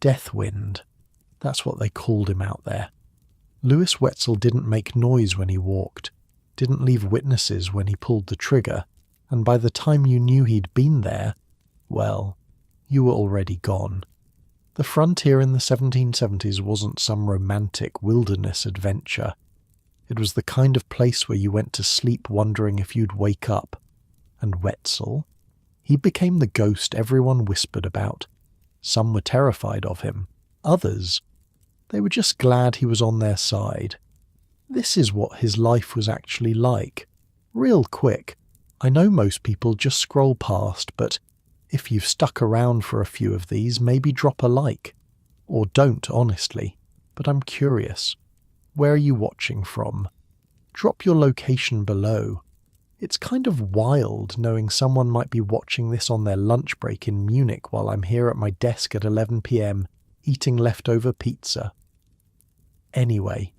Deathwind. That's what they called him out there. Louis Wetzel didn't make noise when he walked, didn't leave witnesses when he pulled the trigger, and by the time you knew he'd been there, well, you were already gone. The frontier in the 1770s wasn't some romantic wilderness adventure. It was the kind of place where you went to sleep wondering if you'd wake up. And Wetzel? He became the ghost everyone whispered about. Some were terrified of him. Others, they were just glad he was on their side. This is what his life was actually like. Real quick. I know most people just scroll past, but if you've stuck around for a few of these, maybe drop a like. Or don't, honestly. But I'm curious. Where are you watching from? Drop your location below. It's kind of wild knowing someone might be watching this on their lunch break in Munich while I'm here at my desk at 11 p.m. eating leftover pizza. Anyway,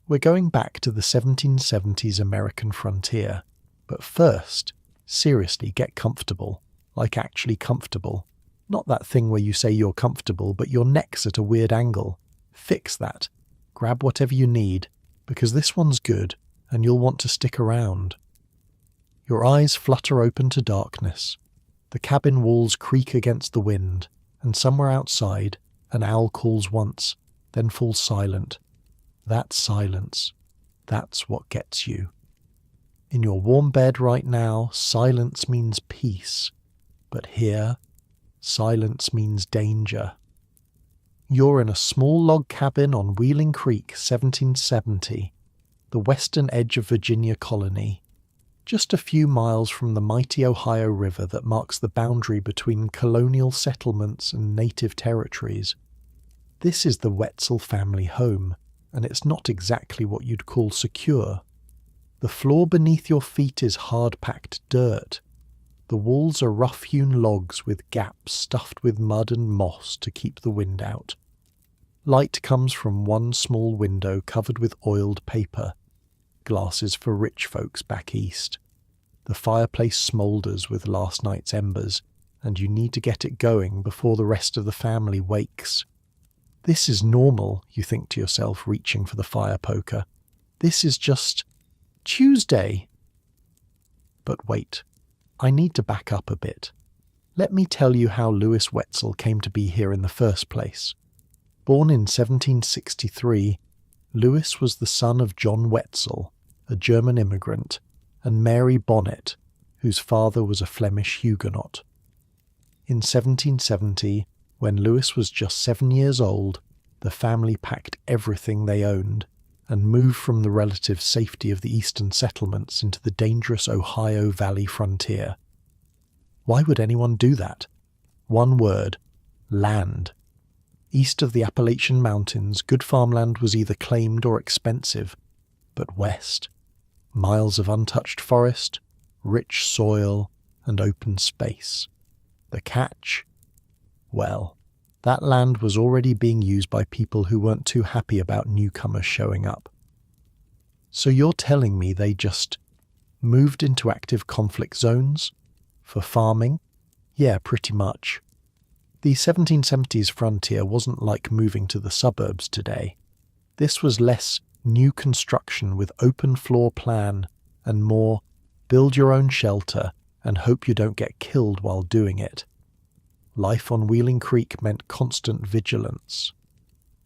we're going back to the 1770s American frontier. But first, seriously, get comfortable. Like actually comfortable. Not that thing where you say you're comfortable, but your neck's at a weird angle. Fix that. Grab whatever you need, because this one's good, and you'll want to stick around. Your eyes flutter open to darkness. The cabin walls creak against the wind, and somewhere outside, an owl calls once, then falls silent. That silence, that's what gets you. In your warm bed right now, silence means peace. But here, silence means danger. You're in a small log cabin on Wheeling Creek, 1770, the western edge of Virginia colony, just a few miles from the mighty Ohio River that marks the boundary between colonial settlements and native territories. This is the Wetzel family home, and it's not exactly what you'd call secure. The floor beneath your feet is hard-packed dirt. The walls are rough-hewn logs with gaps stuffed with mud and moss to keep the wind out. Light comes from one small window covered with oiled paper. Glasses for rich folks back east. The fireplace smoulders with last night's embers, and you need to get it going before the rest of the family wakes. This is normal, you think to yourself, reaching for the fire poker. This is just Tuesday. But wait, I need to back up a bit. Let me tell you how Louis Wetzel came to be here in the first place. Born in 1763, Louis was the son of John Wetzel, a German immigrant, and Mary Bonnet, whose father was a Flemish Huguenot. In 1770, when Louis was just 7 years old, the family packed everything they owned and moved from the relative safety of the eastern settlements into the dangerous Ohio Valley frontier. Why would anyone do that? One word: land. East of the Appalachian Mountains, good farmland was either claimed or expensive, but west, miles of untouched forest, rich soil, and open space. The catch? Well, that land was already being used by people who weren't too happy about newcomers showing up. So you're telling me they just moved into active conflict zones? For farming? Yeah, pretty much. The 1770s frontier wasn't like moving to the suburbs today. This was less new construction with open floor plan and more build your own shelter and hope you don't get killed while doing it. Life on Wheeling Creek meant constant vigilance.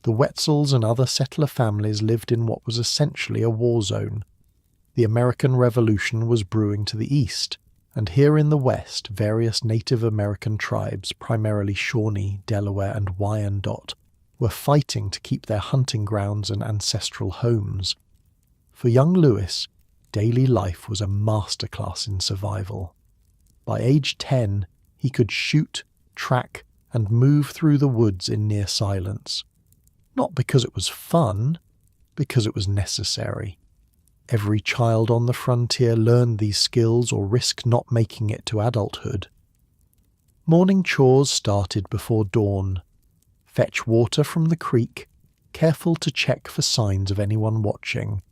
The Wetzels and other settler families lived in what was essentially a war zone. The American Revolution was brewing to the east, and here in the west various Native American tribes, primarily Shawnee, Delaware and Wyandot, were fighting to keep their hunting grounds and ancestral homes. For young Louis, daily life was a masterclass in survival. By age 10, he could shoot, track, and move through the woods in near silence. Not because it was fun, because it was necessary. Every child on the frontier learned these skills or risked not making it to adulthood. Morning chores started before dawn. Fetch water from the creek, careful to check for signs of anyone watching.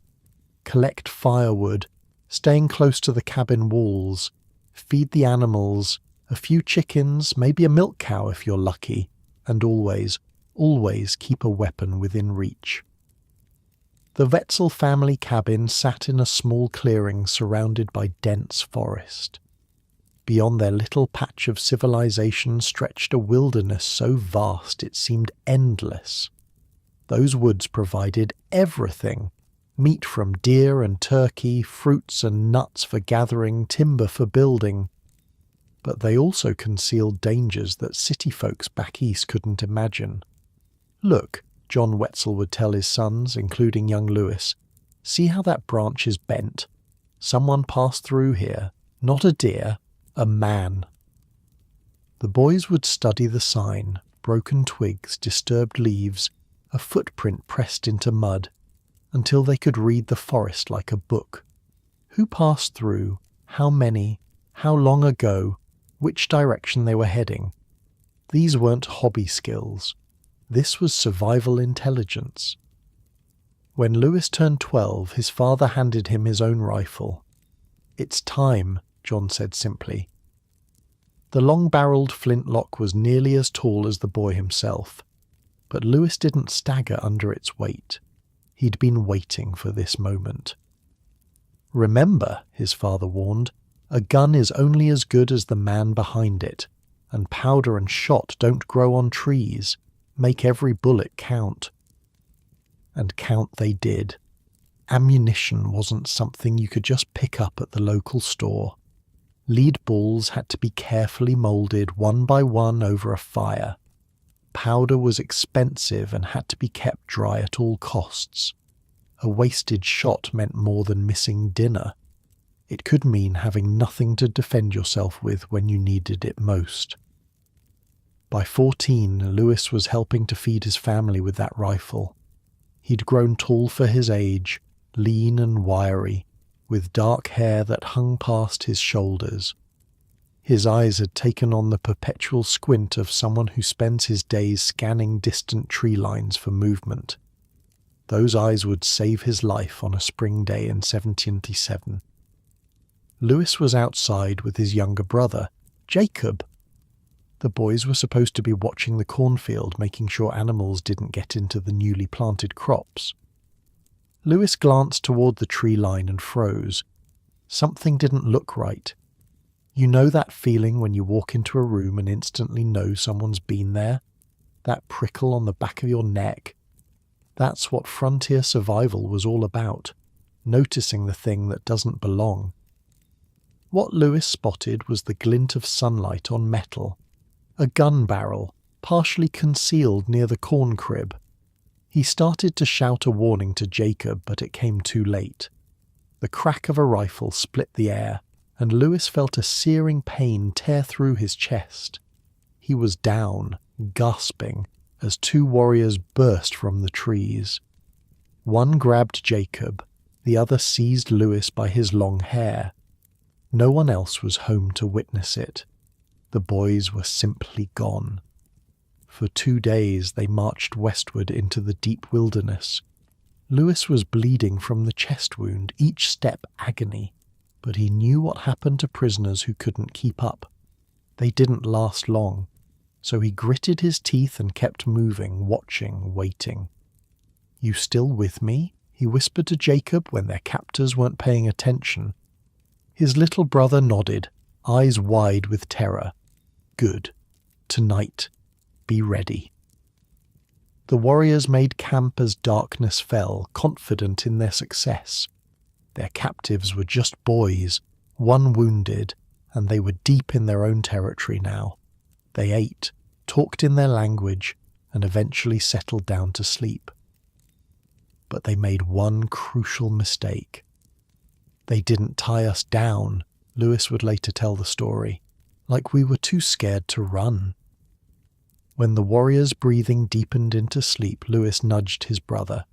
Collect firewood, staying close to the cabin walls. Feed the animals, a few chickens, maybe a milk cow if you're lucky, and always, Always keep a weapon within reach. The Wetzel family cabin sat in a small clearing surrounded by dense forest. Beyond their little patch of civilization stretched a wilderness so vast it seemed endless. Those woods provided everything: meat from deer and turkey, fruits and nuts for gathering, timber for building. But they also concealed dangers that city folks back east couldn't imagine. "Look," John Wetzel would tell his sons, including young Lewis, "see how that branch is bent? Someone passed through here, not a deer, a man." The boys would study the sign: broken twigs, disturbed leaves, a footprint pressed into mud, until they could read the forest like a book. Who passed through, how many, how long ago, which direction they were heading. These weren't hobby skills. This was survival intelligence. When Lewis turned 12, his father handed him his own rifle. "It's time," John said simply. The long-barreled flintlock was nearly as tall as the boy himself, but Lewis didn't stagger under its weight. He'd been waiting for this moment. "Remember," his father warned, "a gun is only as good as the man behind it, and powder and shot don't grow on trees. Make every bullet count." And count they did. Ammunition wasn't something you could just pick up at the local store. Lead balls had to be carefully molded one by one over a fire. Powder was expensive and had to be kept dry at all costs. A wasted shot meant more than missing dinner. It could mean having nothing to defend yourself with when you needed it most. By 14, Lewis was helping to feed his family with that rifle. He'd grown tall for his age, lean and wiry, with dark hair that hung past his shoulders. His eyes had taken on the perpetual squint of someone who spends his days scanning distant tree lines for movement. Those eyes would save his life on a spring day in 1787. Lewis was outside with his younger brother, Jacob. The boys were supposed to be watching the cornfield, making sure animals didn't get into the newly planted crops. Lewis glanced toward the tree line and froze. Something didn't look right. You know that feeling when you walk into a room and instantly know someone's been there? That prickle on the back of your neck? That's what frontier survival was all about, noticing the thing that doesn't belong. What Lewis spotted was the glint of sunlight on metal. A gun barrel, partially concealed near the corn crib. He started to shout a warning to Jacob, but it came too late. The crack of a rifle split the air, and Lewis felt a searing pain tear through his chest. He was down, gasping, as two warriors burst from the trees. One grabbed Jacob, the other seized Lewis by his long hair. No one else was home to witness it. The boys were simply gone. For 2 days they marched westward into the deep wilderness. Lewis was bleeding from the chest wound, each step agony, but he knew what happened to prisoners who couldn't keep up. They didn't last long, so he gritted his teeth and kept moving, watching, waiting. "You still with me?" he whispered to Jacob when their captors weren't paying attention. His little brother nodded, eyes wide with terror. "Good. Tonight. Be ready." The warriors made camp as darkness fell, confident in their success. Their captives were just boys, one wounded, and they were deep in their own territory now. They ate, talked in their language, and eventually settled down to sleep. But they made one crucial mistake. "They didn't tie us down," Lewis would later tell the story, "like we were too scared to run." When the warriors' breathing deepened into sleep, Lewis nudged his brother.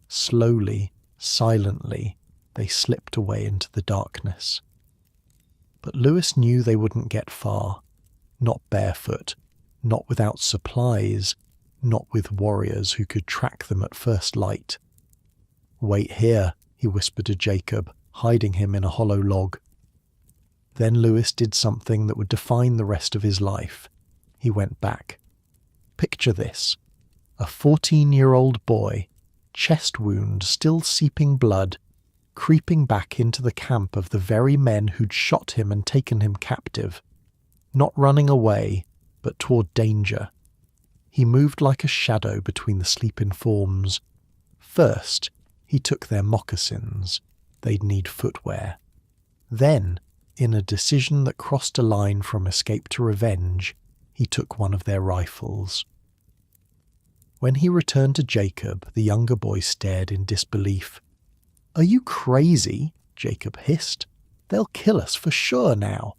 Slowly, silently, they slipped away into the darkness. But Lewis knew they wouldn't get far. Not barefoot, not without supplies, not with warriors who could track them at first light. "Wait here," he whispered to Jacob, hiding him in a hollow log. Then Lewis did something that would define the rest of his life. He went back. Picture this. a 14-year-old boy, chest wound still seeping blood, creeping back into the camp of the very men who'd shot him and taken him captive, not running away, but toward danger. He moved like a shadow between the sleeping forms. First, he took their moccasins. They'd need footwear. Then, in a decision that crossed a line from escape to revenge, he took one of their rifles. When he returned to Jacob, the younger boy stared in disbelief. "Are you crazy?" Jacob hissed. "They'll kill us for sure now."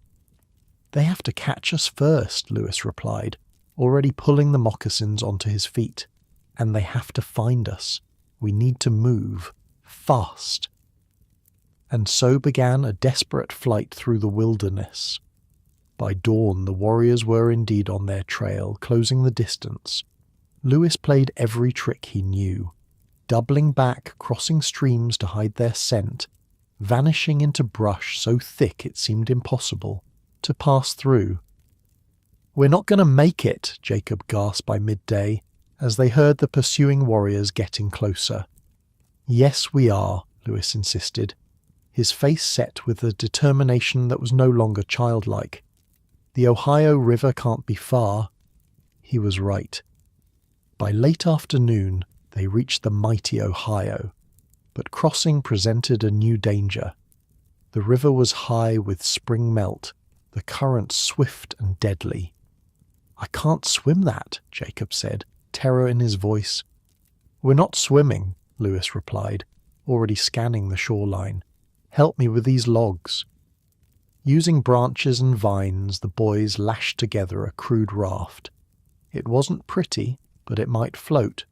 "They have to catch us first," Lewis replied, already pulling the moccasins onto his feet. "And they have to find us. We need to move. Fast." And so began a desperate flight through the wilderness. By dawn, the warriors were indeed on their trail, closing the distance. Lewis played every trick he knew, doubling back, crossing streams to hide their scent, vanishing into brush so thick it seemed impossible to pass through. "We're not going to make it," Jacob gasped by midday, as they heard the pursuing warriors getting closer. "Yes, we are," Lewis insisted, his face set with a determination that was no longer childlike. "The Ohio River can't be far." He was right. By late afternoon, they reached the mighty Ohio, but crossing presented a new danger. The river was high with spring melt, the current swift and deadly. "I can't swim that," Jacob said, terror in his voice. "We're not swimming," Lewis replied, already scanning the shoreline. "Help me with these logs." Using branches and vines, the boys lashed together a crude raft. It wasn't pretty, but it might float.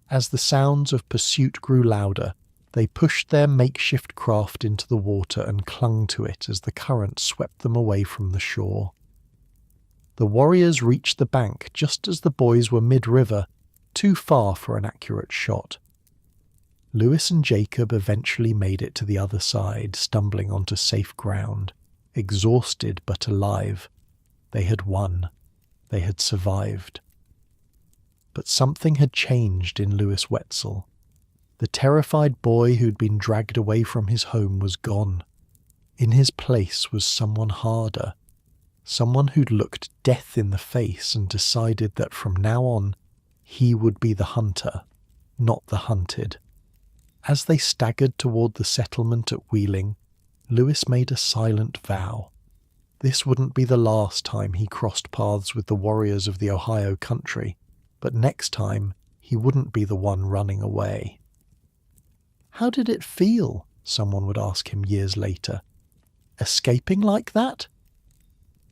As the sounds of pursuit grew louder, they pushed their makeshift craft into the water and clung to it as the current swept them away from the shore. The warriors reached the bank just as the boys were mid-river, too far for an accurate shot. Lewis and Jacob eventually made it to the other side, stumbling onto safe ground, exhausted but alive. They had won. They had survived. But something had changed in Lewis Wetzel. The terrified boy who'd been dragged away from his home was gone. In his place was someone harder, someone who'd looked death in the face and decided that from now on he would be the hunter, not the hunted. As they staggered toward the settlement at Wheeling, Lewis made a silent vow. This wouldn't be the last time he crossed paths with the warriors of the Ohio country, but next time he wouldn't be the one running away. "How did it feel?" someone would ask him years later. "Escaping like that?"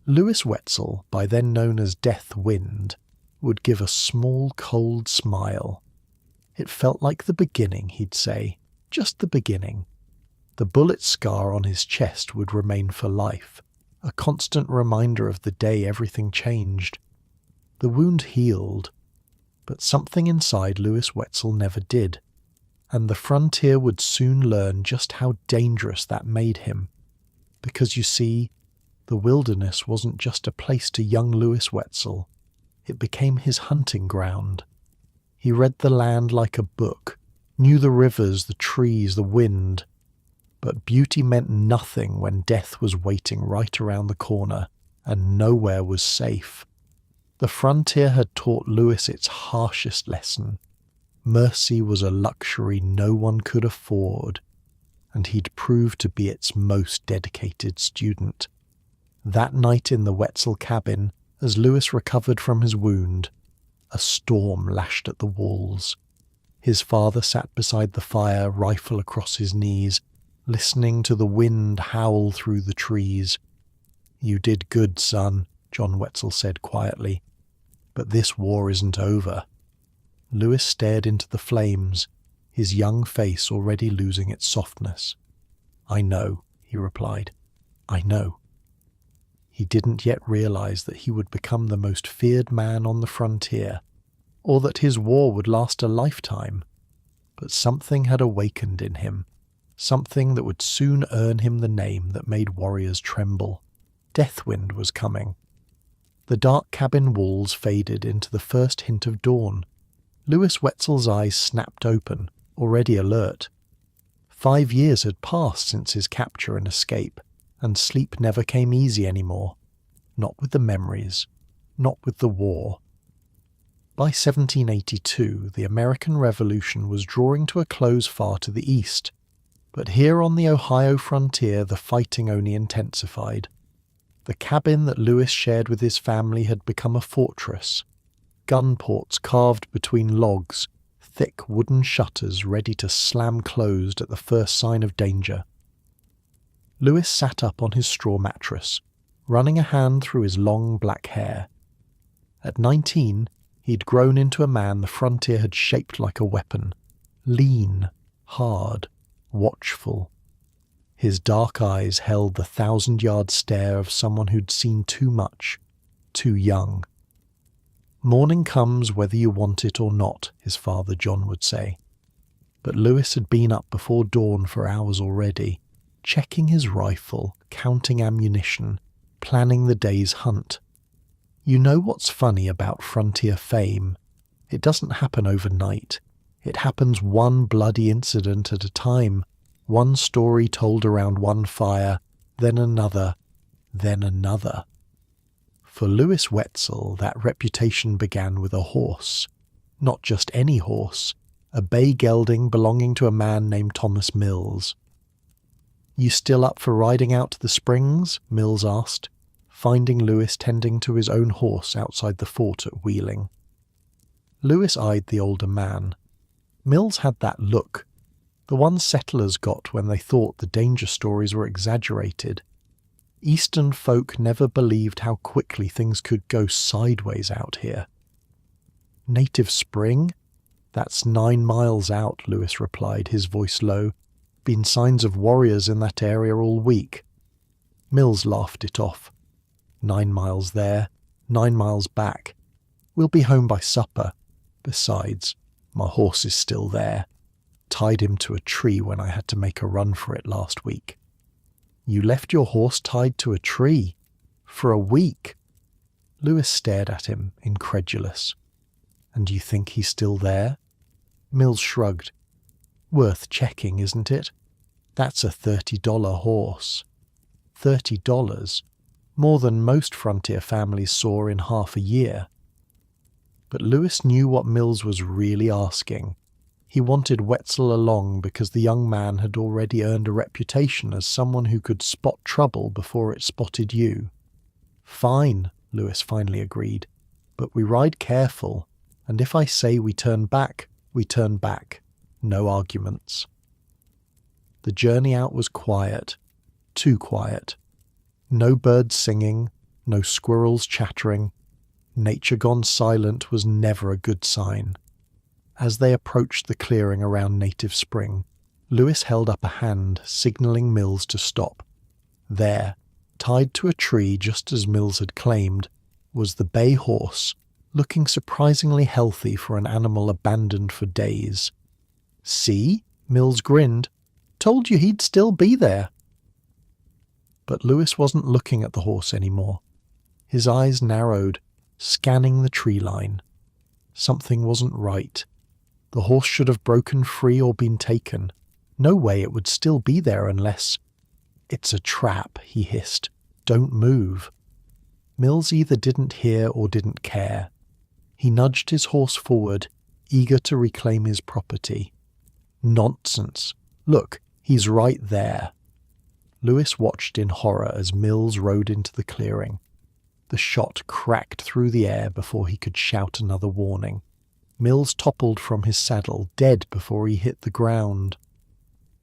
Lewis Wetzel, by then known as Death Wind, would give a small, cold smile. It felt like the beginning, he'd say, just the beginning. The bullet scar on his chest would remain for life, a constant reminder of the day everything changed. The wound healed, but something inside Lewis Wetzel never did, and the frontier would soon learn just how dangerous that made him. Because you see, the wilderness wasn't just a place to young Lewis Wetzel. It became his hunting ground. He read the land like a book, knew the rivers, the trees, the wind. But beauty meant nothing when death was waiting right around the corner, and nowhere was safe. The frontier had taught Lewis its harshest lesson. Mercy was a luxury no one could afford, and he'd proved to be its most dedicated student. That night in the Wetzel cabin, as Lewis recovered from his wound, a storm lashed at the walls. His father sat beside the fire, rifle across his knees, listening to the wind howl through the trees. "You did good, son," John Wetzel said quietly. "But this war isn't over." Lewis stared into the flames, his young face already losing its softness. "I know," he replied. "I know." He didn't yet realize that he would become the most feared man on the frontier, or that his war would last a lifetime. But something had awakened in him, something that would soon earn him the name that made warriors tremble. Deathwind was coming. The dark cabin walls faded into the first hint of dawn. Louis Wetzel's eyes snapped open, already alert. 5 years had passed since his capture and escape, and sleep never came easy anymore. Not with the memories, not with the war. By 1782, the American Revolution was drawing to a close far to the east, but here on the Ohio frontier the fighting only intensified. The cabin that Louis shared with his family had become a fortress. Gun ports carved between logs, thick wooden shutters ready to slam closed at the first sign of danger. Louis sat up on his straw mattress, running a hand through his long black hair. At 19, he'd grown into a man the frontier had shaped like a weapon, lean, hard, watchful. His dark eyes held the 1,000-yard stare of someone who'd seen too much, too young. Morning comes whether you want it or not, his father John would say. But Louis had been up before dawn for hours already, checking his rifle, counting ammunition, planning the day's hunt. You know what's funny about frontier fame? It doesn't happen overnight. It happens one bloody incident at a time, one story told around one fire, then another, then another. For Louis Wetzel, that reputation began with a horse. Not just any horse, a bay gelding belonging to a man named Thomas Mills. "You still up for riding out to the Springs?" Mills asked, finding Louis tending to his own horse outside the fort at Wheeling. Louis eyed the older man. Mills had that look, the one settlers got when they thought the danger stories were exaggerated. Eastern folk never believed how quickly things could go sideways out here. "Native Spring? That's 9 miles out," Louis replied, his voice low. "Been signs of warriors in that area all week." Mills laughed it off. 9 miles there, 9 miles back. We'll be home by supper. Besides, my horse is still there. Tied him to a tree when I had to make a run for it last week." "You left your horse tied to a tree? For a week?" Louis stared at him, incredulous. "And you think he's still there?" Mills shrugged. "Worth checking, isn't it? That's a $30 horse." $30? More than most frontier families saw in half a year. But Louis knew what Mills was really asking. He wanted Wetzel along because the young man had already earned a reputation as someone who could spot trouble before it spotted you. "Fine," Louis finally agreed, "but we ride careful, and if I say we turn back, we turn back. No arguments." The journey out was quiet, too quiet. No birds singing, no squirrels chattering. Nature gone silent was never a good sign. As they approached the clearing around Native Spring, Louis held up a hand, signalling Mills to stop. There, tied to a tree just as Mills had claimed, was the bay horse, looking surprisingly healthy for an animal abandoned for days. "See?" Mills grinned. "Told you he'd still be there." But Louis wasn't looking at the horse anymore. His eyes narrowed, scanning the tree line. Something wasn't right. The horse should have broken free or been taken. No way it would still be there unless... "It's a trap," he hissed. "Don't move." Mills either didn't hear or didn't care. He nudged his horse forward, eager to reclaim his property. "Nonsense. Look, he's right there." Louis watched in horror as Mills rode into the clearing. The shot cracked through the air before he could shout another warning. Mills toppled from his saddle, dead before he hit the ground.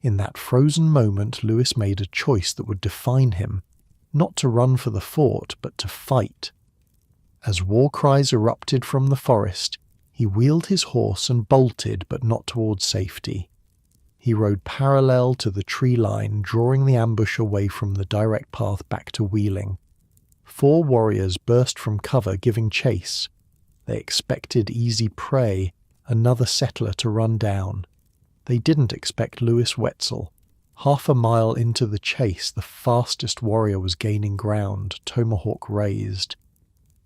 In that frozen moment, Louis made a choice that would define him, not to run for the fort, but to fight. As war cries erupted from the forest, he wheeled his horse and bolted, but not towards safety. He rode parallel to the tree line, drawing the ambush away from the direct path back to Wheeling. 4 warriors burst from cover, giving chase. They expected easy prey, another settler to run down. They didn't expect Louis Wetzel. Half a mile into the chase, the fastest warrior was gaining ground, tomahawk raised.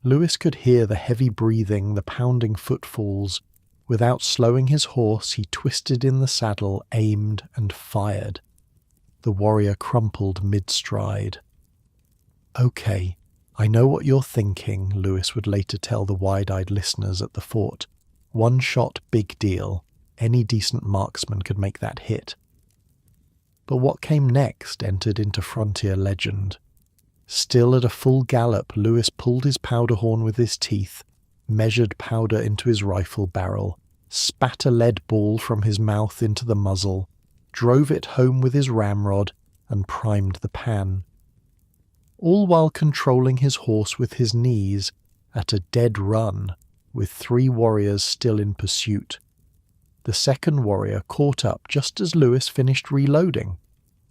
Louis could hear the heavy breathing, the pounding footfalls. Without slowing his horse, he twisted in the saddle, aimed, and fired. The warrior crumpled mid-stride. "Okay, I know what you're thinking," Lewis would later tell the wide-eyed listeners at the fort. "One shot, big deal. Any decent marksman could make that hit." But what came next entered into frontier legend. Still at a full gallop, Lewis pulled his powder horn with his teeth, measured powder into his rifle barrel, spat a lead ball from his mouth into the muzzle, drove it home with his ramrod, and primed the pan. All while controlling his horse with his knees at a dead run, with 3 warriors still in pursuit. The second warrior caught up just as Lewis finished reloading.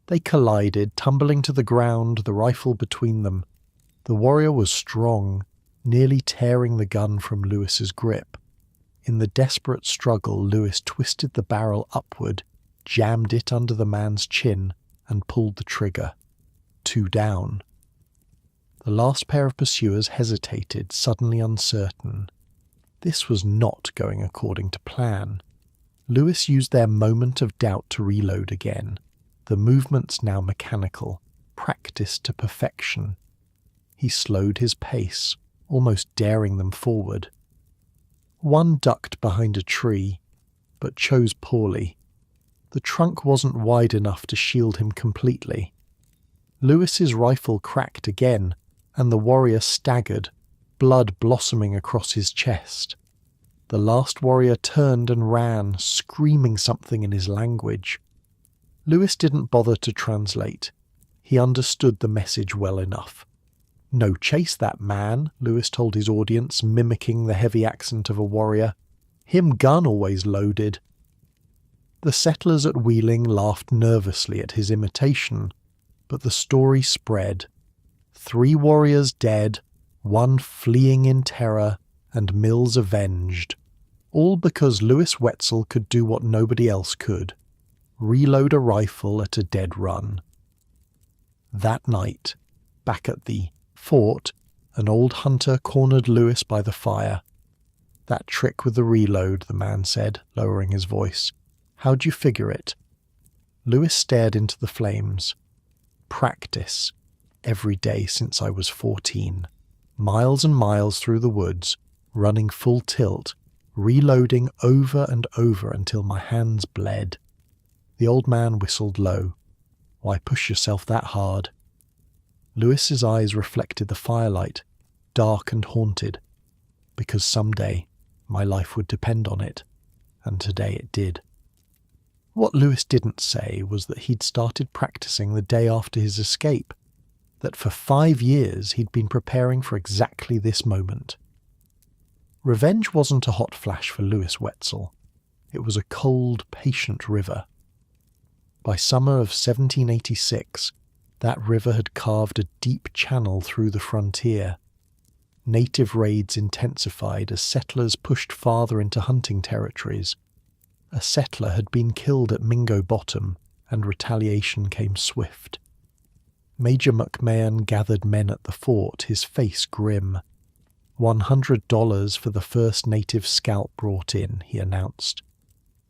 They collided, tumbling to the ground, the rifle between them. The warrior was strong, nearly tearing the gun from Lewis's grip. In the desperate struggle, Lewis twisted the barrel upward, jammed it under the man's chin, and pulled the trigger. 2 down. The last pair of pursuers hesitated, suddenly uncertain. This was not going according to plan. Lewis used their moment of doubt to reload again, the movements now mechanical, practiced to perfection. He slowed his pace, almost daring them forward. One ducked behind a tree, but chose poorly. The trunk wasn't wide enough to shield him completely. Lewis's rifle cracked again, and the warrior staggered, blood blossoming across his chest. The last warrior turned and ran, screaming something in his language. Lewis didn't bother to translate. He understood the message well enough. "No chase that man," Lewis told his audience, mimicking the heavy accent of a warrior. "Him gun always loaded." The settlers at Wheeling laughed nervously at his imitation, but the story spread. 3 warriors dead, 1 fleeing in terror, and Mills avenged. All because Lewis Wetzel could do what nobody else could: reload a rifle at a dead run. That night, back at the fort, an old hunter cornered Lewis by the fire. "That trick with the reload," the man said, lowering his voice. "How'd you figure it?" Lewis stared into the flames. "Practice. Every day since I was 14. Miles and miles through the woods, running full tilt, reloading over and over until my hands bled." The old man whistled low. "Why push yourself that hard?" Lewis's eyes reflected the firelight, dark and haunted. "Because someday my life would depend on it, and today it did." What Lewis didn't say was that he'd started practicing the day after his escape, that for 5 years he'd been preparing for exactly this moment. Revenge wasn't a hot flash for Lewis Wetzel. It was a cold, patient river. By summer of 1786, that river had carved a deep channel through the frontier. Native raids intensified as settlers pushed farther into hunting territories. A settler had been killed at Mingo Bottom, and retaliation came swift. Major McMahon gathered men at the fort, his face grim. $100 for the first native scalp brought in, he announced.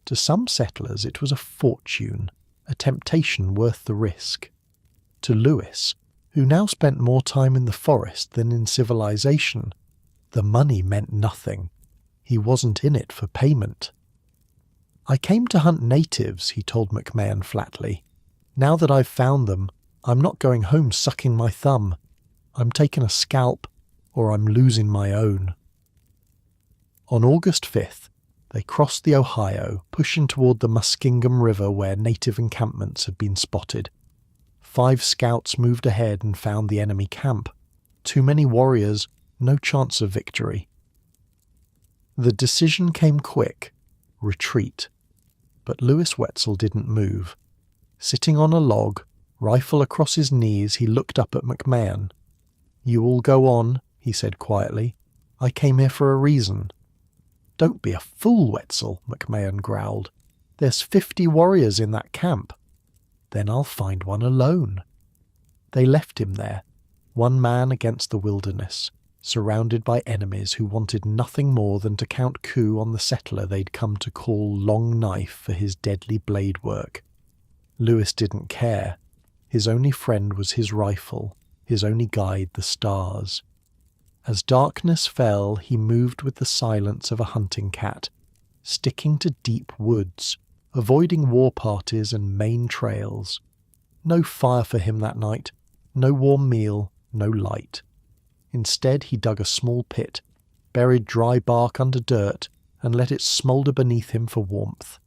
To some settlers it was a fortune, a temptation worth the risk. To Lewis, who now spent more time in the forest than in civilization, the money meant nothing. He wasn't in it for payment. "I came to hunt natives," he told McMahon flatly. "Now that I've found them, I'm not going home sucking my thumb. I'm taking a scalp, or I'm losing my own." On August 5th, they crossed the Ohio, pushing toward the Muskingum River where native encampments had been spotted. 5 scouts moved ahead and found the enemy camp. Too many warriors, no chance of victory. The decision came quick: retreat. But Lewis Wetzel didn't move. Sitting on a log, rifle across his knees, he looked up at McMahon. "You all go on," he said quietly. "I came here for a reason." "Don't be a fool, Wetzel," McMahon growled. "There's 50 warriors in that camp." "Then I'll find one alone." They left him there, one man against the wilderness, surrounded by enemies who wanted nothing more than to count coup on the settler they'd come to call Long Knife for his deadly blade work. Lewis didn't care. His only friend was his rifle, his only guide the stars. As darkness fell, he moved with the silence of a hunting cat, sticking to deep woods, avoiding war parties and main trails. No fire for him that night, no warm meal, no light. Instead, he dug a small pit, buried dry bark under dirt, and let it smoulder beneath him for warmth.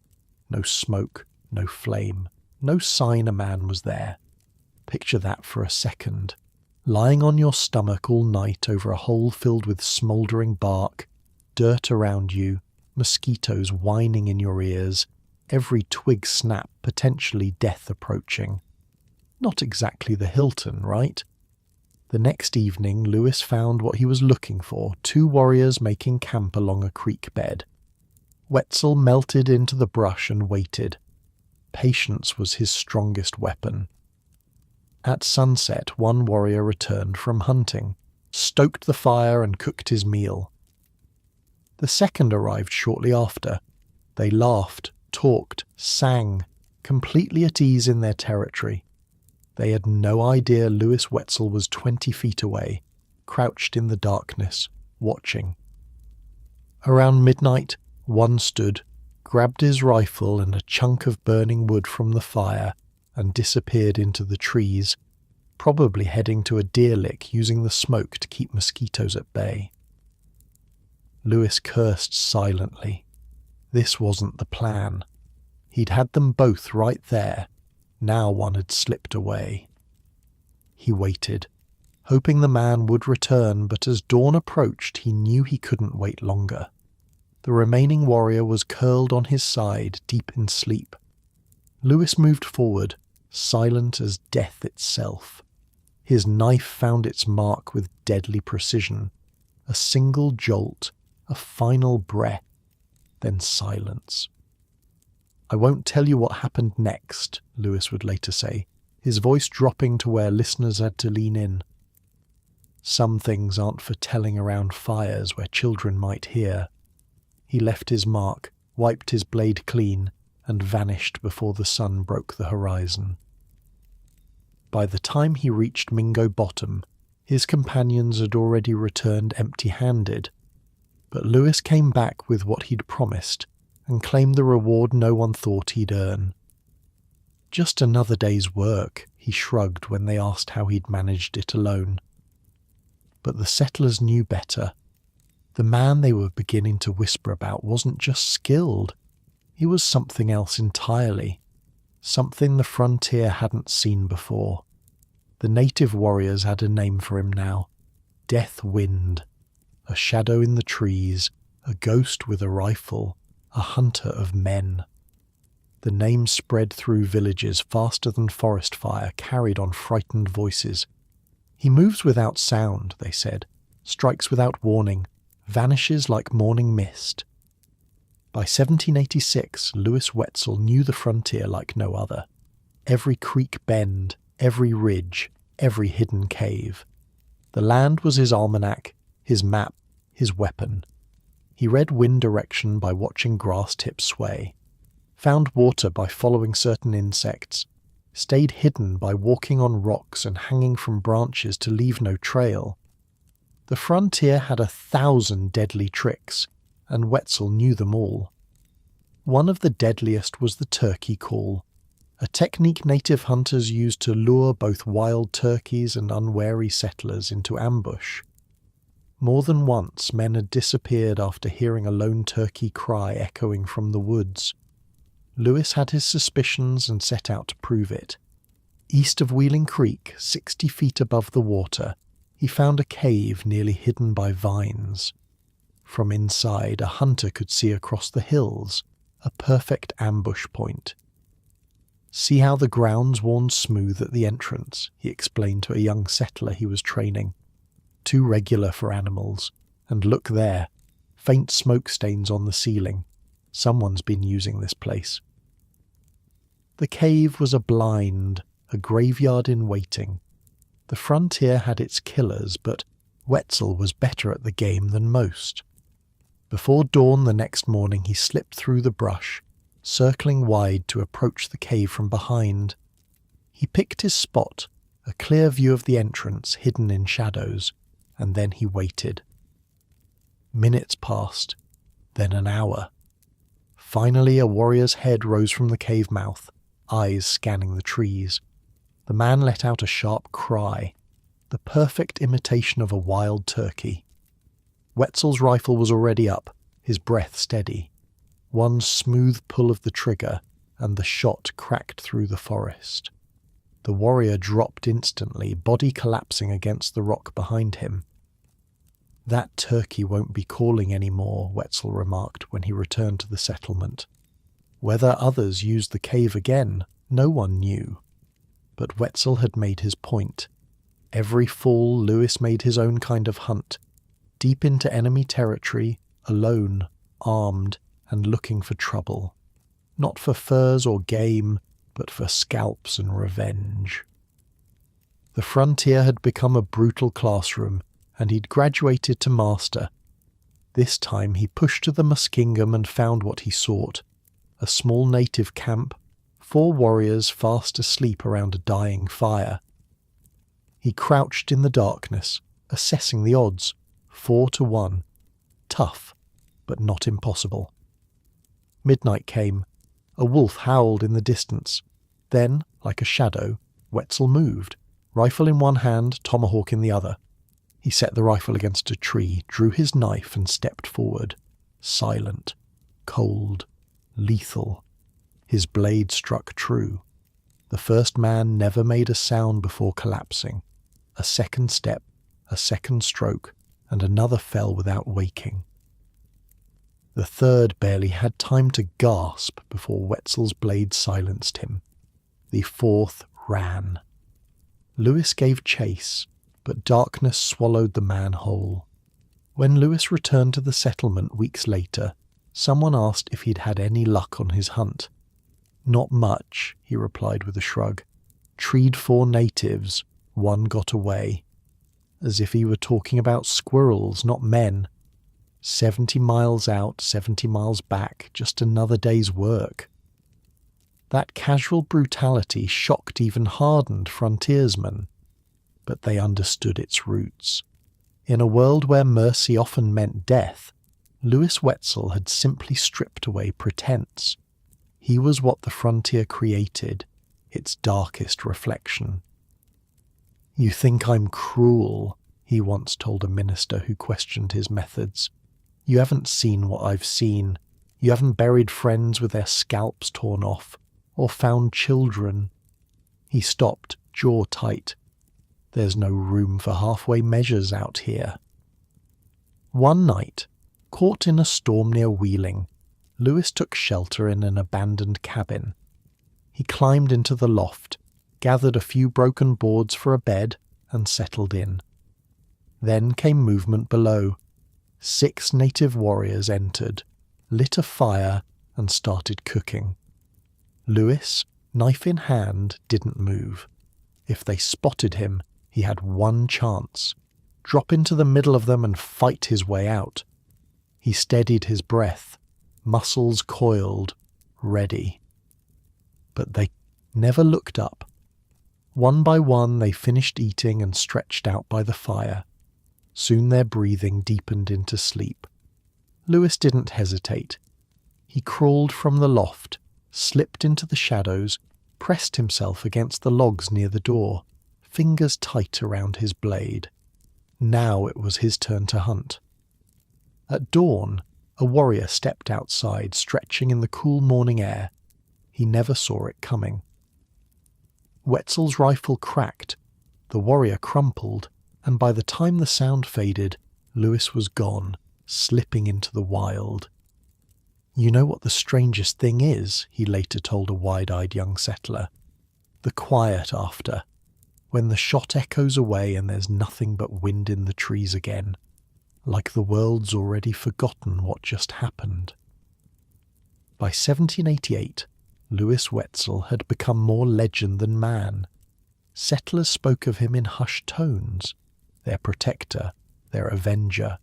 No smoke, no flame, no sign a man was there. Picture that for a second. Lying on your stomach all night over a hole filled with smouldering bark, dirt around you, mosquitoes whining in your ears, every twig snap potentially death approaching. Not exactly the Hilton, right? The next evening, Lewis found what he was looking for, 2 warriors making camp along a creek bed. Wetzel melted into the brush and waited. Patience was his strongest weapon. At sunset, one warrior returned from hunting, stoked the fire and cooked his meal. The second arrived shortly after. They laughed, talked, sang, completely at ease in their territory. They had no idea Lewis Wetzel was 20 feet away, crouched in the darkness, watching. Around midnight, one stood, grabbed his rifle and a chunk of burning wood from the fire, and disappeared into the trees, probably heading to a deer lick using the smoke to keep mosquitoes at bay. Lewis cursed silently. This wasn't the plan. He'd had them both right there. Now one had slipped away. He waited, hoping the man would return, but as dawn approached he knew he couldn't wait longer. The remaining warrior was curled on his side, deep in sleep. Lewis moved forward, silent as death itself. His knife found its mark with deadly precision. A single jolt, a final breath, then silence. "I won't tell you what happened next," Lewis would later say, his voice dropping to where listeners had to lean in. Some things aren't for telling around fires where children might hear. He left his mark, wiped his blade clean, and vanished before the sun broke the horizon. By the time he reached Mingo Bottom, his companions had already returned empty-handed, but Lewis came back with what he'd promised, and claimed the reward no one thought he'd earn. "Just another day's work," he shrugged when they asked how he'd managed it alone. But the settlers knew better. The man they were beginning to whisper about wasn't just skilled. He was something else entirely. Something the frontier hadn't seen before. The native warriors had a name for him now. Death Wind. A shadow in the trees, a ghost with a rifle, a hunter of men. The name spread through villages faster than forest fire, carried on frightened voices. "He moves without sound," they said, "strikes without warning, vanishes like morning mist." By 1786, Lewis Wetzel knew the frontier like no other. Every creek bend, every ridge, every hidden cave. The land was his almanac, his map, his weapon. He read wind direction by watching grass tips sway, found water by following certain insects, stayed hidden by walking on rocks and hanging from branches to leave no trail. The frontier had 1,000 deadly tricks, and Wetzel knew them all. One of the deadliest was the turkey call, a technique native hunters used to lure both wild turkeys and unwary settlers into ambush. More than once, men had disappeared after hearing a lone turkey cry echoing from the woods. Lewis had his suspicions and set out to prove it. East of Wheeling Creek, 60 feet above the water, he found a cave nearly hidden by vines. From inside, a hunter could see across the hills, a perfect ambush point. "See how the ground's worn smooth at the entrance," he explained to a young settler he was training. "Too regular for animals. And look there, faint smoke stains on the ceiling. Someone's been using this place." The cave was a blind, a graveyard in waiting. The frontier had its killers, but Wetzel was better at the game than most. Before dawn the next morning he slipped through the brush, circling wide to approach the cave from behind. He picked his spot, a clear view of the entrance hidden in shadows, and then he waited. Minutes passed, then an hour. Finally a warrior's head rose from the cave mouth, eyes scanning the trees. The man let out a sharp cry, the perfect imitation of a wild turkey. Wetzel's rifle was already up, his breath steady. One smooth pull of the trigger, and the shot cracked through the forest. The warrior dropped instantly, body collapsing against the rock behind him. "That turkey won't be calling any more," Wetzel remarked when he returned to the settlement. Whether others used the cave again, no one knew. But Wetzel had made his point. Every fall, Lewis made his own kind of hunt, deep into enemy territory, alone, armed, and looking for trouble. Not for furs or game, but for scalps and revenge. The frontier had become a brutal classroom, and he'd graduated to master. This time he pushed to the Muskingum and found what he sought: a small native camp, 4 warriors fast asleep around a dying fire. He crouched in the darkness, assessing the odds, 4-1. Tough, but not impossible. Midnight came. A wolf howled in the distance. Then, like a shadow, Wetzel moved, rifle in one hand, tomahawk in the other. He set the rifle against a tree, drew his knife and stepped forward. Silent, cold, lethal. His blade struck true. The first man never made a sound before collapsing. A second step, a second stroke, and another fell without waking. The third barely had time to gasp before Wetzel's blade silenced him. The fourth ran. Lewis gave chase, but darkness swallowed the man whole. When Lewis returned to the settlement weeks later, someone asked if he'd had any luck on his hunt. "Not much," he replied with a shrug. "Treed 4 natives, 1 got away." As if he were talking about squirrels, not men. 70 miles out, 70 miles back, just another day's work. That casual brutality shocked even hardened frontiersmen, but they understood its roots. In a world where mercy often meant death, Lewis Wetzel had simply stripped away pretense. He was what the frontier created, its darkest reflection. "You think I'm cruel," he once told a minister who questioned his methods. "You haven't seen what I've seen. You haven't buried friends with their scalps torn off, or found children." He stopped, jaw tight. There's no room for halfway measures out here. One night, caught in a storm near Wheeling, Lewis took shelter in an abandoned cabin. He climbed into the loft, gathered a few broken boards for a bed, and settled in. Then came movement below. 6 native warriors entered, lit a fire, and started cooking. Lewis, knife in hand, didn't move. If they spotted him, he had one chance: drop into the middle of them and fight his way out. He steadied his breath, muscles coiled, ready. But they never looked up. One by one they finished eating and stretched out by the fire. Soon their breathing deepened into sleep. Lewis didn't hesitate. He crawled from the loft, slipped into the shadows, pressed himself against the logs near the door, fingers tight around his blade. Now it was his turn to hunt. At dawn, a warrior stepped outside, stretching in the cool morning air. He never saw it coming. Wetzel's rifle cracked, the warrior crumpled, and by the time the sound faded, Lewis was gone, slipping into the wild. "You know what the strangest thing is," he later told a wide-eyed young settler. "The quiet after, when the shot echoes away and there's nothing but wind in the trees again, like the world's already forgotten what just happened." By 1788, Lewis Wetzel had become more legend than man. Settlers spoke of him in hushed tones, their protector, their avenger,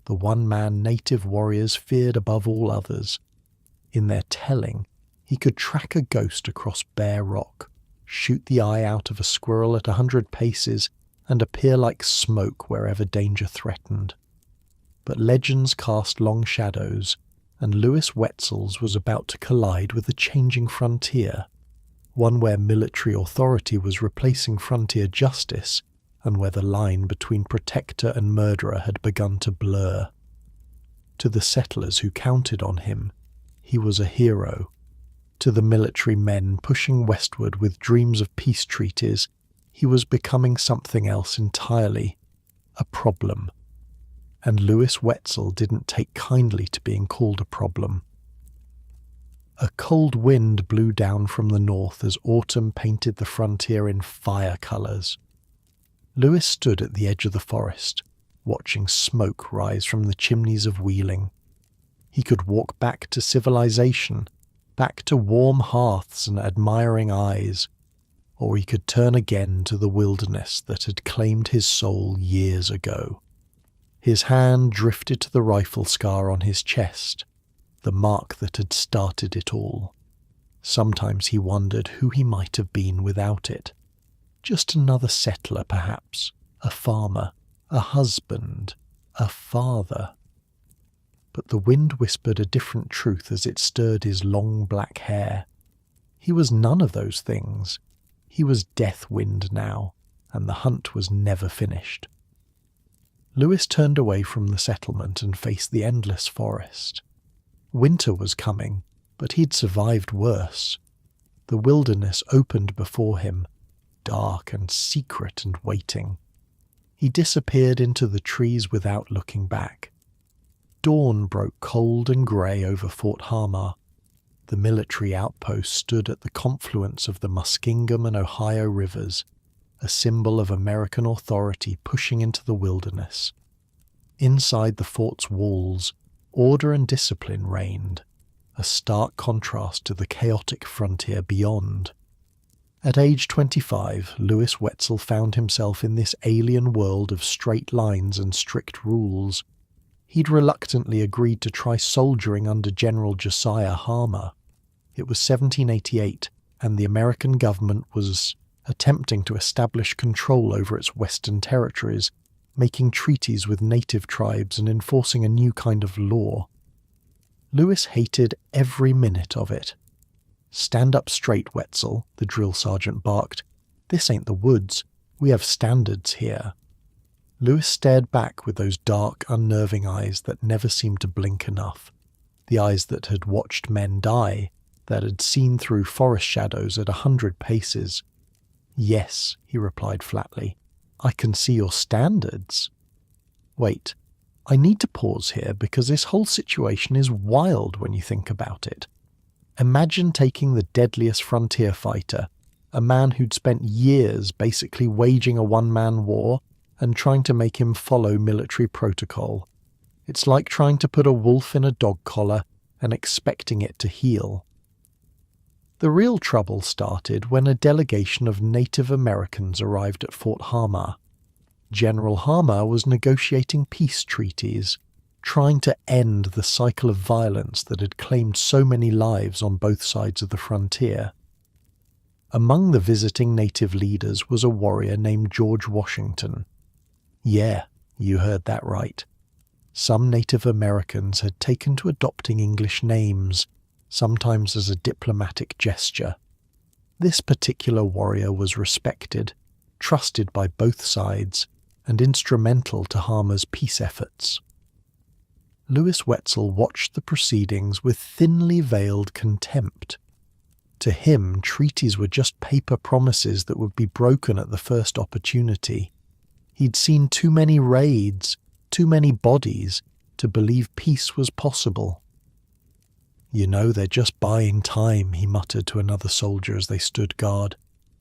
the one-man native warriors feared above all others. In their telling, he could track a ghost across bare rock, shoot the eye out of a squirrel at 100 paces, and appear like smoke wherever danger threatened. But legends cast long shadows, and Lewis Wetzel's was about to collide with a changing frontier, one where military authority was replacing frontier justice, and where the line between protector and murderer had begun to blur. To the settlers who counted on him, he was a hero. To the military men pushing westward with dreams of peace treaties, he was becoming something else entirely, a problem. And Lewis Wetzel didn't take kindly to being called a problem. A cold wind blew down from the north as autumn painted the frontier in fire colours. Lewis stood at the edge of the forest, watching smoke rise from the chimneys of Wheeling. He could walk back to civilization, back to warm hearths and admiring eyes, or he could turn again to the wilderness that had claimed his soul years ago. His hand drifted to the rifle scar on his chest, the mark that had started it all. Sometimes he wondered who he might have been without it. Just another settler, perhaps, a farmer, a husband, a father. But the wind whispered a different truth as it stirred his long black hair. He was none of those things. He was death wind now, and the hunt was never finished. Lewis turned away from the settlement and faced the endless forest. Winter was coming, but he'd survived worse. The wilderness opened before him, dark and secret and waiting. He disappeared into the trees without looking back. Dawn broke cold and grey over Fort Hamar. The military outpost stood at the confluence of the Muskingum and Ohio rivers, a symbol of American authority pushing into the wilderness. Inside the fort's walls, order and discipline reigned, a stark contrast to the chaotic frontier beyond. At age 25, Lewis Wetzel found himself in this alien world of straight lines and strict rules. He'd reluctantly agreed to try soldiering under General Josiah Harmer. It was 1788, and the American government was attempting to establish control over its western territories, making treaties with native tribes and enforcing a new kind of law. Lewis hated every minute of it. "Stand up straight, Wetzel," the drill sergeant barked. "This ain't the woods. We have standards here." Lewis stared back with those dark, unnerving eyes that never seemed to blink enough. The eyes that had watched men die, that had seen through forest shadows at 100 paces. "Yes," he replied flatly. "I can see your standards." Wait, I need to pause here because this whole situation is wild when you think about it. Imagine taking the deadliest frontier fighter, a man who'd spent years basically waging a one-man war, and trying to make him follow military protocol. It's like trying to put a wolf in a dog collar and expecting it to heal. The real trouble started when a delegation of Native Americans arrived at Fort Hamar. General Harmer was negotiating peace treaties, trying to end the cycle of violence that had claimed so many lives on both sides of the frontier. Among the visiting native leaders was a warrior named George Washington. Yeah, you heard that right. Some Native Americans had taken to adopting English names, sometimes as a diplomatic gesture. This particular warrior was respected, trusted by both sides, and instrumental to Harmer's peace efforts. Lewis Wetzel watched the proceedings with thinly veiled contempt. To him, treaties were just paper promises that would be broken at the first opportunity. He'd seen too many raids, too many bodies, to believe peace was possible. "You know, they're just buying time," he muttered to another soldier as they stood guard.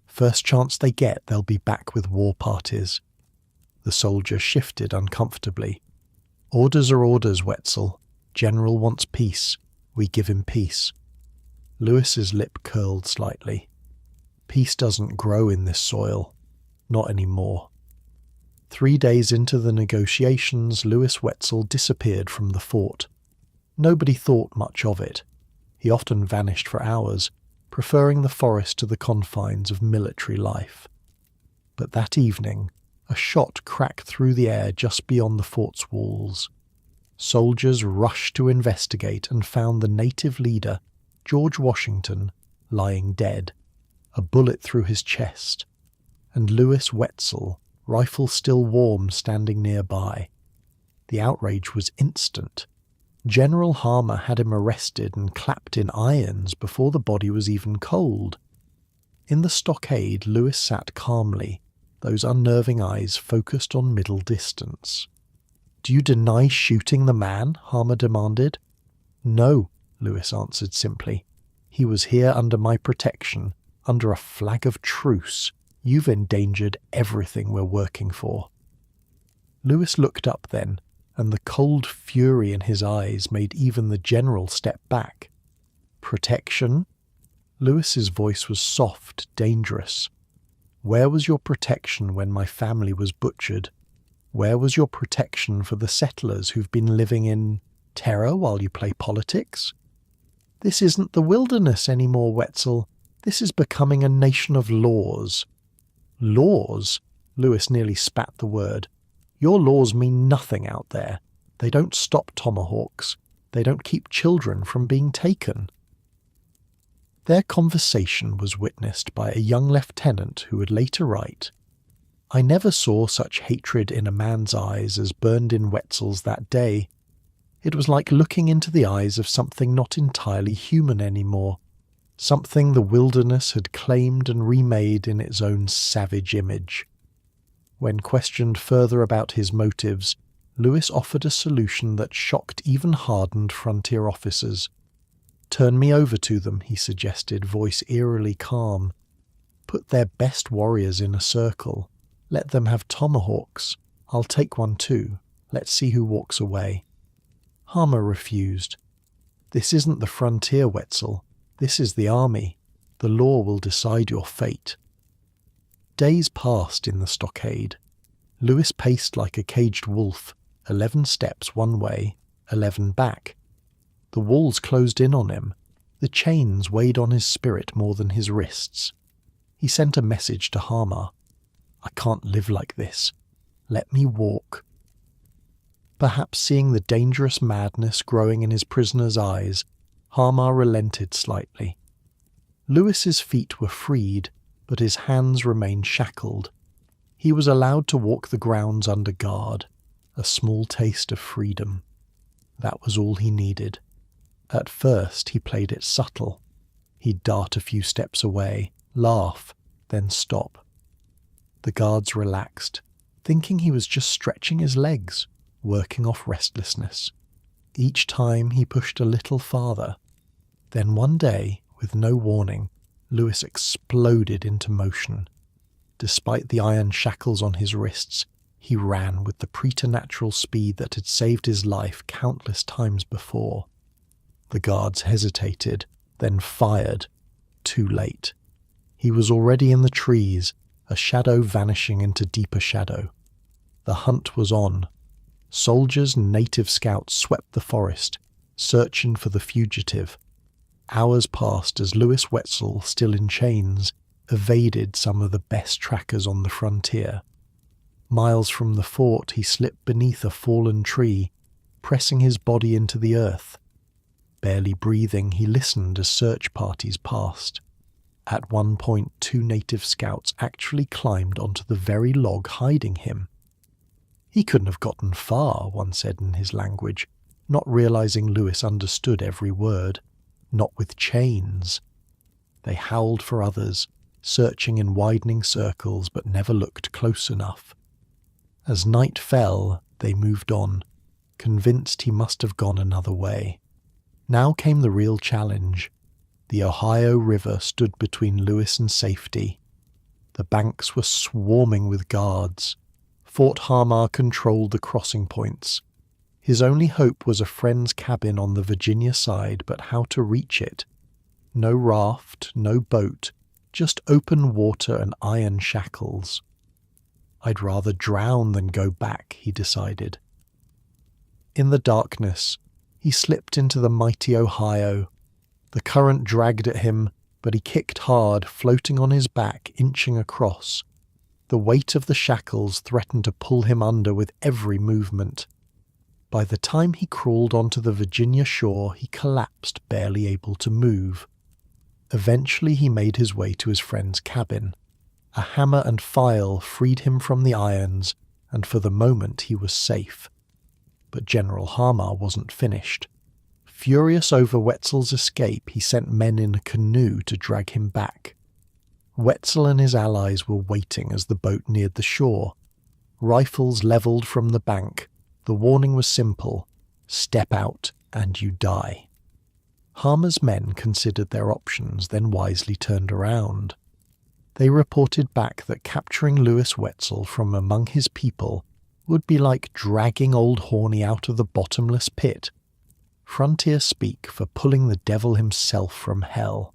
"First chance they get, they'll be back with war parties." The soldier shifted uncomfortably. "Orders are orders, Wetzel. General wants peace. We give him peace." Lewis's lip curled slightly. "Peace doesn't grow in this soil. Not anymore." 3 days into the negotiations, Louis Wetzel disappeared from the fort. Nobody thought much of it. He often vanished for hours, preferring the forest to the confines of military life. But that evening, a shot cracked through the air just beyond the fort's walls. Soldiers rushed to investigate and found the native leader, George Washington, lying dead, a bullet through his chest, and Louis Wetzel, rifle still warm, standing nearby. The outrage was instant. General Harmer had him arrested and clapped in irons before the body was even cold. In the stockade, Louis sat calmly, those unnerving eyes focused on middle distance. "Do you deny shooting the man?" Harmer demanded. "No," Louis answered simply. "He was here under my protection, under a flag of truce. You've endangered everything we're working for." Louis looked up then, and the cold fury in his eyes made even the general step back. "Protection?" Louis's voice was soft, dangerous. "Where was your protection when my family was butchered? Where was your protection for the settlers who've been living in terror while you play politics? This isn't the wilderness anymore, Wetzel. This is becoming a nation of laws." "Laws?" Louis nearly spat the word. "Your laws mean nothing out there. They don't stop tomahawks. They don't keep children from being taken." Their conversation was witnessed by a young lieutenant who would later write, "I never saw such hatred in a man's eyes as burned in Wetzel's that day. It was like looking into the eyes of something not entirely human anymore, something the wilderness had claimed and remade in its own savage image." When questioned further about his motives, Louis offered a solution that shocked even hardened frontier officers. "Turn me over to them," he suggested, voice eerily calm. "Put their best warriors in a circle. Let them have tomahawks. I'll take one too. Let's see who walks away." Harmer refused. "This isn't the frontier, Wetzel. This is the army. The law will decide your fate." Days passed in the stockade. Louis paced like a caged wolf, 11 steps one way, 11 back. The walls closed in on him. The chains weighed on his spirit more than his wrists. He sent a message to Harmer. "I can't live like this. Let me walk." Perhaps seeing the dangerous madness growing in his prisoner's eyes, Harmer relented slightly. Louis's feet were freed, but his hands remained shackled. He was allowed to walk the grounds under guard, a small taste of freedom. That was all he needed. At first he played it subtle. He'd dart a few steps away, laugh, then stop. The guards relaxed, thinking he was just stretching his legs, working off restlessness. Each time he pushed a little farther. Then one day, with no warning, Louis exploded into motion. Despite the iron shackles on his wrists, he ran with the preternatural speed that had saved his life countless times before. The guards hesitated, then fired. Too late. He was already in the trees, a shadow vanishing into deeper shadow. The hunt was on. Soldiers and native scouts swept the forest, searching for the fugitive. Hours passed as Louis Wetzel, still in chains, evaded some of the best trackers on the frontier. Miles from the fort, he slipped beneath a fallen tree, pressing his body into the earth. Barely breathing, he listened as search parties passed. At one point, 2 native scouts actually climbed onto the very log hiding him. "He couldn't have gotten far," one said in his language, not realizing Louis understood every word. "Not with chains." They howled for others, searching in widening circles but never looked close enough. As night fell, they moved on, convinced he must have gone another way. Now came the real challenge. The Ohio River stood between Louis and safety. The banks were swarming with guards. Fort Harmar controlled the crossing points. His only hope was a friend's cabin on the Virginia side, but how to reach it? No raft, no boat, just open water and iron shackles. I'd rather drown than go back, he decided. In the darkness, he slipped into the mighty Ohio. The current dragged at him, but he kicked hard, floating on his back, inching across. The weight of the shackles threatened to pull him under with every movement. By the time he crawled onto the Virginia shore, he collapsed, barely able to move. Eventually he made his way to his friend's cabin. A hammer and file freed him from the irons, and for the moment he was safe. But General Hamar wasn't finished. Furious over Wetzel's escape, he sent men in a canoe to drag him back. Wetzel and his allies were waiting as the boat neared the shore. Rifles levelled from the bank, the warning was simple: step out and you die. Hamar's men considered their options, then wisely turned around. They reported back that capturing Lewis Wetzel from among his people would be like dragging old Horny out of the bottomless pit. Frontier speak for pulling the devil himself from hell.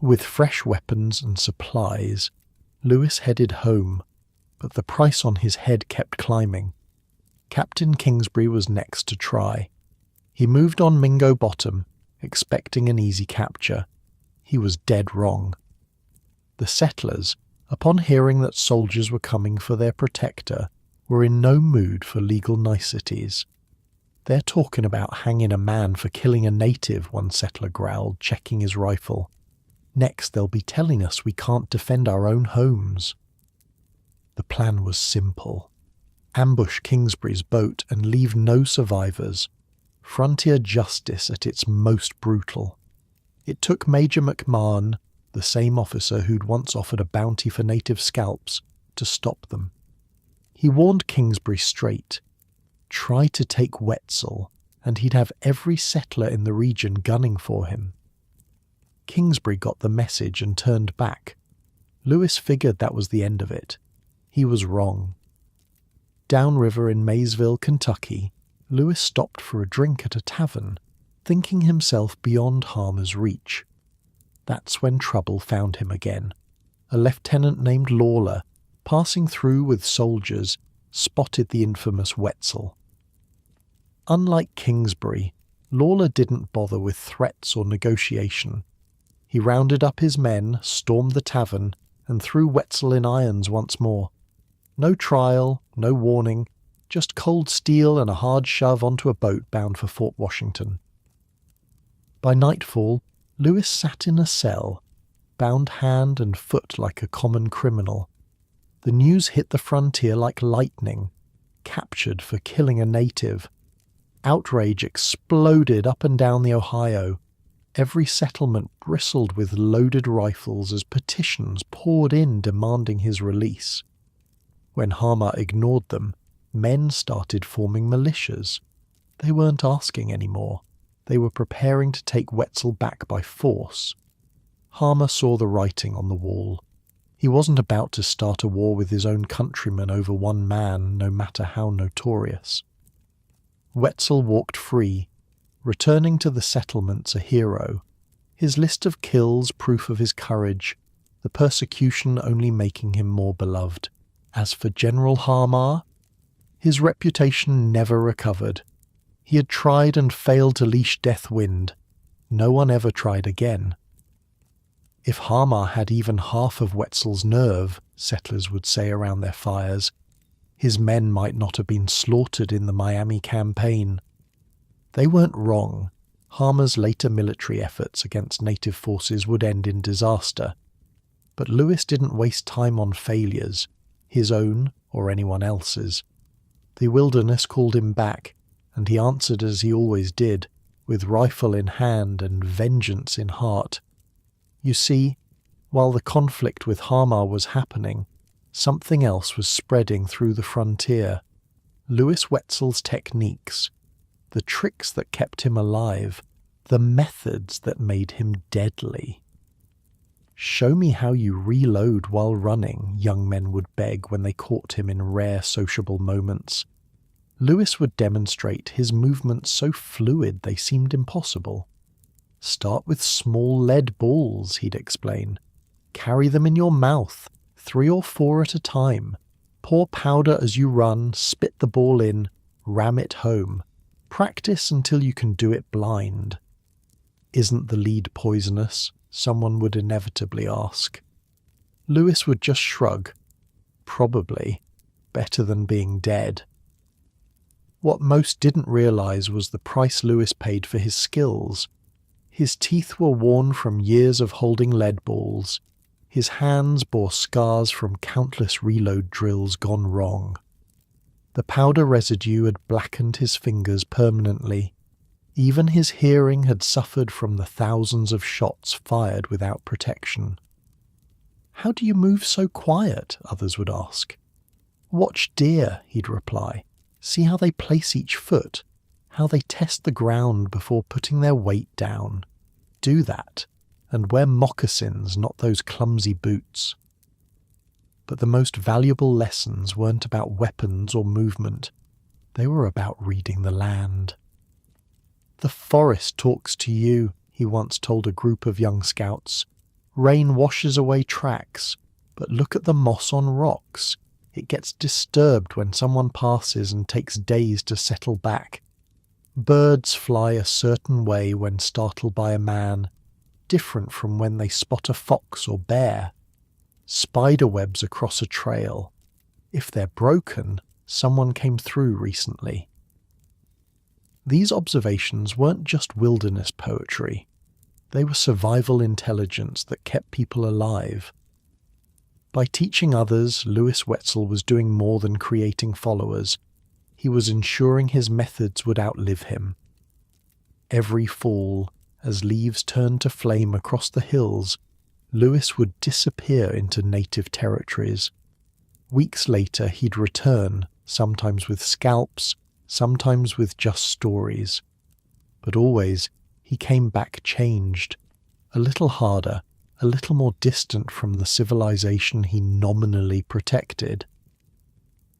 With fresh weapons and supplies, Lewis headed home, but the price on his head kept climbing. Captain Kingsbury was next to try. He moved on Mingo Bottom, expecting an easy capture. He was dead wrong. The settlers, upon hearing that soldiers were coming for their protector, were in no mood for legal niceties. "They're talking about hanging a man for killing a native," one settler growled, checking his rifle. "Next they'll be telling us we can't defend our own homes." The plan was simple. Ambush Kingsbury's boat and leave no survivors. Frontier justice at its most brutal. It took Major McMahon, the same officer who'd once offered a bounty for native scalps, to stop them. He warned Kingsbury straight. Try to take Wetzel, and he'd have every settler in the region gunning for him. Kingsbury got the message and turned back. Lewis figured that was the end of it. He was wrong. Downriver in Maysville, Kentucky, Lewis stopped for a drink at a tavern, thinking himself beyond Hamar's reach. That's when trouble found him again. A lieutenant named Lawler, passing through with soldiers, spotted the infamous Wetzel. Unlike Kingsbury, Lawler didn't bother with threats or negotiation. He rounded up his men, stormed the tavern, and threw Wetzel in irons once more. No trial, no warning, just cold steel and a hard shove onto a boat bound for Fort Washington. By nightfall, Lewis sat in a cell, bound hand and foot like a common criminal. The news hit the frontier like lightning. Captured for killing a native. Outrage exploded up and down the Ohio. Every settlement bristled with loaded rifles as petitions poured in demanding his release. When Hamar ignored them, men started forming militias. They weren't asking anymore. They were preparing to take Wetzel back by force. Hamar saw the writing on the wall. He wasn't about to start a war with his own countrymen over one man, no matter how notorious. Wetzel walked free, returning to the settlements a hero. His list of kills proof of his courage, the persecution only making him more beloved. As for General Hamar, his reputation never recovered. He had tried and failed to leash death wind. No one ever tried again. If Hamar had even half of Wetzel's nerve, settlers would say around their fires, his men might not have been slaughtered in the Miami campaign. They weren't wrong. Hamar's later military efforts against native forces would end in disaster. But Lewis didn't waste time on failures, his own or anyone else's. The wilderness called him back, and he answered as he always did, with rifle in hand and vengeance in heart. You see, while the conflict with Hamar was happening, something else was spreading through the frontier. Lewis Wetzel's techniques, the tricks that kept him alive, the methods that made him deadly. "Show me how you reload while running," young men would beg when they caught him in rare sociable moments. Lewis would demonstrate his movements so fluid they seemed impossible. "Start with small lead balls," he'd explain. "Carry them in your mouth, 3 or 4 at a time. Pour powder as you run, spit the ball in, ram it home. Practice until you can do it blind. Isn't the lead poisonous? Someone would inevitably ask. Lewis would just shrug. Probably. Better than being dead. What most didn't realise was the price Lewis paid for his skills. His teeth were worn from years of holding lead balls. His hands bore scars from countless reload drills gone wrong. The powder residue had blackened his fingers permanently. Even his hearing had suffered from the thousands of shots fired without protection. "How do you move so quiet?" others would ask. "Watch deer," he'd reply. "See how they place each foot, how they test the ground before putting their weight down. Do that, and wear moccasins, not those clumsy boots." But the most valuable lessons weren't about weapons or movement. They were about reading the land. "The forest talks to you," he once told a group of young scouts. "Rain washes away tracks, but look at the moss on rocks. It gets disturbed when someone passes and takes days to settle back. Birds fly a certain way when startled by a man, different from when they spot a fox or bear. Spiderwebs across a trail. If they're broken, someone came through recently." These observations weren't just wilderness poetry. They were survival intelligence that kept people alive. By teaching others, Lewis Wetzel was doing more than creating followers. He was ensuring his methods would outlive him. Every fall, as leaves turned to flame across the hills, Lewis would disappear into native territories. Weeks later he'd return, sometimes with scalps, sometimes with just stories. But always he came back changed, a little harder, a little more distant from the civilization he nominally protected.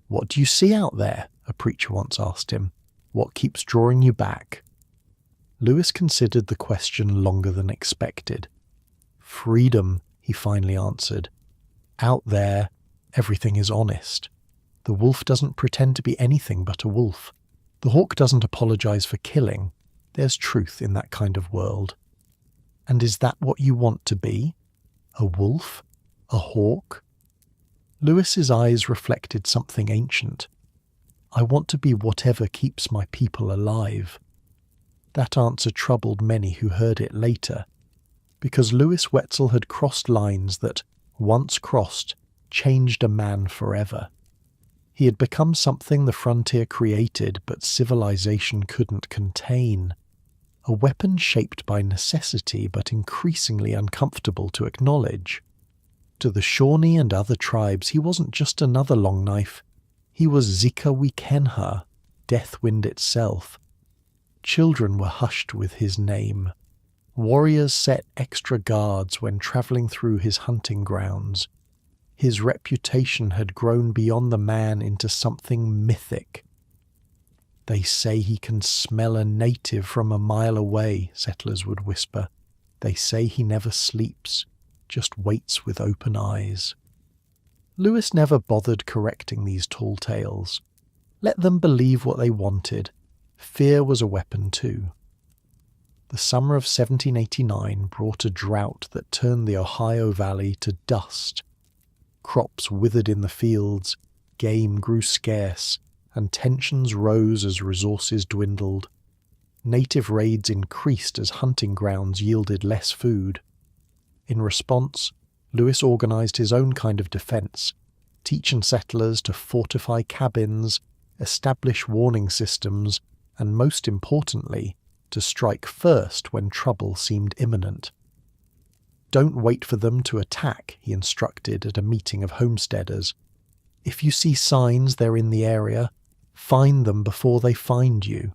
"What do you see out there?" a preacher once asked him. "What keeps drawing you back?" Lewis considered the question longer than expected. "Freedom," he finally answered. "Out there, everything is honest. The wolf doesn't pretend to be anything but a wolf. The hawk doesn't apologize for killing. There's truth in that kind of world." "And is that what you want to be? A wolf? A hawk?" Lewis's eyes reflected something ancient. "I want to be whatever keeps my people alive." That answer troubled many who heard it later, because Lewis Wetzel had crossed lines that, once crossed, changed a man forever. He had become something the frontier created but civilization couldn't contain. A weapon shaped by necessity but increasingly uncomfortable to acknowledge. To the Shawnee and other tribes he wasn't just another long knife. He was Zika Wikenha, Deathwind itself. Children were hushed with his name. Warriors set extra guards when travelling through his hunting grounds. His reputation had grown beyond the man into something mythic. "They say he can smell a native from a mile away," settlers would whisper. "They say he never sleeps, just waits with open eyes." Lewis never bothered correcting these tall tales. Let them believe what they wanted. Fear was a weapon too. The summer of 1789 brought a drought that turned the Ohio Valley to dust. Crops withered in the fields, game grew scarce, and tensions rose as resources dwindled. Native raids increased as hunting grounds yielded less food. In response, Lewis organized his own kind of defense, teaching settlers to fortify cabins, establish warning systems, and most importantly, to strike first when trouble seemed imminent. "Don't wait for them to attack," he instructed at a meeting of homesteaders. "If you see signs they're in the area, find them before they find you."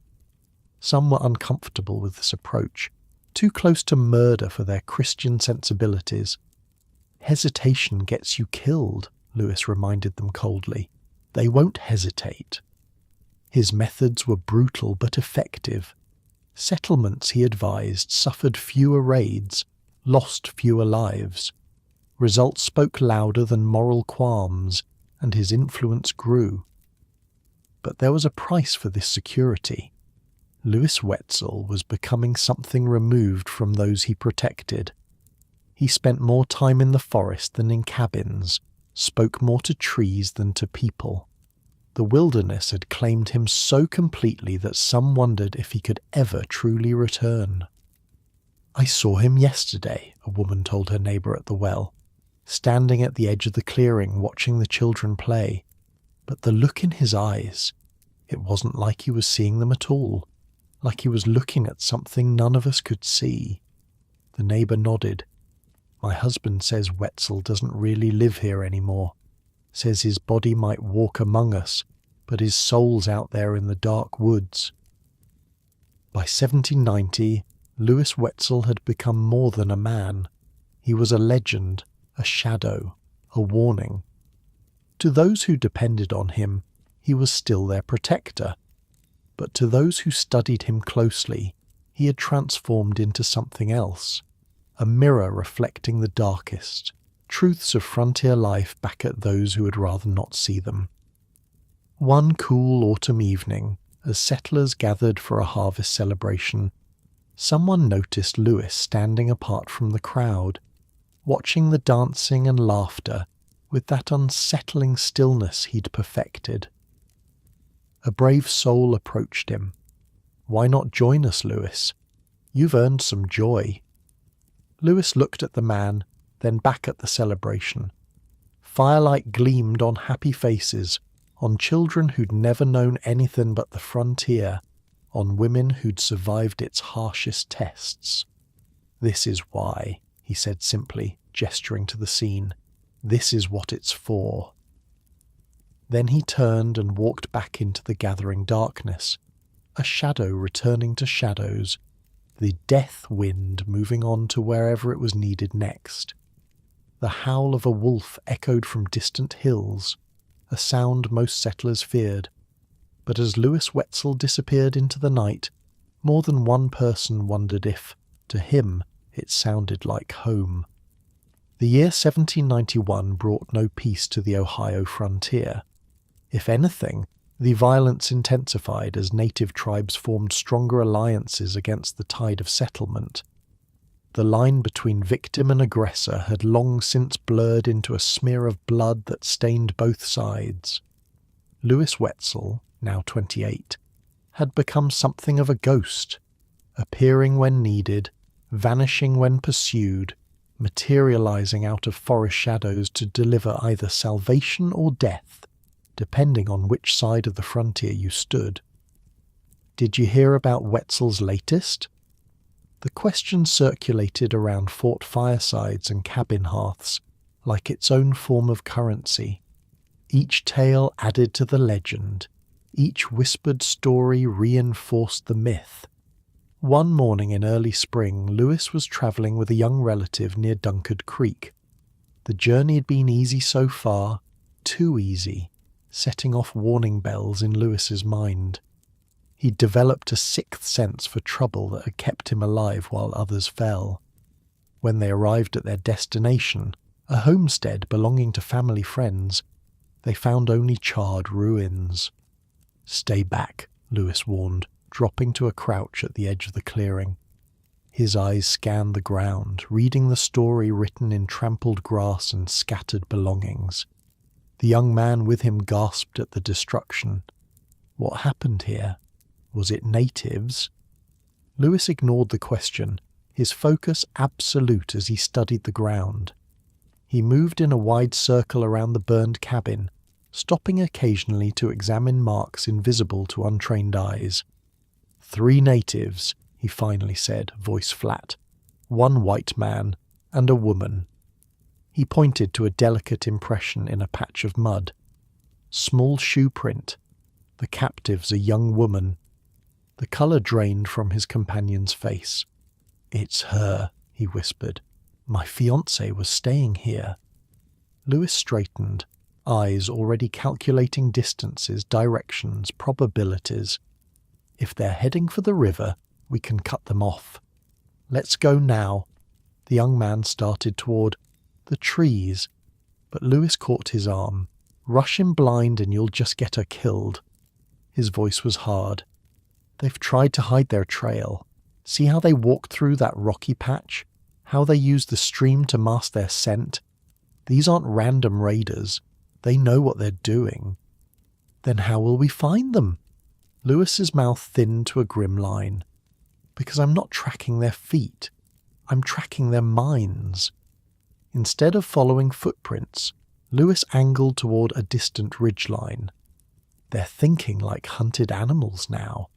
Some were uncomfortable with this approach, too close to murder for their Christian sensibilities. "Hesitation gets you killed," Lewis reminded them coldly. "They won't hesitate." His methods were brutal but effective. Settlements, he advised, suffered fewer raids, lost fewer lives. Results spoke louder than moral qualms. and his influence grew. But there was a price for this security. Louis Wetzel was becoming something removed from those he protected. He spent more time in the forest than in cabins, spoke more to trees than to people. The wilderness had claimed him so completely that some wondered if he could ever truly return. "I saw him yesterday," a woman told her neighbour at the well, standing at the edge of the clearing watching the children play. But the look in his eyes, it wasn't like he was seeing them at all, like he was looking at something none of us could see. The neighbour nodded. "My husband says Wetzel doesn't really live here anymore. Says his body might walk among us, but his soul's out there in the dark woods." By 1790, Louis Wetzel had become more than a man. He was a legend, a shadow, a warning. To those who depended on him, he was still their protector. But to those who studied him closely, he had transformed into something else, a mirror reflecting the darkest, truths of frontier life back at those who had rather not see them. One cool autumn evening, as settlers gathered for a harvest celebration, someone noticed Louis standing apart from the crowd, watching the dancing and laughter with that unsettling stillness he'd perfected. A brave soul approached him. "Why not join us, Louis? You've earned some joy." Louis looked at the man, then back at the celebration. Firelight gleamed on happy faces, on children who'd never known anything but the frontier, on women who'd survived its harshest tests. "This is why," he said simply, gesturing to the scene. "This is what it's for." Then he turned and walked back into the gathering darkness, a shadow returning to shadows, the death wind moving on to wherever it was needed next. The howl of a wolf echoed from distant hills, a sound most settlers feared. But as Louis Wetzel disappeared into the night, more than one person wondered if, to him, it sounded like home. The year 1791 brought no peace to the Ohio frontier. If anything, the violence intensified as native tribes formed stronger alliances against the tide of settlement. The line between victim and aggressor had long since blurred into a smear of blood that stained both sides. Louis Wetzel, now 28, had become something of a ghost, appearing when needed, vanishing when pursued, materializing out of forest shadows to deliver either salvation or death, depending on which side of the frontier you stood. Did you hear about Wetzel's latest? The question circulated around fort firesides and cabin hearths, like its own form of currency. Each tale added to the legend. Each whispered story reinforced the myth. One morning in early spring, Louis was travelling with a young relative near Dunkard Creek. The journey had been easy so far, too easy, setting off warning bells in Louis's mind. He'd developed a sixth sense for trouble that had kept him alive while others fell. When they arrived at their destination, a homestead belonging to family friends, they found only charred ruins. "Stay back," Louis warned, dropping to a crouch at the edge of the clearing. His eyes scanned the ground, reading the story written in trampled grass and scattered belongings. The young man with him gasped at the destruction. What happened here? Was it natives? Louis ignored the question, his focus absolute as he studied the ground. He moved in a wide circle around the burned cabin, stopping occasionally to examine marks invisible to untrained eyes. 3 natives, he finally said, voice flat. 1 white man and a woman. He pointed to a delicate impression in a patch of mud. Small shoe print. The captive's a young woman. The colour drained from his companion's face. "It's her," he whispered. "My fiancée was staying here." Louis straightened, eyes already calculating distances, directions, probabilities. "If they're heading for the river, we can cut them off. Let's go now." The young man started toward the trees, but Louis caught his arm. Rush in blind and you'll just get her killed." His voice was hard. "They've tried to hide their trail. See how they walked through that rocky patch? How they used the stream to mask their scent? These aren't random raiders. They know what they're doing." "Then how will we find them?" Lewis's mouth thinned to a grim line. "Because I'm not tracking their feet. I'm tracking their minds." Instead of following footprints, Lewis angled toward a distant ridgeline. "They're thinking like hunted animals now.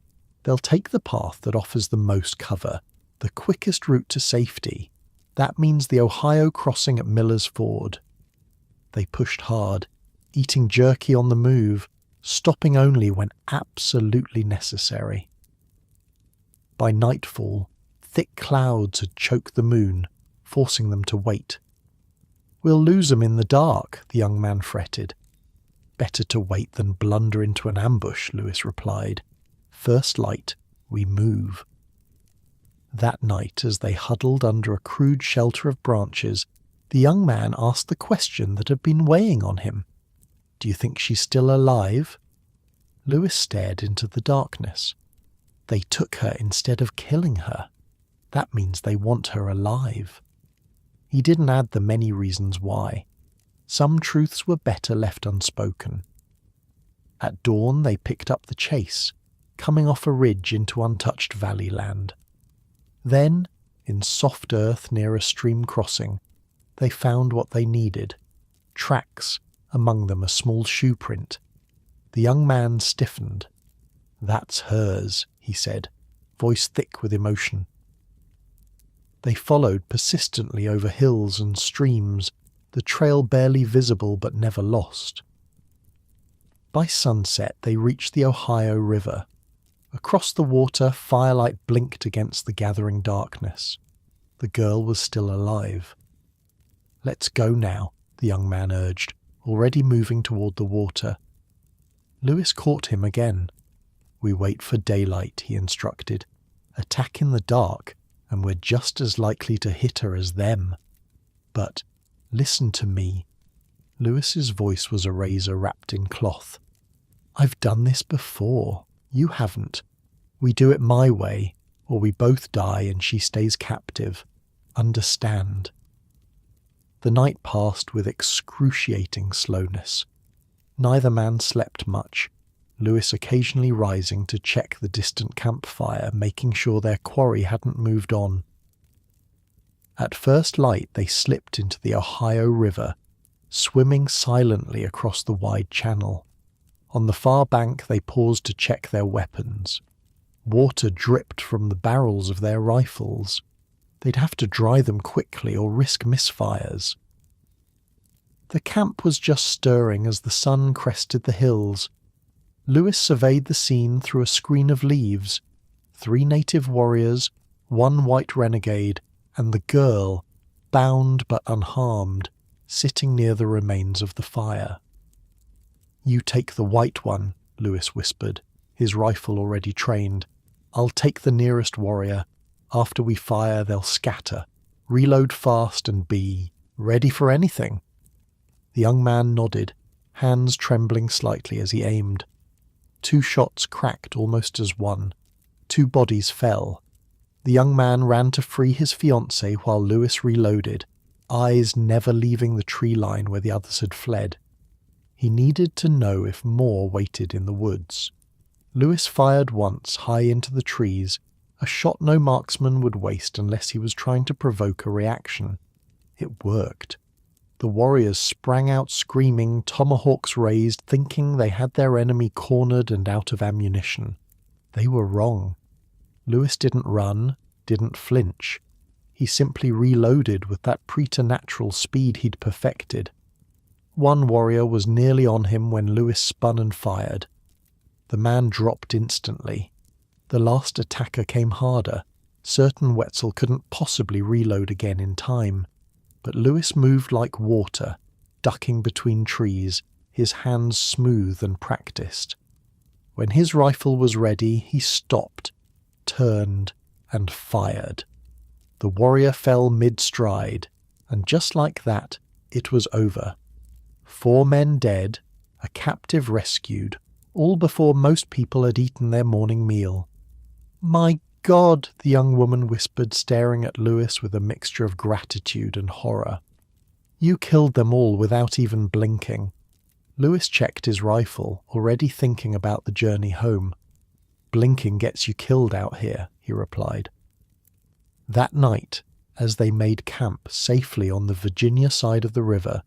They'll take the path that offers the most cover, the quickest route to safety. That means the Ohio crossing at Miller's Ford." They pushed hard, eating jerky on the move, stopping only when absolutely necessary. By nightfall, thick clouds had choked the moon, forcing them to wait. "We'll lose 'em in the dark," the young man fretted. "Better to wait than blunder into an ambush," Lewis replied. "First light, we move." That night, as they huddled under a crude shelter of branches, the young man asked the question that had been weighing on him. "Do you think she's still alive?" Lewis stared into the darkness. "They took her instead of killing her. That means they want her alive." He didn't add the many reasons why. Some truths were better left unspoken. At dawn they picked up the chase, coming off a ridge into untouched valley land. Then, in soft earth near a stream crossing, they found what they needed. Tracks, among them a small shoe print. The young man stiffened. "That's hers," he said, voice thick with emotion. They followed persistently over hills and streams, the trail barely visible but never lost. By sunset they reached the Ohio River. Across the water, firelight blinked against the gathering darkness. The girl was still alive. "Let's go now," the young man urged, already moving toward the water. Lewis caught him again. "We wait for daylight," he instructed. "Attack in the dark, and we're just as likely to hit her as them. But listen to me." Lewis's voice was a razor wrapped in cloth. "I've done this before. You haven't. We do it my way, or we both die and she stays captive. Understand?" The night passed with excruciating slowness. Neither man slept much, Lewis occasionally rising to check the distant campfire, making sure their quarry hadn't moved on. At first light they slipped into the Ohio River, swimming silently across the wide channel. On the far bank they paused to check their weapons. Water dripped from the barrels of their rifles. They'd have to dry them quickly or risk misfires. The camp was just stirring as the sun crested the hills. Lewis surveyed the scene through a screen of leaves. 3 native warriors, 1 white renegade, and the girl, bound but unharmed, sitting near the remains of the fire. "You take the white one," Lewis whispered, his rifle already trained. "I'll take the nearest warrior. After we fire, they'll scatter, reload fast, and be ready for anything." The young man nodded, hands trembling slightly as he aimed. 2 shots cracked almost as one. 2 bodies fell. The young man ran to free his fiancée while Lewis reloaded, eyes never leaving the tree line where the others had fled. He needed to know if more waited in the woods. Lewis fired once high into the trees, a shot no marksman would waste unless he was trying to provoke a reaction. It worked. The warriors sprang out screaming, tomahawks raised, thinking they had their enemy cornered and out of ammunition. They were wrong. Lewis didn't run, didn't flinch. He simply reloaded with that preternatural speed he'd perfected. One warrior was nearly on him when Lewis spun and fired. The man dropped instantly. The last attacker came harder, certain Wetzel couldn't possibly reload again in time. But Lewis moved like water, ducking between trees, his hands smooth and practiced. When his rifle was ready, he stopped, turned, and fired. The warrior fell mid-stride, and just like that, it was over. 4 men dead, a captive rescued, all before most people had eaten their morning meal. "My God," the young woman whispered, staring at Lewis with a mixture of gratitude and horror. "You killed them all without even blinking." Lewis checked his rifle, already thinking about the journey home. "Blinking gets you killed out here," he replied. That night, as they made camp safely on the Virginia side of the river,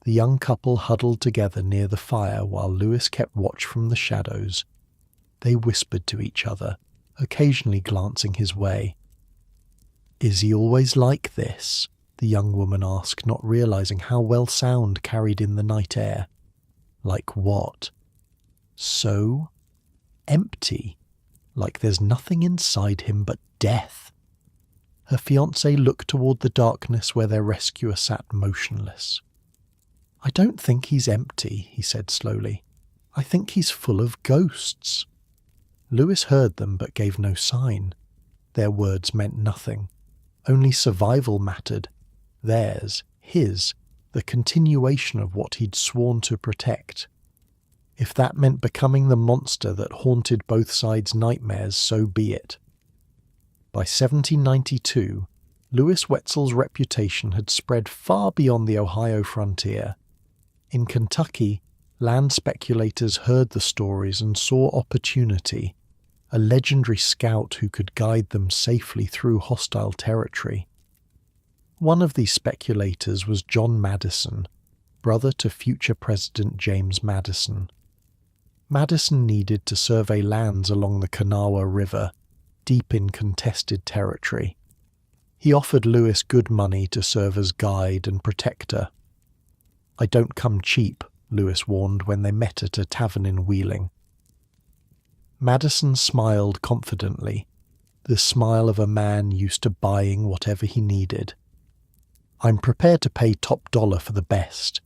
the young couple huddled together near the fire while Lewis kept watch from the shadows. They whispered to each other, occasionally glancing his way. "Is he always like this?" the young woman asked, not realizing how well sound carried in the night air. "Like what?" "So empty, like there's nothing inside him but death." Her fiancé looked toward the darkness where their rescuer sat motionless. "I don't think he's empty," he said slowly. "I think he's full of ghosts." Lewis heard them but gave no sign. Their words meant nothing. Only survival mattered. Theirs, his, the continuation of what he'd sworn to protect. If that meant becoming the monster that haunted both sides' nightmares, so be it. By 1792, Lewis Wetzel's reputation had spread far beyond the Ohio frontier. In Kentucky, land speculators heard the stories and saw opportunity, a legendary scout who could guide them safely through hostile territory. One of these speculators was John Madison, brother to future President James Madison. Madison needed to survey lands along the Kanawha River, deep in contested territory. He offered Lewis good money to serve as guide and protector. "I don't come cheap," Lewis warned when they met at a tavern in Wheeling. Madison smiled confidently, the smile of a man used to buying whatever he needed. "I'm prepared to pay top dollar for the best,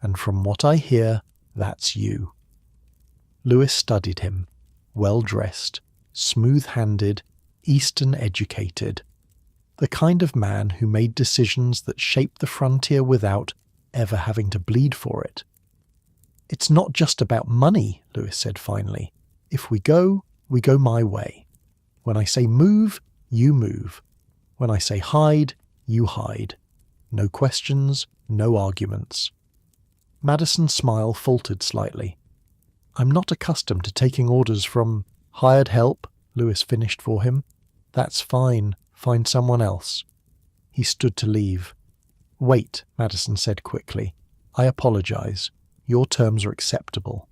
and from what I hear, that's you." Lewis studied him, well-dressed, smooth-handed, Eastern-educated, the kind of man who made decisions that shaped the frontier without ever having to bleed for it. "It's not just about money," Lewis said finally. "If we go my way. When I say move, you move. When I say hide, you hide. No questions, no arguments." Madison's smile faltered slightly. "I'm not accustomed to taking orders from hired help," Lewis finished for him. "That's fine. Find someone else." He stood to leave. "Wait," Madison said quickly. "I apologize. Your terms are acceptable."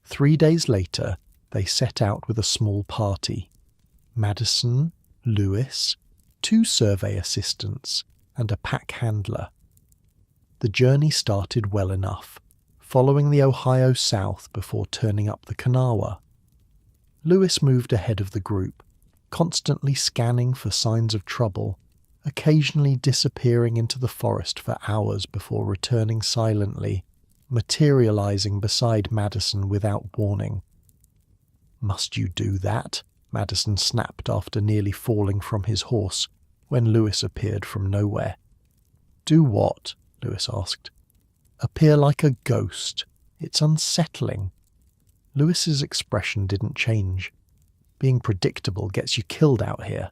3 days later, they set out with a small party. Madison, Lewis, 2 survey assistants, and a pack handler. The journey started well enough, following the Ohio south before turning up the Kanawha. Lewis moved ahead of the group, constantly scanning for signs of trouble, occasionally disappearing into the forest for hours before returning silently, materializing beside Madison without warning. "Must you do that?" Madison snapped after nearly falling from his horse when Lewis appeared from nowhere. "Do what?" Lewis asked. "Appear like a ghost. It's unsettling." Lewis's expression didn't change. "Being predictable gets you killed out here.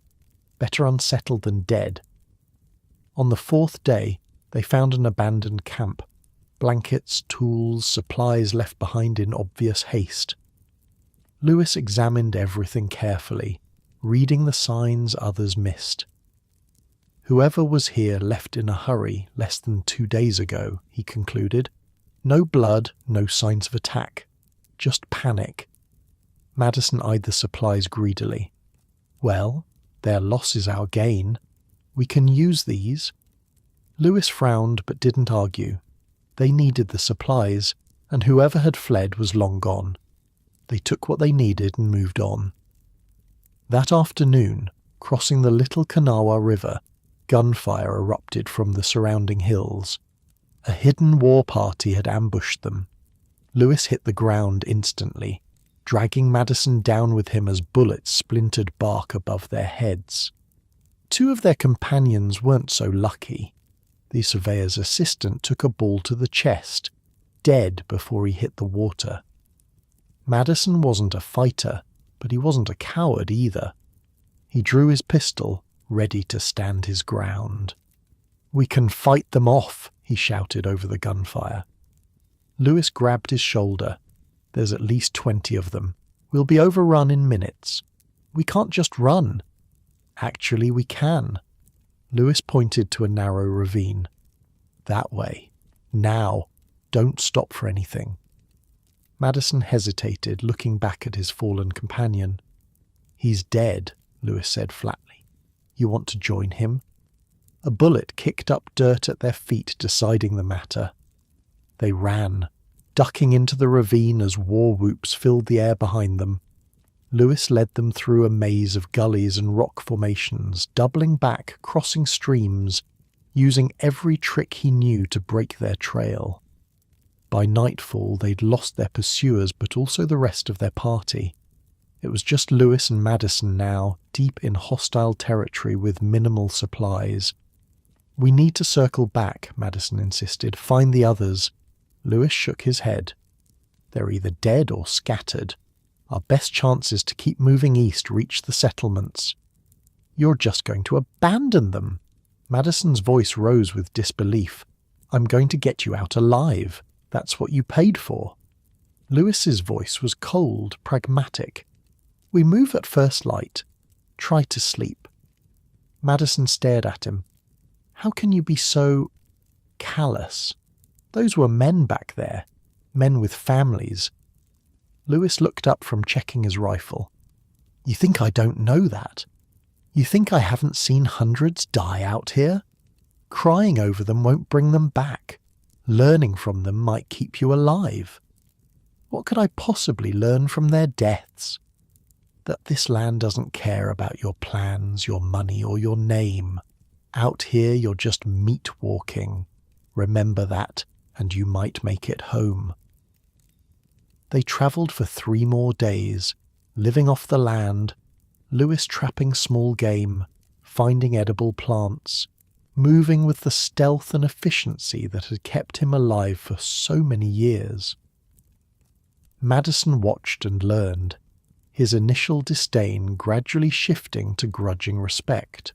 Better unsettled than dead." On the 4th day, they found an abandoned camp. Blankets, tools, supplies left behind in obvious haste. Lewis examined everything carefully, reading the signs others missed. "Whoever was here left in a hurry less than 2 days ago," he concluded. "No blood, no signs of attack. Just panic." Madison eyed the supplies greedily. "Well, their loss is our gain. We can use these." Lewis frowned but didn't argue. They needed the supplies, and whoever had fled was long gone. They took what they needed and moved on. That afternoon, crossing the Little Kanawha River, gunfire erupted from the surrounding hills. A hidden war party had ambushed them. Lewis hit the ground instantly, dragging Madison down with him as bullets splintered bark above their heads. 2 of their companions weren't so lucky. The surveyor's assistant took a ball to the chest, dead before he hit the water. Madison wasn't a fighter, but he wasn't a coward either. He drew his pistol, ready to stand his ground. "We can fight them off," he shouted over the gunfire. Lewis grabbed his shoulder. "There's at least 20 of them. We'll be overrun in minutes. We can't just run." "Actually, we can." Lewis pointed to a narrow ravine. "That way. Now. Don't stop for anything." Madison hesitated, looking back at his fallen companion. "He's dead," Lewis said flatly. "You want to join him?" A bullet kicked up dirt at their feet, deciding the matter. They ran, ducking into the ravine as war whoops filled the air behind them. Lewis led them through a maze of gullies and rock formations, doubling back, crossing streams, using every trick he knew to break their trail. By nightfall, they'd lost their pursuers, but also the rest of their party. It was just Lewis and Madison now, deep in hostile territory with minimal supplies. "We need to circle back," Madison insisted. "Find the others." Lewis shook his head. "They're either dead or scattered. Our best chance is to keep moving east, reach the settlements." "You're just going to abandon them." Madison's voice rose with disbelief. "I'm going to get you out alive. That's what you paid for." Lewis's voice was cold, pragmatic. "We move at first light. Try to sleep." Madison stared at him. "How can you be so callous? Those were men back there, men with families." Lewis looked up from checking his rifle. "You think I don't know that? You think I haven't seen hundreds die out here? Crying over them won't bring them back. Learning from them might keep you alive. What could I possibly learn from their deaths? That this land doesn't care about your plans, your money, or your name. Out here you're just meat walking. Remember that, and you might make it home." They travelled for 3 more days, living off the land, Lewis trapping small game, finding edible plants, moving with the stealth and efficiency that had kept him alive for so many years. Madison watched and learned, his initial disdain gradually shifting to grudging respect.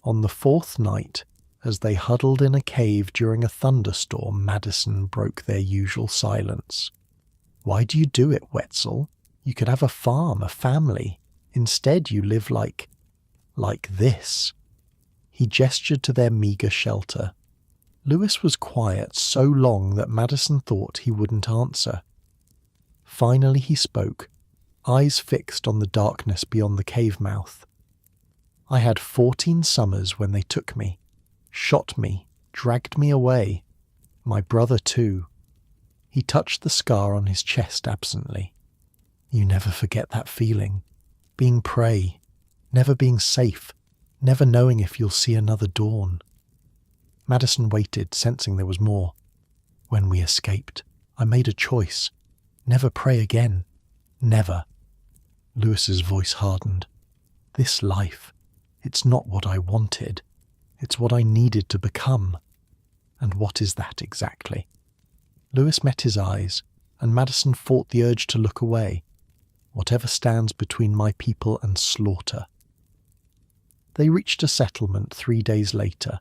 On the 4th night, as they huddled in a cave during a thunderstorm, Madison broke their usual silence. "Why do you do it, Wetzel? You could have a farm, a family. Instead you live like this." He gestured to their meagre shelter. Lewis was quiet so long that Madison thought he wouldn't answer. Finally he spoke, eyes fixed on the darkness beyond the cave mouth. "I had 14 summers when they took me, shot me, dragged me away. My brother too." He touched the scar on his chest absently. "You never forget that feeling. Being prey, never being safe, never knowing if you'll see another dawn." Madison waited, sensing there was more. "When we escaped, I made a choice. Never prey again. Never." Lewis's voice hardened. "This life, it's not what I wanted. It's what I needed to become." "And what is that exactly?" Lewis met his eyes, and Madison fought the urge to look away. "Whatever stands between my people and slaughter." They reached a settlement 3 days later.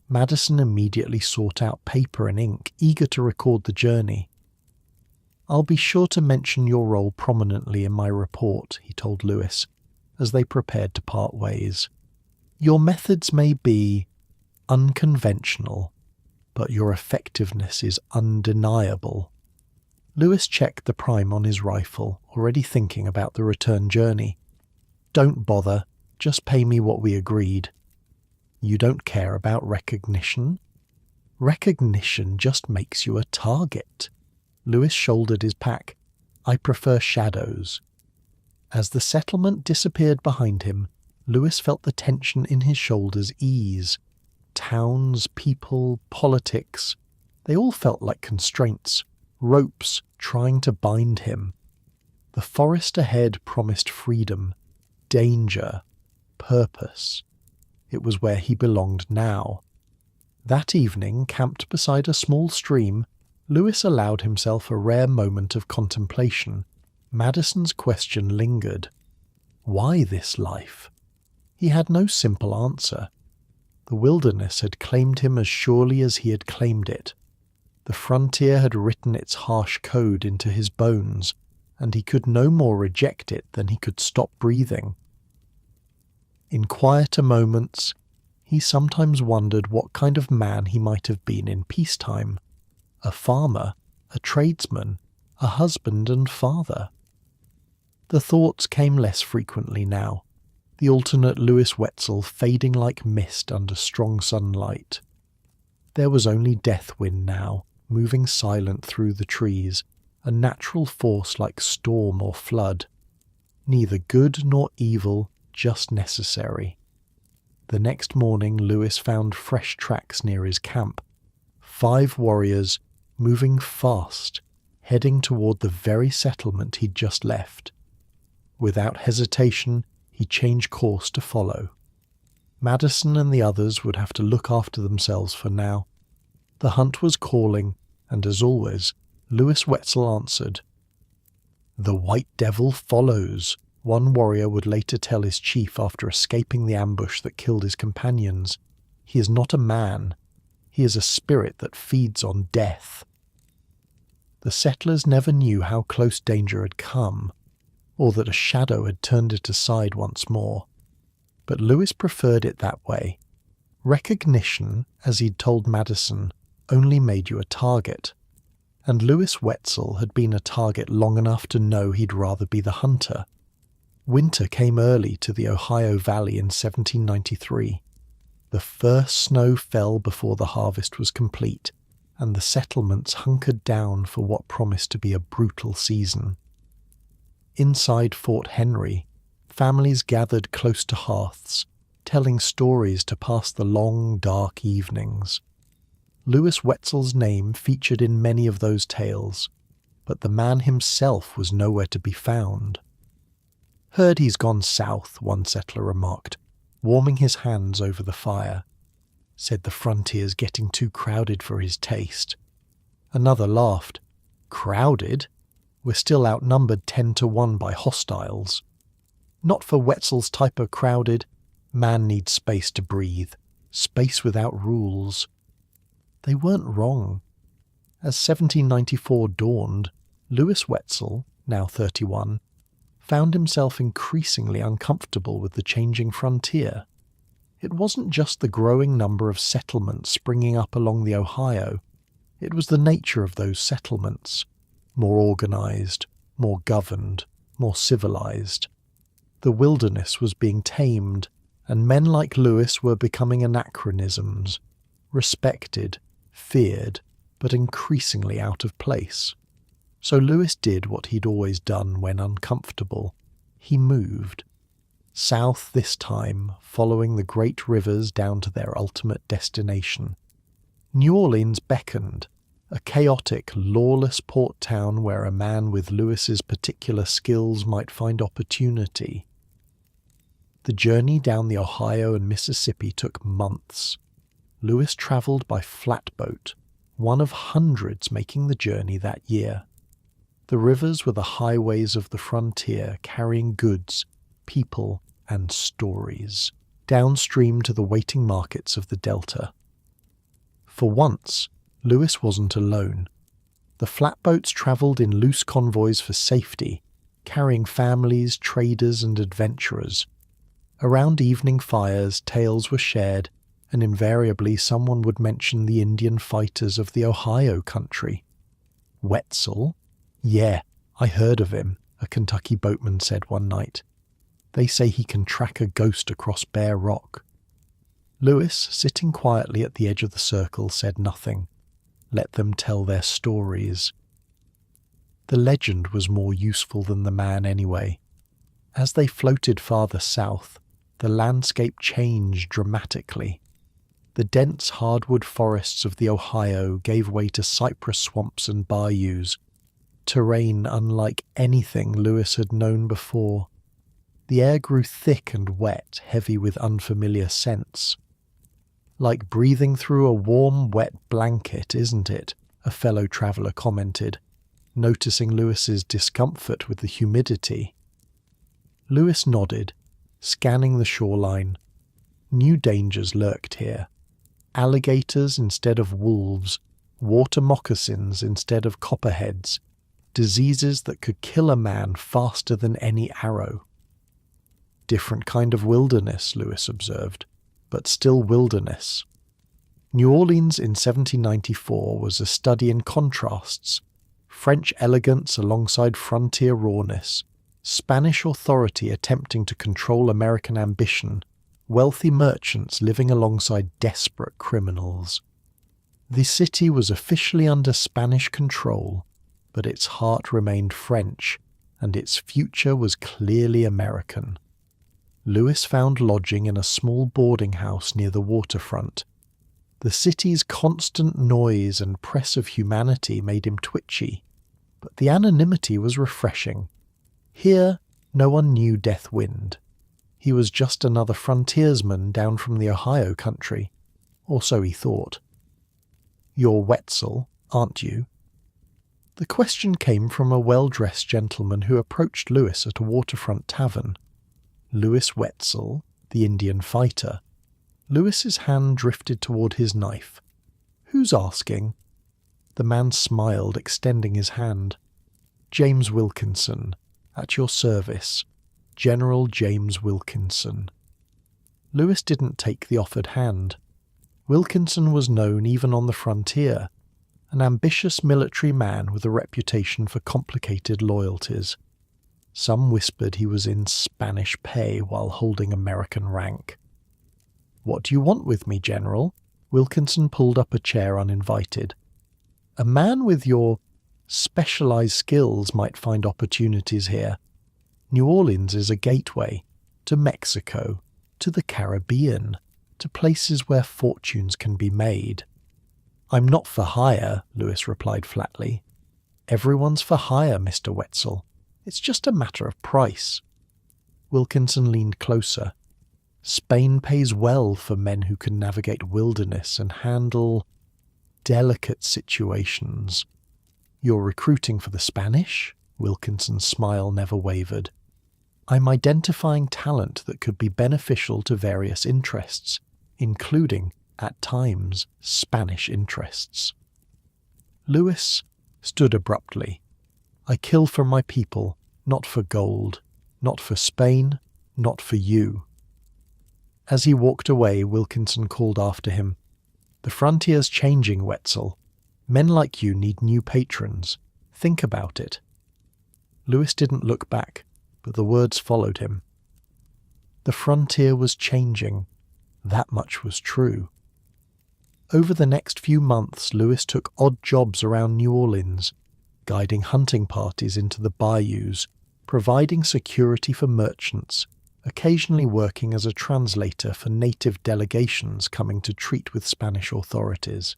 Madison immediately sought out paper and ink, eager to record the journey. "I'll be sure to mention your role prominently in my report," he told Lewis, as they prepared to part ways. "Your methods may be unconventional, but your effectiveness is undeniable." Lewis checked the prime on his rifle, already thinking about the return journey. "Don't bother, just pay me what we agreed." "You don't care about recognition?" "Recognition just makes you a target." Lewis shouldered his pack. "I prefer shadows." As the settlement disappeared behind him, Lewis felt the tension in his shoulders ease. Towns, people, politics, they all felt like constraints, ropes trying to bind him. The forest ahead promised freedom, danger, purpose. It was where he belonged now. That evening, camped beside a small stream, Lewis allowed himself a rare moment of contemplation. Madison's question lingered. Why this life? He had no simple answer. The wilderness had claimed him as surely as he had claimed it. The frontier had written its harsh code into his bones, and he could no more reject it than he could stop breathing. In quieter moments, he sometimes wondered what kind of man he might have been in peacetime. A farmer, a tradesman, a husband and father. The thoughts came less frequently now, the alternate Lewis Wetzel fading like mist under strong sunlight. There was only Deathwind now, moving silent through the trees, a natural force like storm or flood. Neither good nor evil, just necessary. The next morning Lewis found fresh tracks near his camp. 5 warriors, moving fast, heading toward the very settlement he'd just left. Without hesitation, he changed course to follow. Madison and the others would have to look after themselves for now. The hunt was calling, and as always, Lewis Wetzel answered. "The White Devil follows," one warrior would later tell his chief after escaping the ambush that killed his companions. "He is not a man. He is a spirit that feeds on death." The settlers never knew how close danger had come, or that a shadow had turned it aside once more. But Lewis preferred it that way. Recognition, as he'd told Madison, only made you a target. And Lewis Wetzel had been a target long enough to know he'd rather be the hunter. Winter came early to the Ohio Valley in 1793. The first snow fell before the harvest was complete, and the settlements hunkered down for what promised to be a brutal season. Inside Fort Henry, families gathered close to hearths, telling stories to pass the long, dark evenings. Lewis Wetzel's name featured in many of those tales, but the man himself was nowhere to be found. "Heard he's gone south," one settler remarked, warming his hands over the fire. "Said the frontier's getting too crowded for his taste." Another laughed. "Crowded? We're still outnumbered 10-1 by hostiles." "Not for Wetzel's type of crowded. Man needs space to breathe. Space without rules." They weren't wrong. As 1794 dawned, Lewis Wetzel, now 31, found himself increasingly uncomfortable with the changing frontier. It wasn't just the growing number of settlements springing up along the Ohio. It was the nature of those settlements. More organized, more governed, more civilized. The wilderness was being tamed, and men like Lewis were becoming anachronisms, respected, feared, but increasingly out of place. So Lewis did what he'd always done when uncomfortable. He moved. South this time, following the great rivers down to their ultimate destination. New Orleans beckoned, a chaotic, lawless port town where a man with Lewis's particular skills might find opportunity. The journey down the Ohio and Mississippi took months. Lewis travelled by flatboat, one of hundreds making the journey that year. The rivers were the highways of the frontier, carrying goods, people, and stories, downstream to the waiting markets of the Delta. For once, Lewis wasn't alone. The flatboats travelled in loose convoys for safety, carrying families, traders, and adventurers. Around evening fires, tales were shared, and invariably someone would mention the Indian fighters of the Ohio country. "Wetzel? Yeah, I heard of him," a Kentucky boatman said one night. "They say he can track a ghost across bare rock." Lewis, sitting quietly at the edge of the circle, said nothing. Let them tell their stories. The legend was more useful than the man anyway. As they floated farther south, the landscape changed dramatically. The dense hardwood forests of the Ohio gave way to cypress swamps and bayous, terrain unlike anything Lewis had known before. The air grew thick and wet, heavy with unfamiliar scents. "Like breathing through a warm, wet blanket, isn't it?" a fellow traveller commented, noticing Lewis's discomfort with the humidity. Lewis nodded, scanning the shoreline. New dangers lurked here. Alligators instead of wolves, water moccasins instead of copperheads, diseases that could kill a man faster than any arrow. Different kind of wilderness, Lewis observed, but still wilderness. New Orleans in 1794 was a study in contrasts, French elegance alongside frontier rawness, Spanish authority attempting to control American ambition, wealthy merchants living alongside desperate criminals. The city was officially under Spanish control, but its heart remained French, and its future was clearly American. Lewis found lodging in a small boarding house near the waterfront. The city's constant noise and press of humanity made him twitchy, but the anonymity was refreshing. Here, no one knew Death Wind. He was just another frontiersman down from the Ohio country, or so he thought. "You're Wetzel, aren't you?" The question came from a well-dressed gentleman who approached Lewis at a waterfront tavern. Lewis Wetzel, the Indian fighter. Lewis's hand drifted toward his knife. "Who's asking?" The man smiled, extending his hand. "James Wilkinson, at your service. General James Wilkinson." Lewis didn't take the offered hand. Wilkinson was known even on the frontier, an ambitious military man with a reputation for complicated loyalties. Some whispered he was in Spanish pay while holding American rank. "What do you want with me, General?" Wilkinson pulled up a chair uninvited. "A man with your specialized skills might find opportunities here. New Orleans is a gateway to Mexico, to the Caribbean, to places where fortunes can be made." "I'm not for hire," Lewis replied flatly. "Everyone's for hire, Mr. Wetzel. It's just a matter of price." Wilkinson leaned closer. "Spain pays well for men who can navigate wilderness and handle delicate situations." "You're recruiting for the Spanish?" Wilkinson's smile never wavered. "I'm identifying talent that could be beneficial to various interests, including, at times, Spanish interests." Lewis stood abruptly. "I kill for my people, not for gold, not for Spain, not for you." As he walked away, Wilkinson called after him, "The frontier's changing, Wetzel. Men like you need new patrons. Think about it." Lewis didn't look back, but the words followed him. The frontier was changing. That much was true. Over the next few months, Lewis took odd jobs around New Orleans, guiding hunting parties into the bayous, providing security for merchants, occasionally working as a translator for native delegations coming to treat with Spanish authorities.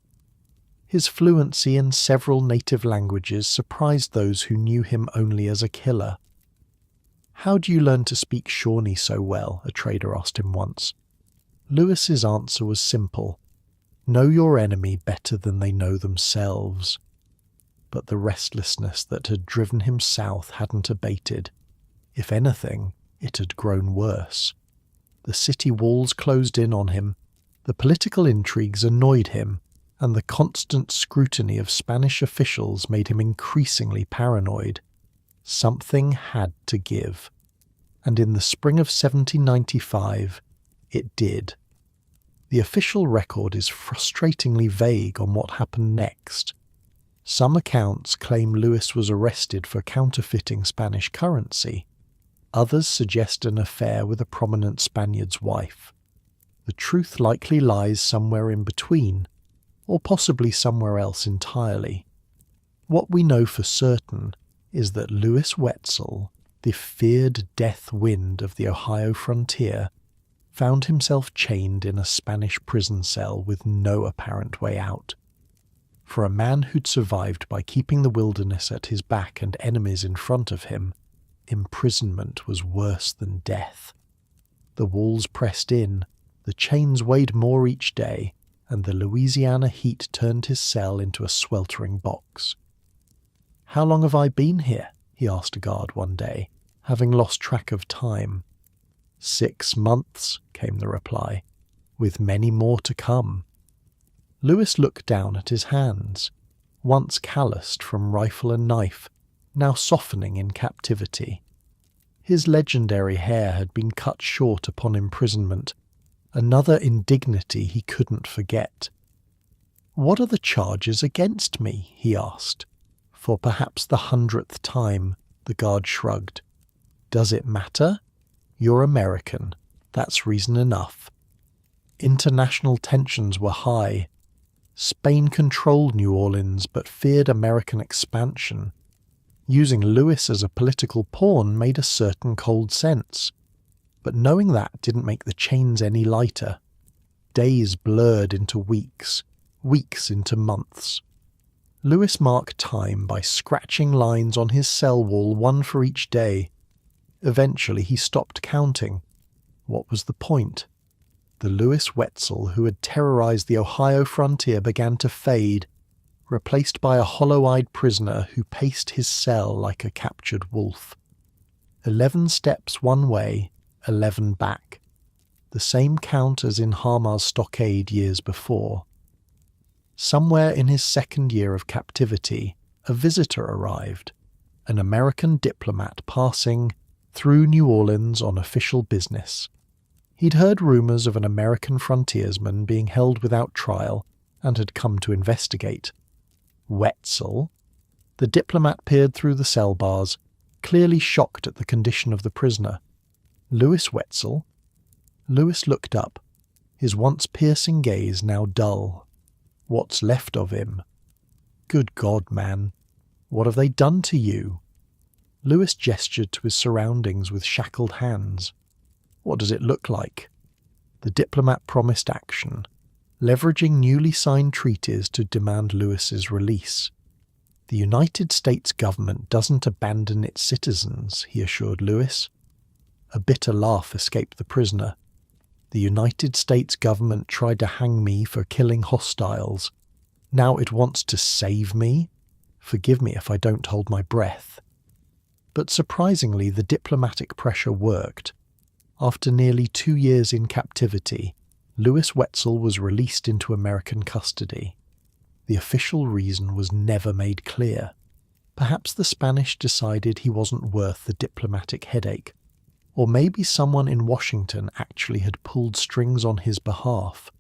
His fluency in several native languages surprised those who knew him only as a killer. "How do you learn to speak Shawnee so well?" a trader asked him once. Lewis's answer was simple: "Know your enemy better than they know themselves." But the restlessness that had driven him south hadn't abated. If anything, it had grown worse. The city walls closed in on him, the political intrigues annoyed him, and the constant scrutiny of Spanish officials made him increasingly paranoid. Something had to give. And in the spring of 1795, it did. The official record is frustratingly vague on what happened next. Some accounts claim Lewis was arrested for counterfeiting Spanish currency. Others suggest an affair with a prominent Spaniard's wife. The truth likely lies somewhere in between, or possibly somewhere else entirely. What we know for certain is that Lewis Wetzel, the feared Death Wind of the Ohio frontier, found himself chained in a Spanish prison cell with no apparent way out. For a man who'd survived by keeping the wilderness at his back and enemies in front of him, imprisonment was worse than death. The walls pressed in, the chains weighed more each day, and the Louisiana heat turned his cell into a sweltering box. "How long have I been here?" he asked a guard one day, having lost track of time. 6 months, came the reply, with many more to come. Lewis looked down at his hands, once calloused from rifle and knife, now softening in captivity. His legendary hair had been cut short upon imprisonment, another indignity he couldn't forget. "What are the charges against me?" he asked. For perhaps the 100th time, the guard shrugged. "Does it matter? You're American. That's reason enough." International tensions were high. Spain controlled New Orleans but feared American expansion. Using Lewis as a political pawn made a certain cold sense. But knowing that didn't make the chains any lighter. Days blurred into weeks, weeks into months. Lewis marked time by scratching lines on his cell wall, one for each day. Eventually he stopped counting. What was the point? The Lewis Wetzel who had terrorized the Ohio frontier began to fade, replaced by a hollow-eyed prisoner who paced his cell like a captured wolf. 11 steps one way, 11 back. The same count as in Hamar's stockade years before. Somewhere in his 2nd year of captivity, a visitor arrived, an American diplomat passing through New Orleans on official business. He'd heard rumors of an American frontiersman being held without trial and had come to investigate. Wetzel? The diplomat peered through the cell bars, clearly shocked at the condition of the prisoner. Lewis Wetzel? Lewis looked up, his once piercing gaze now dull. What's left of him? Good God, man. What have they done to you? Lewis gestured to his surroundings with shackled hands. What does it look like? The diplomat promised action, leveraging newly signed treaties to demand Lewis's release. The United States government doesn't abandon its citizens, he assured Lewis. A bitter laugh escaped the prisoner. The United States government tried to hang me for killing hostiles. Now it wants to save me? Forgive me if I don't hold my breath. But surprisingly, the diplomatic pressure worked. After nearly 2 years in captivity, Lewis Wetzel was released into American custody. The official reason was never made clear. Perhaps the Spanish decided he wasn't worth the diplomatic headache, or maybe someone in Washington actually had pulled strings on his behalf.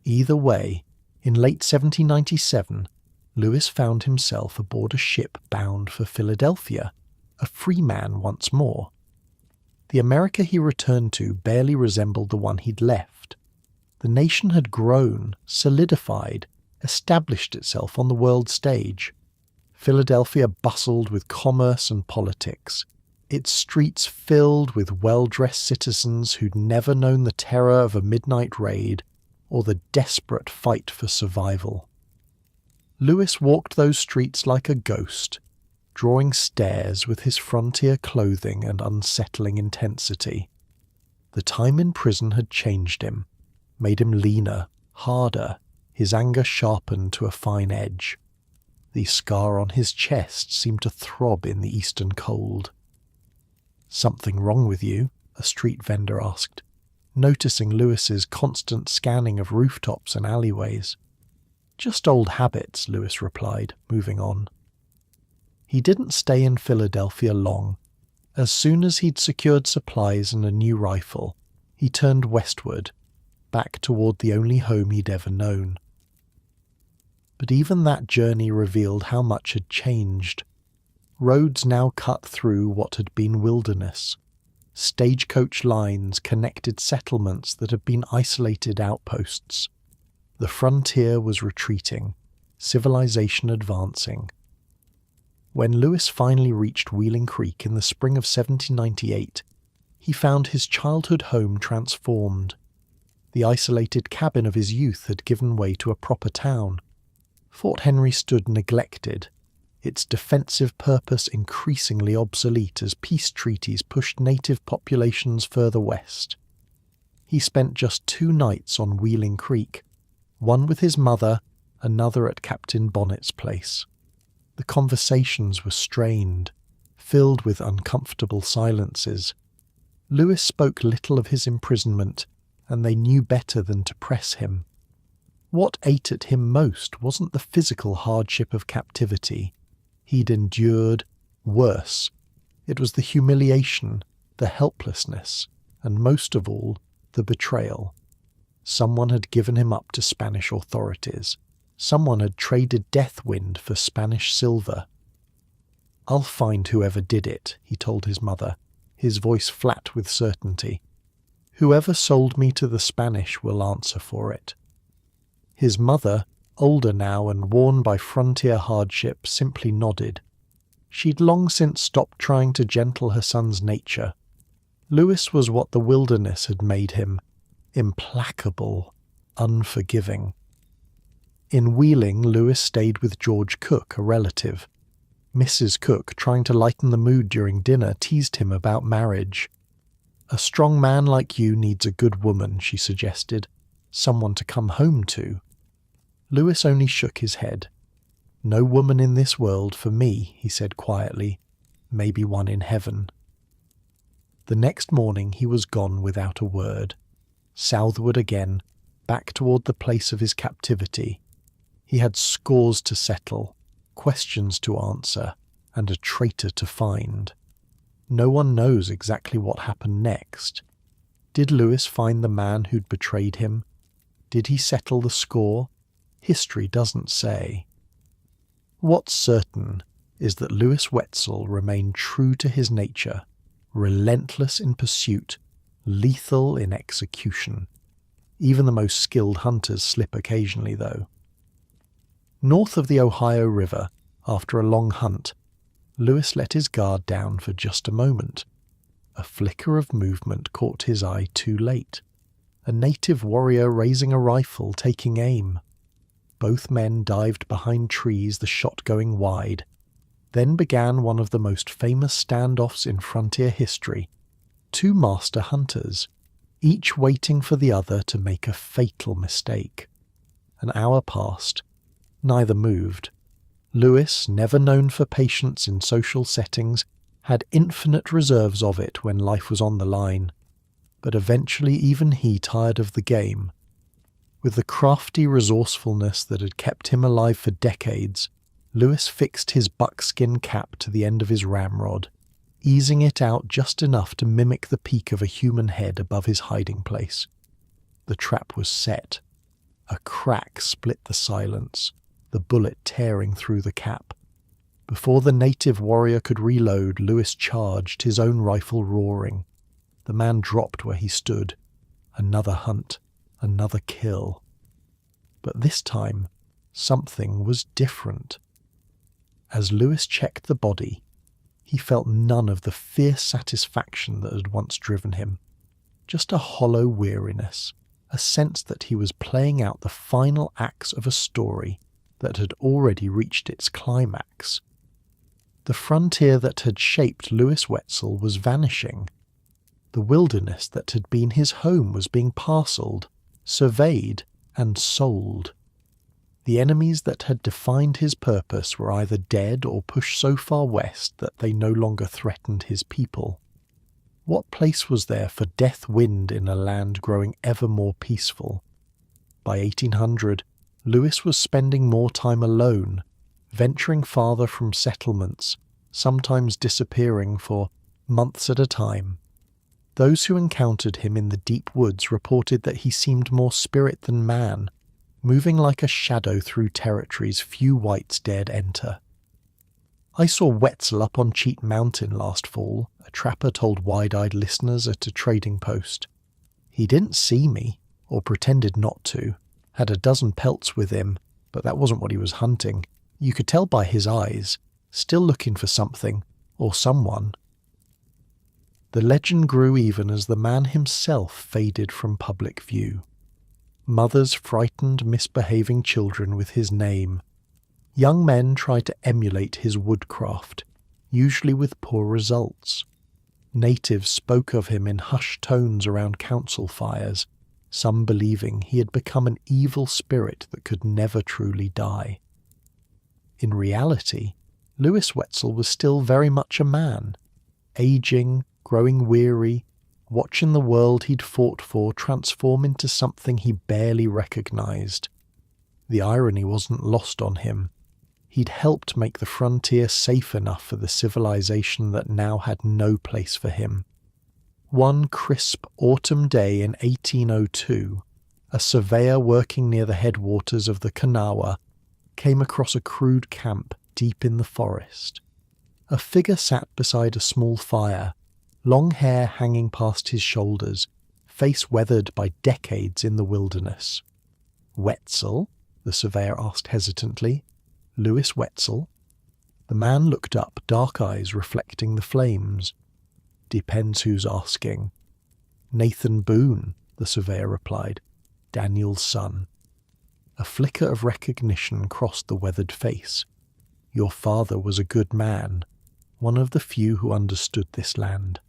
Either way, in late 1797, Lewis found himself aboard a ship bound for Philadelphia, a free man once more. The America he returned to barely resembled the one he'd left. The nation had grown, solidified, established itself on the world stage. Philadelphia bustled with commerce and politics, its streets filled with well-dressed citizens who'd never known the terror of a midnight raid or the desperate fight for survival. Lewis walked those streets like a ghost, drawing stares with his frontier clothing and unsettling intensity. The time in prison had changed him, made him leaner, harder, his anger sharpened to a fine edge. The scar on his chest seemed to throb in the eastern cold. "Something wrong with you?" a street vendor asked, noticing Lewis's constant scanning of rooftops and alleyways. "Just old habits," Lewis replied, moving on. He didn't stay in Philadelphia long. As soon as he'd secured supplies and a new rifle, he turned westward, back toward the only home he'd ever known. But even that journey revealed how much had changed. Roads now cut through what had been wilderness. Stagecoach lines connected settlements that had been isolated outposts. The frontier was retreating, civilization advancing. When Lewis finally reached Wheeling Creek in the spring of 1798, he found his childhood home transformed. The isolated cabin of his youth had given way to a proper town. Fort Henry stood neglected, its defensive purpose increasingly obsolete as peace treaties pushed native populations further west. He spent just 2 nights on Wheeling Creek, one with his mother, another at Captain Bonnet's place. The conversations were strained, filled with uncomfortable silences. Lewis spoke little of his imprisonment, and they knew better than to press him. What ate at him most wasn't the physical hardship of captivity. He'd endured worse. It was the humiliation, the helplessness, and most of all, the betrayal. Someone had given him up to Spanish authorities. Someone had traded Deathwind for Spanish silver. "I'll find whoever did it," he told his mother, his voice flat with certainty. "Whoever sold me to the Spanish will answer for it." His mother, older now and worn by frontier hardship, simply nodded. She'd long since stopped trying to gentle her son's nature. Lewis was what the wilderness had made him: implacable, unforgiving. In Wheeling, Lewis stayed with George Cook, a relative. Mrs. Cook, trying to lighten the mood during dinner, teased him about marriage. "A strong man like you needs a good woman," she suggested. "Someone to come home to." Lewis only shook his head. "No woman in this world for me," he said quietly. "Maybe one in heaven." The next morning he was gone without a word. Southward again, back toward the place of his captivity. He had scores to settle, questions to answer, and a traitor to find. No one knows exactly what happened next. Did Lewis find the man who'd betrayed him? Did he settle the score? History doesn't say. What's certain is that Lewis Wetzel remained true to his nature, relentless in pursuit, lethal in execution. Even the most skilled hunters slip occasionally, though. North of the Ohio River, after a long hunt, Lewis let his guard down for just a moment. A flicker of movement caught his eye too late. A native warrior raising a rifle, taking aim. Both men dived behind trees, the shot going wide. Then began one of the most famous standoffs in frontier history. Two master hunters, each waiting for the other to make a fatal mistake. An hour passed. Neither moved. Lewis, never known for patience in social settings, had infinite reserves of it when life was on the line. But eventually even he tired of the game. With the crafty resourcefulness that had kept him alive for decades, Lewis fixed his buckskin cap to the end of his ramrod, easing it out just enough to mimic the peak of a human head above his hiding place. The trap was set. A crack split the silence, the bullet tearing through the cap. Before the native warrior could reload, Lewis charged, his own rifle roaring. The man dropped where he stood. Another hunt, another kill. But this time, something was different. As Lewis checked the body, he felt none of the fierce satisfaction that had once driven him. Just a hollow weariness, a sense that he was playing out the final acts of a story that had already reached its climax. The frontier that had shaped Lewis Wetzel was vanishing. The wilderness that had been his home was being parcelled, surveyed, and sold. The enemies that had defined his purpose were either dead or pushed so far west that they no longer threatened his people. What place was there for Deathwind in a land growing ever more peaceful? By 1800, Lewis was spending more time alone, venturing farther from settlements, sometimes disappearing for months at a time. Those who encountered him in the deep woods reported that he seemed more spirit than man, moving like a shadow through territories few whites dared enter. "I saw Wetzel up on Cheat Mountain last fall," a trapper told wide-eyed listeners at a trading post. "He didn't see me, or pretended not to. Had a dozen pelts with him, but that wasn't what he was hunting. You could tell by his eyes, still looking for something, or someone." The legend grew even as the man himself faded from public view. Mothers frightened misbehaving children with his name. Young men tried to emulate his woodcraft, usually with poor results. Natives spoke of him in hushed tones around council fires, some believing he had become an evil spirit that could never truly die. In reality, Louis Wetzel was still very much a man, aging, growing weary, watching the world he'd fought for transform into something he barely recognized. The irony wasn't lost on him. He'd helped make the frontier safe enough for the civilization that now had no place for him. One crisp autumn day in 1802, a surveyor working near the headwaters of the Kanawha came across a crude camp deep in the forest. A figure sat beside a small fire, long hair hanging past his shoulders, face weathered by decades in the wilderness. "Wetzel?" the surveyor asked hesitantly. "Louis Wetzel?" The man looked up, dark eyes reflecting the flames. "Depends who's asking." "Nathan Boone," the surveyor replied, "Daniel's son." A flicker of recognition crossed the weathered face. "Your father was a good man, one of the few who understood this land."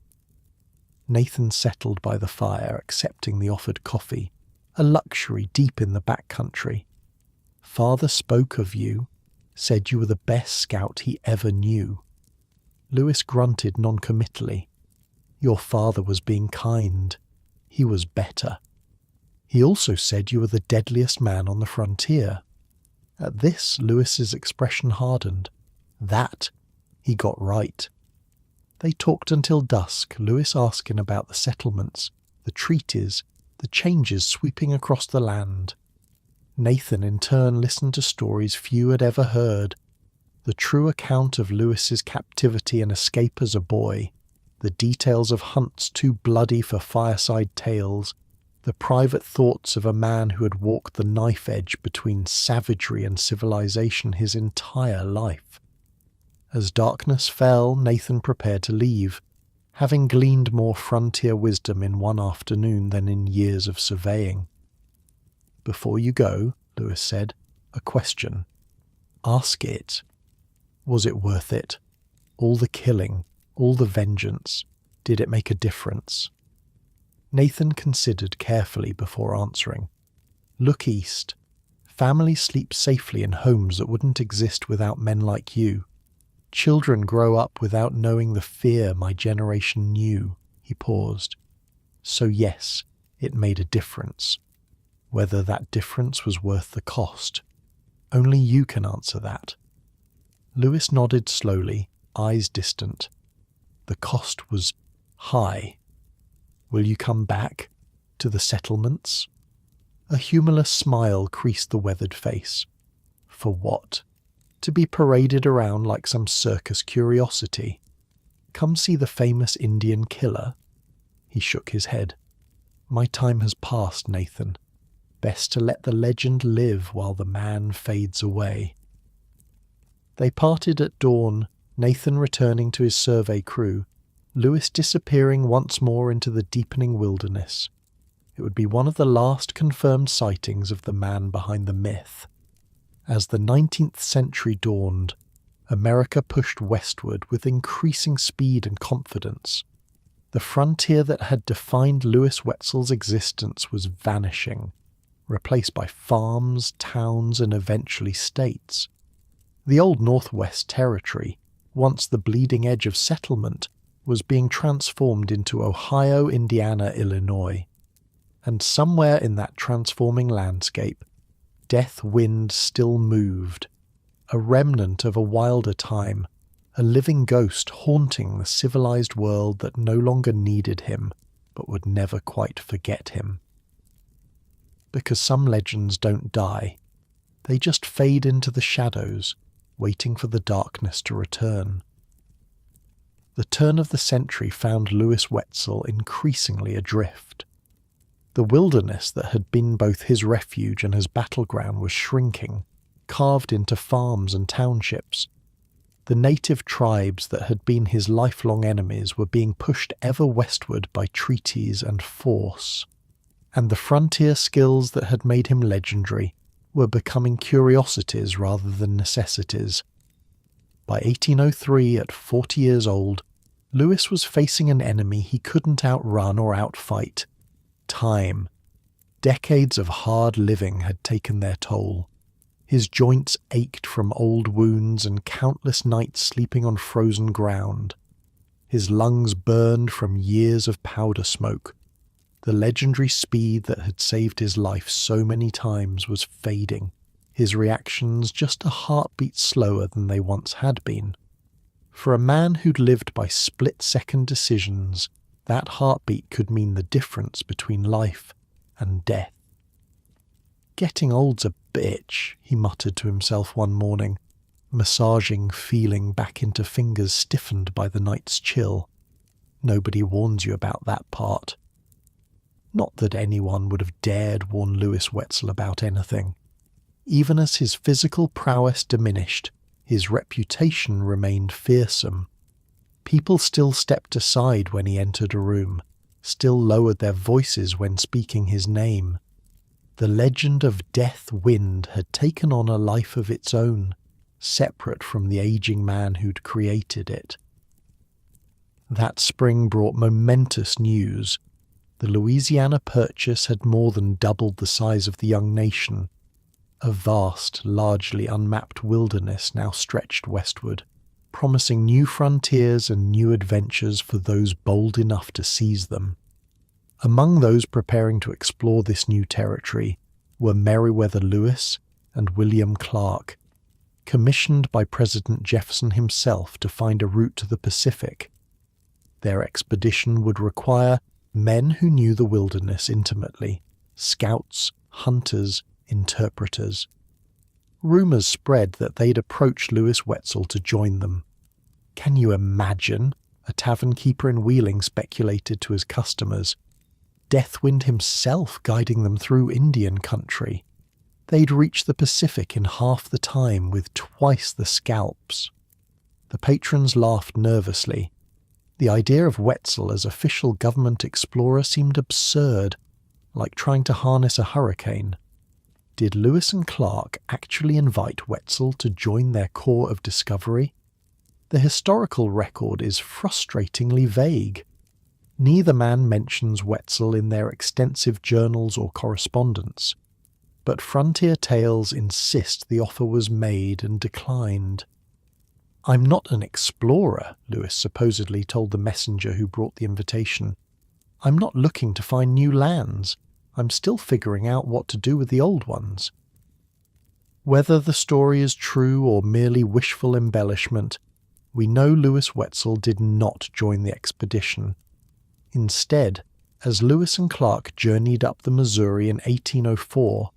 Nathan settled by the fire, accepting the offered coffee, a luxury deep in the back country. "Father spoke of you, said you were the best scout he ever knew." Louis grunted noncommittally. "Your father was being kind. He was better. He also said you were the deadliest man on the frontier." At this, Louis's expression hardened. That he got right. They talked until dusk, Louis asking about the settlements, the treaties, the changes sweeping across the land. Nathan in turn listened to stories few had ever heard. The true account of Louis's captivity and escape as a boy, the details of hunts too bloody for fireside tales, the private thoughts of a man who had walked the knife edge between savagery and civilization his entire life. As darkness fell, Nathan prepared to leave, having gleaned more frontier wisdom in one afternoon than in years of surveying. "Before you go," Louis said, "a question. Ask it. Was it worth it? All the killing, all the vengeance, did it make a difference?" Nathan considered carefully before answering. "Look east. Families sleep safely in homes that wouldn't exist without men like you. Children grow up without knowing the fear my generation knew." He paused. "So yes, it made a difference. Whether that difference was worth the cost, only you can answer that." Louis nodded slowly, eyes distant. "The cost was high. Will you come back to the settlements?" A humorless smile creased the weathered face. "For what? To be paraded around like some circus curiosity? Come see the famous Indian killer?" He shook his head. "My time has passed, Nathan. Best to let the legend live while the man fades away." They parted at dawn, Nathan returning to his survey crew, Louis disappearing once more into the deepening wilderness. It would be one of the last confirmed sightings of the man behind the myth. As the 19th century dawned, America pushed westward with increasing speed and confidence. The frontier that had defined Louis Wetzel's existence was vanishing, replaced by farms, towns, and eventually states. The old Northwest Territory, once the bleeding edge of settlement, was being transformed into Ohio, Indiana, Illinois. And somewhere in that transforming landscape, Death Wind still moved, a remnant of a wilder time, a living ghost haunting the civilized world that no longer needed him, but would never quite forget him. Because some legends don't die, they just fade into the shadows, waiting for the darkness to return. The turn of the century found Louis Wetzel increasingly adrift. The wilderness that had been both his refuge and his battleground was shrinking, carved into farms and townships. The native tribes that had been his lifelong enemies were being pushed ever westward by treaties and force. And the frontier skills that had made him legendary were becoming curiosities rather than necessities. By 1803, at 40 years old, Louis was facing an enemy he couldn't outrun or outfight: time. Decades of hard living had taken their toll. His joints ached from old wounds and countless nights sleeping on frozen ground. His lungs burned from years of powder smoke. The legendary speed that had saved his life so many times was fading, his reactions just a heartbeat slower than they once had been. For a man who'd lived by split-second decisions, that heartbeat could mean the difference between life and death. "Getting old's a bitch," he muttered to himself one morning, massaging feeling back into fingers stiffened by the night's chill. Nobody warns you about that part. Not that anyone would have dared warn Lewis Wetzel about anything. Even as his physical prowess diminished, his reputation remained fearsome. People still stepped aside when he entered a room, still lowered their voices when speaking his name. The legend of Death Wind had taken on a life of its own, separate from the aging man who'd created it. That spring brought momentous news. The Louisiana Purchase had more than doubled the size of the young nation. A vast, largely unmapped wilderness now stretched westward, promising new frontiers and new adventures for those bold enough to seize them. Among those preparing to explore this new territory were Meriwether Lewis and William Clark, commissioned by President Jefferson himself to find a route to the Pacific. Their expedition would require men who knew the wilderness intimately, scouts, hunters, interpreters. Rumors spread that they'd approached Lewis Wetzel to join them. Can you imagine? A tavern keeper in Wheeling speculated to his customers. Deathwind himself guiding them through Indian country. They'd reach the Pacific in half the time with twice the scalps. The patrons laughed nervously. The idea of Wetzel as official government explorer seemed absurd, like trying to harness a hurricane. Did Lewis and Clark actually invite Wetzel to join their corps of discovery? The historical record is frustratingly vague. Neither man mentions Wetzel in their extensive journals or correspondence, but frontier tales insist the offer was made and declined. "I'm not an explorer," Lewis supposedly told the messenger who brought the invitation. "I'm not looking to find new lands. I'm still figuring out what to do with the old ones." Whether the story is true or merely wishful embellishment, we know Lewis Wetzel did not join the expedition. Instead, as Lewis and Clark journeyed up the Missouri in 1804,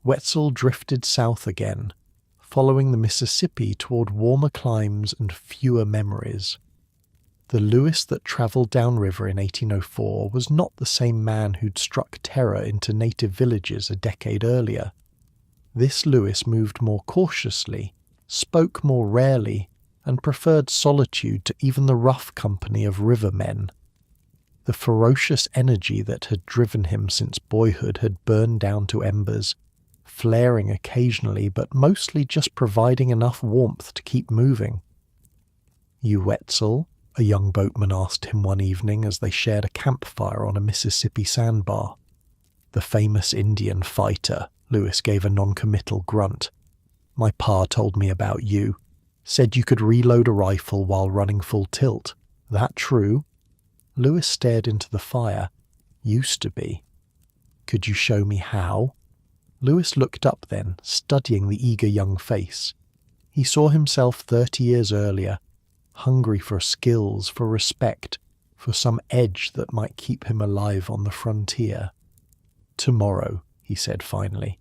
Wetzel drifted south again, following the Mississippi toward warmer climes and fewer memories. The Lewis that travelled downriver in 1804 was not the same man who'd struck terror into native villages a decade earlier. This Lewis moved more cautiously, spoke more rarely, and preferred solitude to even the rough company of rivermen. The ferocious energy that had driven him since boyhood had burned down to embers, flaring occasionally but mostly just providing enough warmth to keep moving. "You Wetzel?" a young boatman asked him one evening as they shared a campfire on a Mississippi sandbar. "The famous Indian fighter," Lewis gave a non-committal grunt. "My pa told me about you. Said you could reload a rifle while running full tilt. That true?" Lewis stared into the fire. "Used to be." "Could you show me how?" Lewis looked up then, studying the eager young face. He saw himself 30 years earlier, hungry for skills, for respect, for some edge that might keep him alive on the frontier. "Tomorrow," he said finally,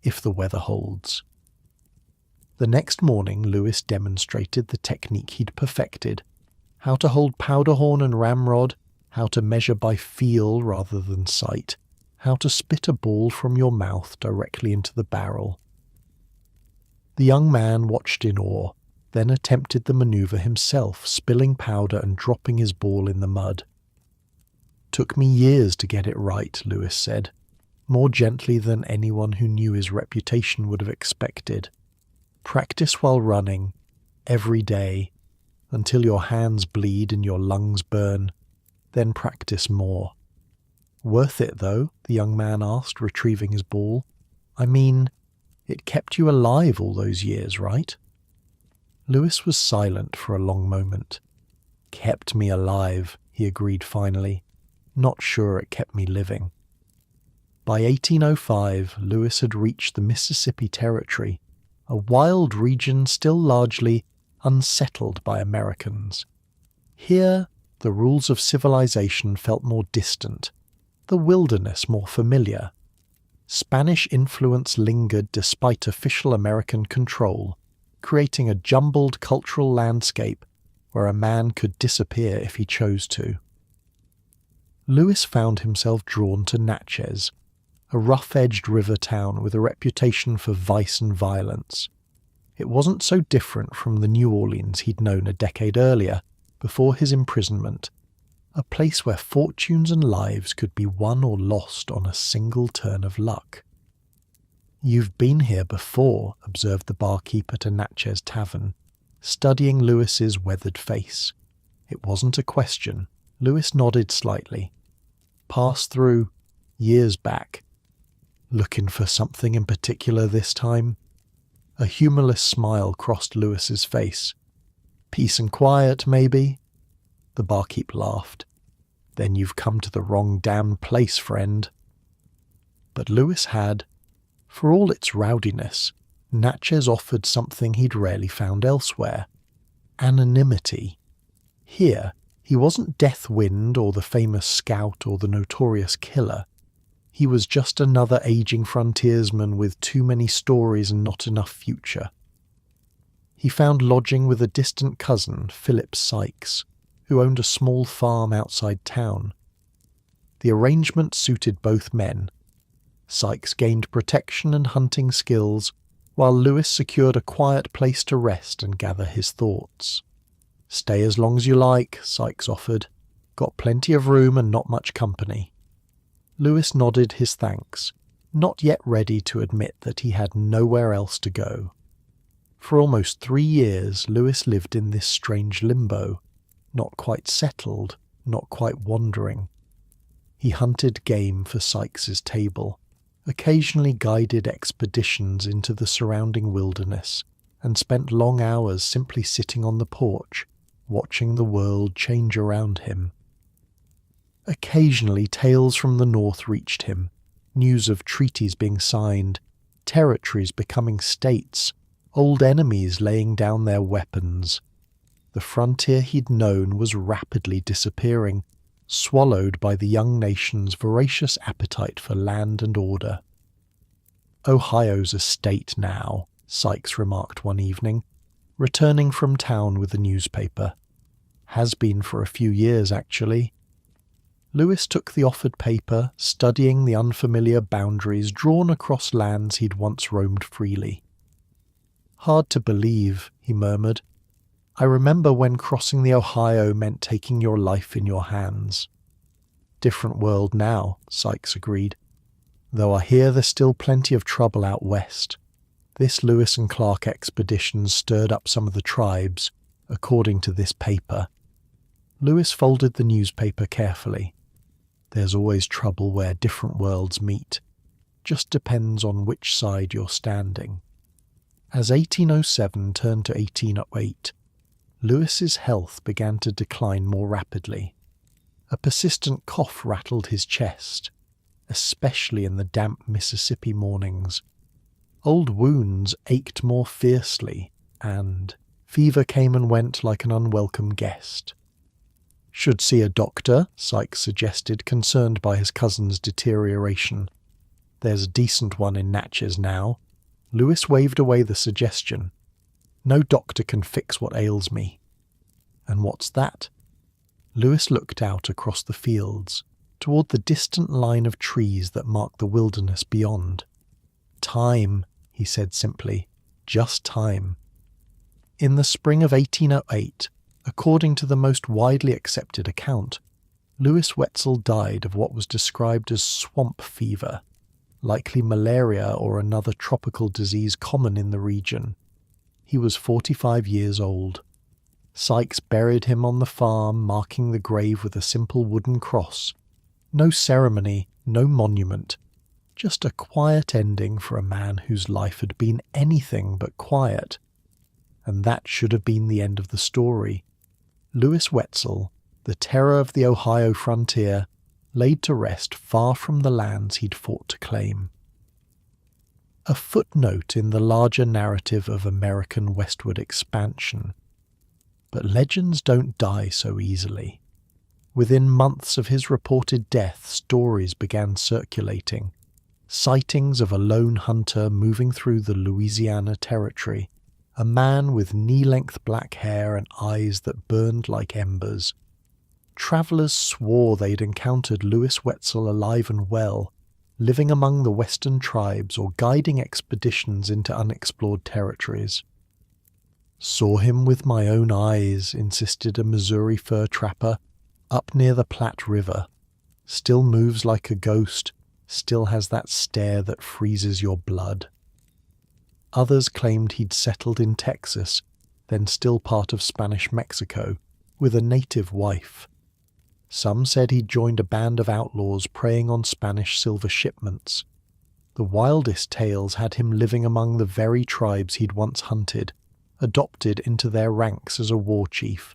"if the weather holds." The next morning Lewis demonstrated the technique he'd perfected, how to hold powder horn and ramrod, how to measure by feel rather than sight, how to spit a ball from your mouth directly into the barrel. The young man watched in awe, then attempted the maneuver himself, spilling powder and dropping his ball in the mud. "Took me years to get it right," Lewis said, more gently than anyone who knew his reputation would have expected. "Practice while running, every day, until your hands bleed and your lungs burn, then practice more. Worth it, though? The young man asked, retrieving his ball. I mean, it kept you alive all those years, right? Lewis was silent for a long moment. Kept me alive, he agreed finally. Not sure it kept me living. By 1805, Lewis had reached the Mississippi Territory, a wild region still largely unsettled by Americans. Here, the rules of civilization felt more distant, the wilderness more familiar. Spanish influence lingered despite official American control, creating a jumbled cultural landscape where a man could disappear if he chose to. Lewis found himself drawn to Natchez, a rough-edged river town with a reputation for vice and violence. It wasn't so different from the New Orleans he'd known a decade earlier, before his imprisonment, a place where fortunes and lives could be won or lost on a single turn of luck. "You've been here before," observed the barkeep at a Natchez tavern, studying Lewis's weathered face. It wasn't a question. Lewis nodded slightly. "Passed through years back." "Looking for something in particular this time?" A humorless smile crossed Lewis's face. "Peace and quiet, maybe?" The barkeep laughed. "Then you've come to the wrong damn place, friend." But Lewis had. For all its rowdiness, Natchez offered something he'd rarely found elsewhere. Anonymity. Here, he wasn't Deathwind or the famous scout or the notorious killer. He was just another aging frontiersman with too many stories and not enough future. He found lodging with a distant cousin, Philip Sykes, who owned a small farm outside town. The arrangement suited both men. Sykes gained protection and hunting skills, while Lewis secured a quiet place to rest and gather his thoughts. "Stay as long as you like," Sykes offered. "Got plenty of room and not much company." Lewis nodded his thanks, not yet ready to admit that he had nowhere else to go. For almost 3 years, Lewis lived in this strange limbo, not quite settled, not quite wandering. He hunted game for Sykes's table, occasionally guided expeditions into the surrounding wilderness, and spent long hours simply sitting on the porch, watching the world change around him. Occasionally tales from the north reached him, news of treaties being signed, territories becoming states, old enemies laying down their weapons. The frontier he'd known was rapidly disappearing, swallowed by the young nation's voracious appetite for land and order. "Ohio's a state now," Sykes remarked one evening, returning from town with the newspaper. "Has been for a few years, actually." Lewis took the offered paper, studying the unfamiliar boundaries drawn across lands he'd once roamed freely. "Hard to believe," he murmured. "I remember when crossing the Ohio meant taking your life in your hands." "Different world now," Sykes agreed. "Though I hear there's still plenty of trouble out west. This Lewis and Clark expedition stirred up some of the tribes, according to this paper." Lewis folded the newspaper carefully. "There's always trouble where different worlds meet. Just depends on which side you're standing." As 1807 turned to 1808, Lewis's health began to decline more rapidly. A persistent cough rattled his chest, especially in the damp Mississippi mornings. Old wounds ached more fiercely, and fever came and went like an unwelcome guest. "Should see a doctor," Sykes suggested, concerned by his cousin's deterioration. "There's a decent one in Natchez now." Lewis waved away the suggestion. "No doctor can fix what ails me." "And what's that?" Lewis looked out across the fields, toward the distant line of trees that marked the wilderness beyond. "Time," he said simply. "Just time." In the spring of 1808, according to the most widely accepted account, Lewis Wetzel died of what was described as swamp fever, likely malaria or another tropical disease common in the region. He was 45 years old. Sykes buried him on the farm, marking the grave with a simple wooden cross. No ceremony, no monument, just a quiet ending for a man whose life had been anything but quiet. And that should have been the end of the story. Lewis Wetzel, the terror of the Ohio frontier, laid to rest far from the lands he'd fought to claim. A footnote in the larger narrative of American westward expansion. But legends don't die so easily. Within months of his reported death, stories began circulating. Sightings of a lone hunter moving through the Louisiana Territory, a man with knee-length black hair and eyes that burned like embers. Travellers swore they'd encountered Lewis Wetzel alive and well, living among the western tribes or guiding expeditions into unexplored territories. "Saw him with my own eyes," insisted a Missouri fur trapper, "up near the Platte River. Still moves like a ghost, still has that stare that freezes your blood." Others claimed he'd settled in Texas, then still part of Spanish Mexico, with a native wife. Some said he'd joined a band of outlaws preying on Spanish silver shipments. The wildest tales had him living among the very tribes he'd once hunted, adopted into their ranks as a war chief.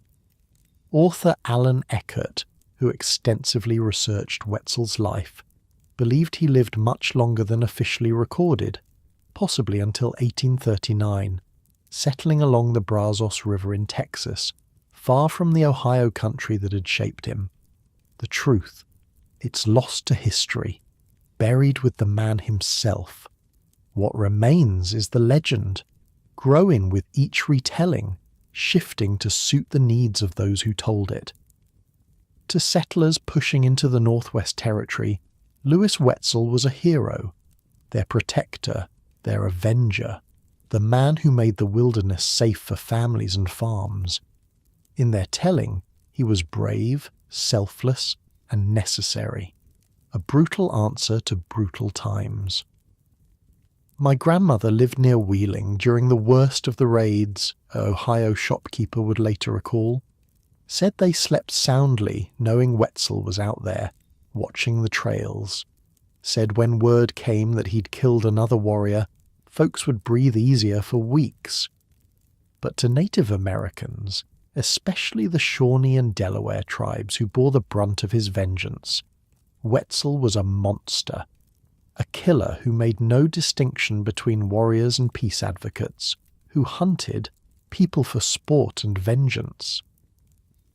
Author Alan Eckert, who extensively researched Wetzel's life, believed he lived much longer than officially recorded, possibly until 1839, settling along the Brazos River in Texas, far from the Ohio country that had shaped him. The truth, it's lost to history, buried with the man himself. What remains is the legend, growing with each retelling, shifting to suit the needs of those who told it. To settlers pushing into the Northwest Territory, Lewis Wetzel was a hero, their protector, their avenger, the man who made the wilderness safe for families and farms. In their telling, he was brave, selfless, and necessary, a brutal answer to brutal times. "My grandmother lived near Wheeling during the worst of the raids," an Ohio shopkeeper would later recall. Said they slept soundly knowing Wetzel was out there, watching the trails. Said when word came that he'd killed another warrior, folks would breathe easier for weeks. But to Native Americans, especially the Shawnee and Delaware tribes who bore the brunt of his vengeance, Wetzel was a monster, a killer who made no distinction between warriors and peace advocates, who hunted people for sport and vengeance.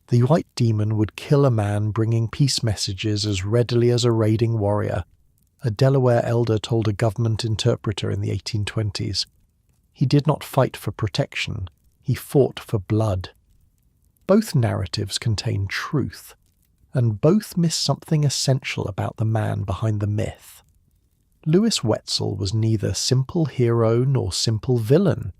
The white demon would kill a man bringing peace messages as readily as a raiding warrior, a Delaware elder told a government interpreter in the 1820s. He did not fight for protection, he fought for blood. Both narratives contain truth, and both miss something essential about the man behind the myth. Lewis Wetzel was neither simple hero nor simple villain.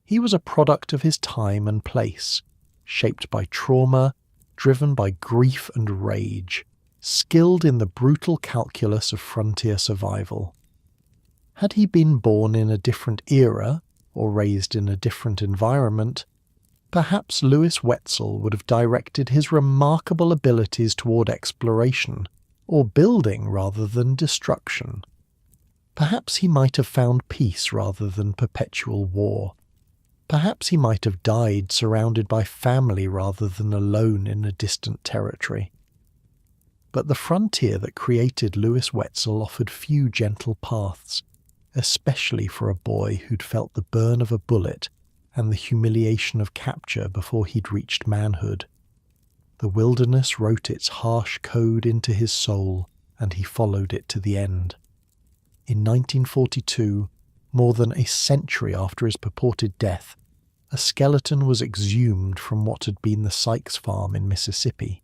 He was a product of his time and place, shaped by trauma, driven by grief and rage, skilled in the brutal calculus of frontier survival. Had he been born in a different era, or raised in a different environment, perhaps Lewis Wetzel would have directed his remarkable abilities toward exploration, or building rather than destruction. Perhaps he might have found peace rather than perpetual war. Perhaps he might have died surrounded by family rather than alone in a distant territory. But the frontier that created Lewis Wetzel offered few gentle paths, especially for a boy who'd felt the burn of a bullet and the humiliation of capture before he'd reached manhood. The wilderness wrote its harsh code into his soul, and he followed it to the end. In 1942, more than a century after his purported death, a skeleton was exhumed from what had been the Sykes farm in Mississippi.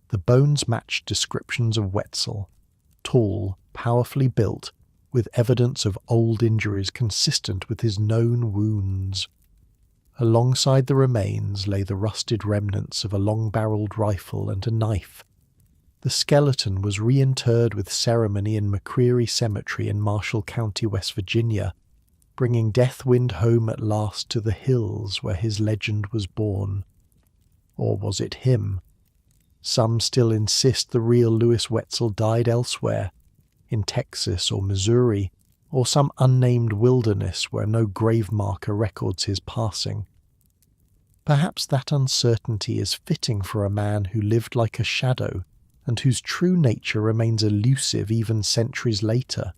The bones matched descriptions of Wetzel, tall, powerfully built, with evidence of old injuries consistent with his known wounds. Alongside the remains lay the rusted remnants of a long-barreled rifle and a knife. The skeleton was reinterred with ceremony in McCreary Cemetery in Marshall County, West Virginia, bringing Deathwind home at last to the hills where his legend was born. Or was it him? Some still insist the real Lewis Wetzel died elsewhere, in Texas or Missouri, or some unnamed wilderness where no grave marker records his passing. Perhaps that uncertainty is fitting for a man who lived like a shadow and whose true nature remains elusive even centuries later.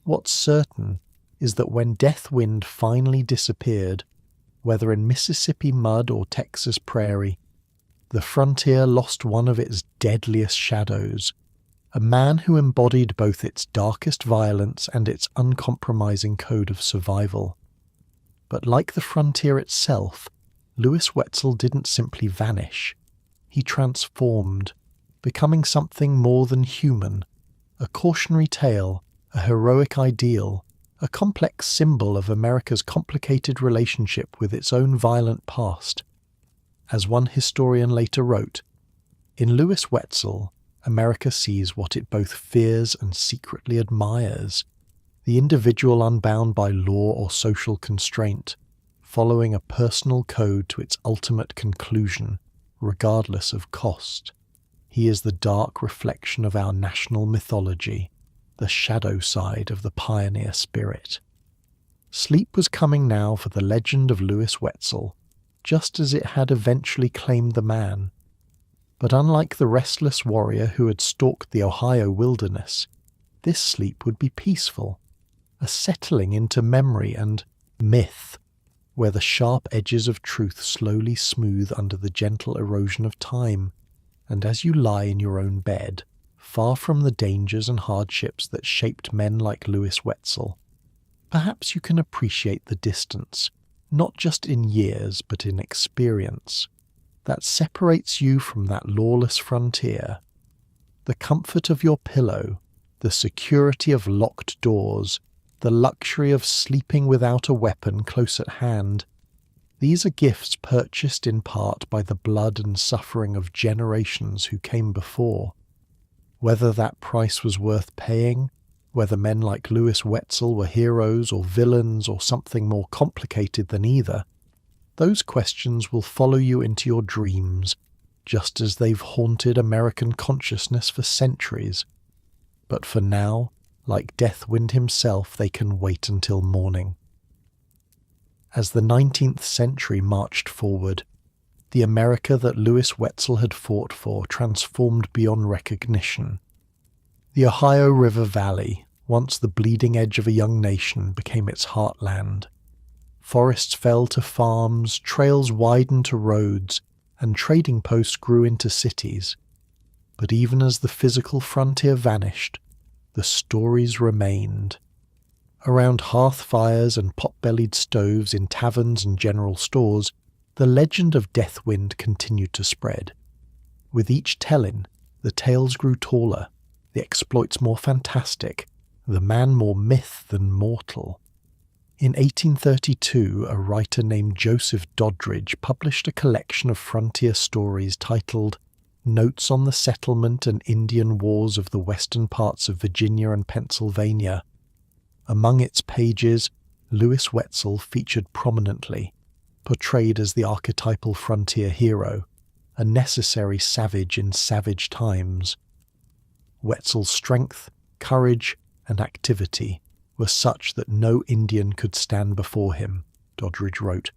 What's certain is that when Deathwind finally disappeared, whether in Mississippi mud or Texas prairie, the frontier lost one of its deadliest shadows, a man who embodied both its darkest violence and its uncompromising code of survival. But like the frontier itself, Lewis Wetzel didn't simply vanish. He transformed, becoming something more than human, a cautionary tale, a heroic ideal, a complex symbol of America's complicated relationship with its own violent past. As one historian later wrote, "In Lewis Wetzel, America sees what it both fears and secretly admires, the individual unbound by law or social constraint, following a personal code to its ultimate conclusion, regardless of cost. He is the dark reflection of our national mythology, the shadow side of the pioneer spirit." Sleep was coming now for the legend of Lewis Wetzel, just as it had eventually claimed the man. But unlike the restless warrior who had stalked the Ohio wilderness, this sleep would be peaceful, a settling into memory and myth, where the sharp edges of truth slowly smooth under the gentle erosion of time, and as you lie in your own bed, far from the dangers and hardships that shaped men like Lewis Wetzel, perhaps you can appreciate the distance, not just in years but in experience, that separates you from that lawless frontier. The comfort of your pillow, the security of locked doors, the luxury of sleeping without a weapon close at hand, these are gifts purchased in part by the blood and suffering of generations who came before. Whether that price was worth paying, whether men like Lewis Wetzel were heroes or villains or something more complicated than either, those questions will follow you into your dreams, just as they've haunted American consciousness for centuries. But for now, like Deathwind himself, they can wait until morning. As the 19th century marched forward, the America that Lewis Wetzel had fought for transformed beyond recognition. The Ohio River Valley, once the bleeding edge of a young nation, became its heartland. Forests fell to farms, trails widened to roads, and trading posts grew into cities. But even as the physical frontier vanished, the stories remained. Around hearth fires and pot-bellied stoves in taverns and general stores, the legend of Deathwind continued to spread. With each telling, the tales grew taller, the exploits more fantastic, the man more myth than mortal. In 1832, a writer named Joseph Doddridge published a collection of frontier stories titled Notes on the Settlement and Indian Wars of the Western Parts of Virginia and Pennsylvania. Among its pages, Lewis Wetzel featured prominently, portrayed as the archetypal frontier hero, a necessary savage in savage times. Wetzel's strength, courage, and activity were such that no Indian could stand before him, Doddridge wrote.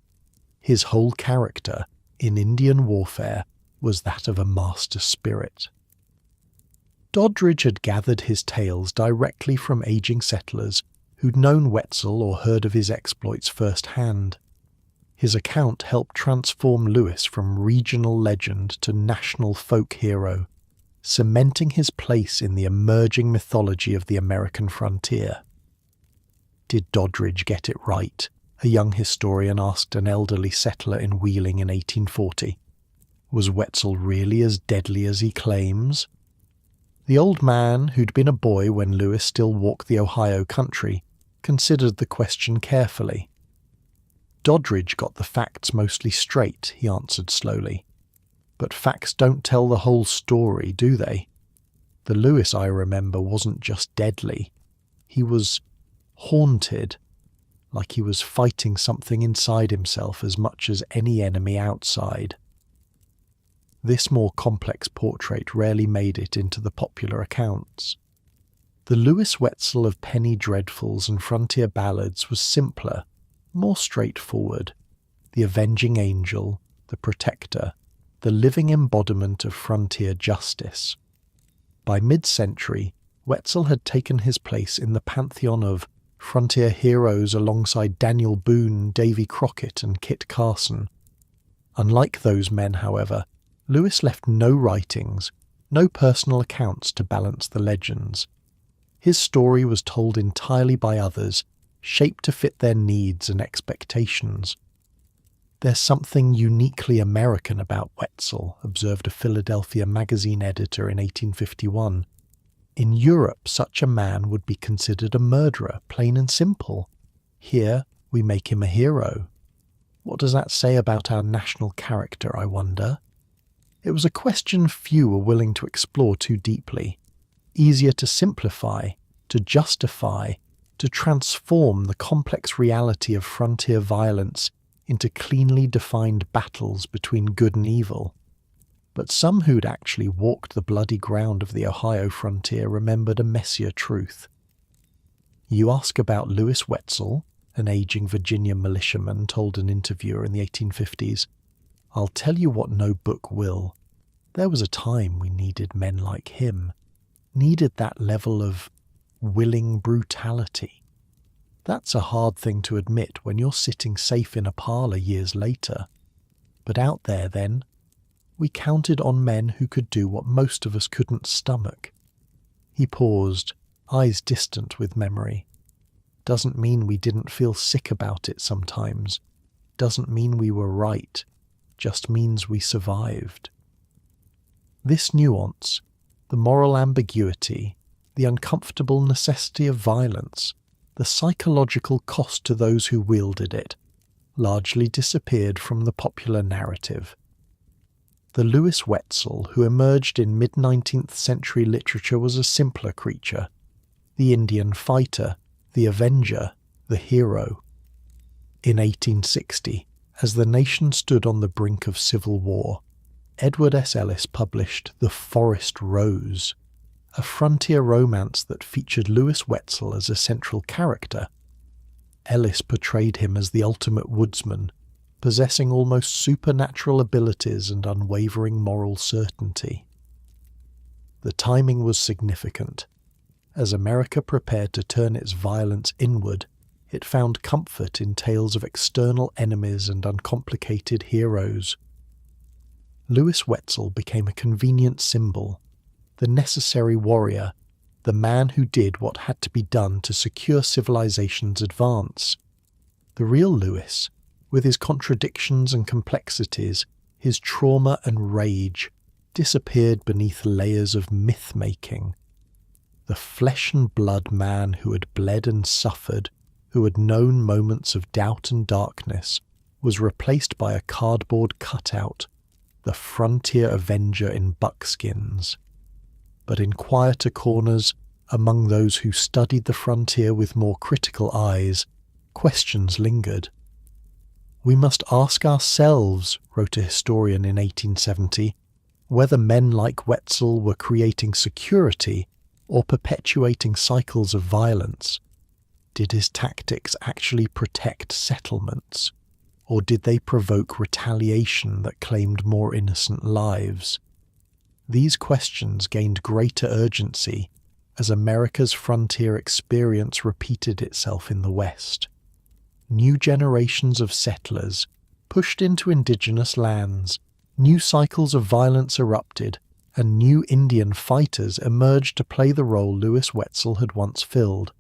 His whole character, in Indian warfare, was that of a master spirit. Doddridge had gathered his tales directly from aging settlers who'd known Wetzel or heard of his exploits firsthand. His account helped transform Lewis from regional legend to national folk hero, cementing his place in the emerging mythology of the American frontier. Did Doddridge get it right? A young historian asked an elderly settler in Wheeling in 1840. Was Wetzel really as deadly as he claims? The old man, who'd been a boy when Lewis still walked the Ohio country, considered the question carefully. Doddridge got the facts mostly straight, he answered slowly. But facts don't tell the whole story, do they? The Lewis I remember wasn't just deadly. He was haunted, like he was fighting something inside himself as much as any enemy outside. This more complex portrait rarely made it into the popular accounts. The Lewis Wetzel of penny dreadfuls and frontier ballads was simpler, more straightforward, the avenging angel, the protector, the living embodiment of frontier justice. By mid-century, Wetzel had taken his place in the pantheon of frontier heroes alongside Daniel Boone, Davy Crockett and Kit Carson. Unlike those men, however, Lewis left no writings, no personal accounts to balance the legends. His story was told entirely by others, shaped to fit their needs and expectations. "There's something uniquely American about Wetzel," observed a Philadelphia magazine editor in 1851. "In Europe, such a man would be considered a murderer, plain and simple. Here, we make him a hero. What does that say about our national character, I wonder?" It was a question few were willing to explore too deeply. Easier to simplify, to justify, to transform the complex reality of frontier violence into cleanly defined battles between good and evil. But some who'd actually walked the bloody ground of the Ohio frontier remembered a messier truth. "You ask about Lewis Wetzel," an aging Virginia militiaman told an interviewer in the 1850s. "I'll tell you what no book will. There was a time we needed men like him, needed that level of willing brutality. That's a hard thing to admit when you're sitting safe in a parlour years later. But out there then, we counted on men who could do what most of us couldn't stomach." He paused, eyes distant with memory. "Doesn't mean we didn't feel sick about it sometimes. Doesn't mean we were right. Just means we survived." This nuance, the moral ambiguity, the uncomfortable necessity of violence, the psychological cost to those who wielded it, largely disappeared from the popular narrative. The Lewis Wetzel who emerged in mid-19th century literature was a simpler creature, the Indian fighter, the avenger, the hero. In 1860, as the nation stood on the brink of civil war, Edward S. Ellis published The Forest Rose, a frontier romance that featured Lewis Wetzel as a central character. Ellis portrayed him as the ultimate woodsman, possessing almost supernatural abilities and unwavering moral certainty. The timing was significant. As America prepared to turn its violence inward, it found comfort in tales of external enemies and uncomplicated heroes. Lewis Wetzel became a convenient symbol, the necessary warrior, the man who did what had to be done to secure civilization's advance. The real Lewis, with his contradictions and complexities, his trauma and rage, disappeared beneath layers of myth-making. The flesh and blood man who had bled and suffered, who had known moments of doubt and darkness, was replaced by a cardboard cutout, the frontier avenger in buckskins. But in quieter corners, among those who studied the frontier with more critical eyes, questions lingered. "We must ask ourselves," wrote a historian in 1870, "whether men like Wetzel were creating security or perpetuating cycles of violence. Did his tactics actually protect settlements, or did they provoke retaliation that claimed more innocent lives?" These questions gained greater urgency as America's frontier experience repeated itself in the West. New generations of settlers pushed into indigenous lands, new cycles of violence erupted, and new Indian fighters emerged to play the role Lewis Wetzel had once filled.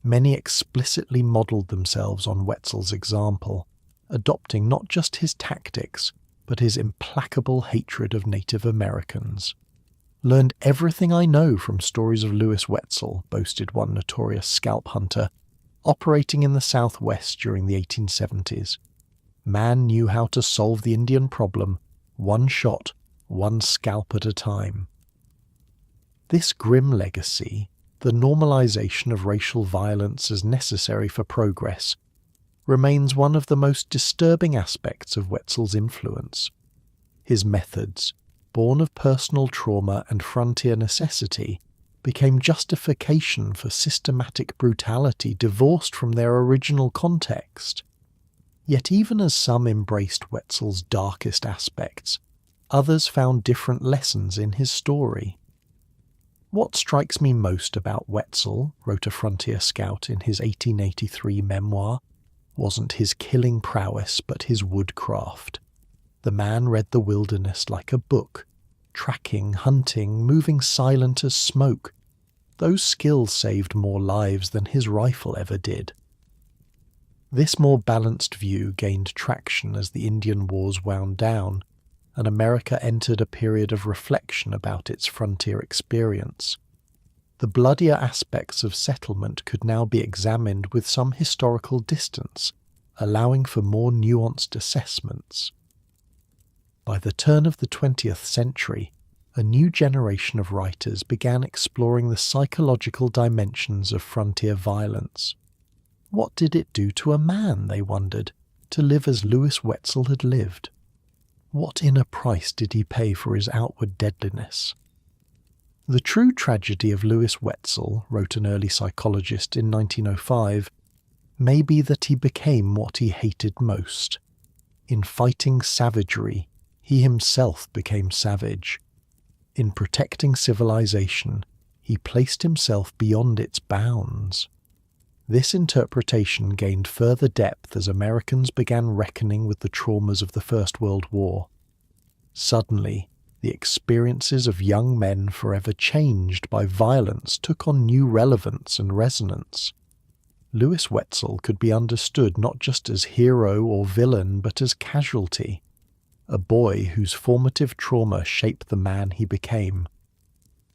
Many explicitly modelled themselves on Wetzel's example, adopting not just his tactics, but his implacable hatred of Native Americans. "Learned everything I know from stories of Lewis Wetzel," boasted one notorious scalp hunter, operating in the Southwest during the 1870s. "Man knew how to solve the Indian problem, one shot, one scalp at a time." This grim legacy, the normalization of racial violence as necessary for progress, remains one of the most disturbing aspects of Wetzel's influence. His methods, born of personal trauma and frontier necessity, became justification for systematic brutality divorced from their original context. Yet even as some embraced Wetzel's darkest aspects, others found different lessons in his story. "What strikes me most about Wetzel," wrote a frontier scout in his 1883 memoir, "wasn't his killing prowess but his woodcraft. The man read the wilderness like a book, tracking, hunting, moving silent as smoke. Those skills saved more lives than his rifle ever did." This more balanced view gained traction as the Indian Wars wound down, and America entered a period of reflection about its frontier experience. The bloodier aspects of settlement could now be examined with some historical distance, allowing for more nuanced assessments. By the turn of the 20th century, a new generation of writers began exploring the psychological dimensions of frontier violence. What did it do to a man, they wondered, to live as Louis Wetzel had lived? What inner price did he pay for his outward deadliness? "The true tragedy of Louis Wetzel," wrote an early psychologist in 1905, "may be that he became what he hated most. In fighting savagery, he himself became savage. In protecting civilization, he placed himself beyond its bounds." This interpretation gained further depth as Americans began reckoning with the traumas of the First World War. Suddenly, the experiences of young men forever changed by violence took on new relevance and resonance. Louis Wetzel could be understood not just as hero or villain, but as casualty, a boy whose formative trauma shaped the man he became.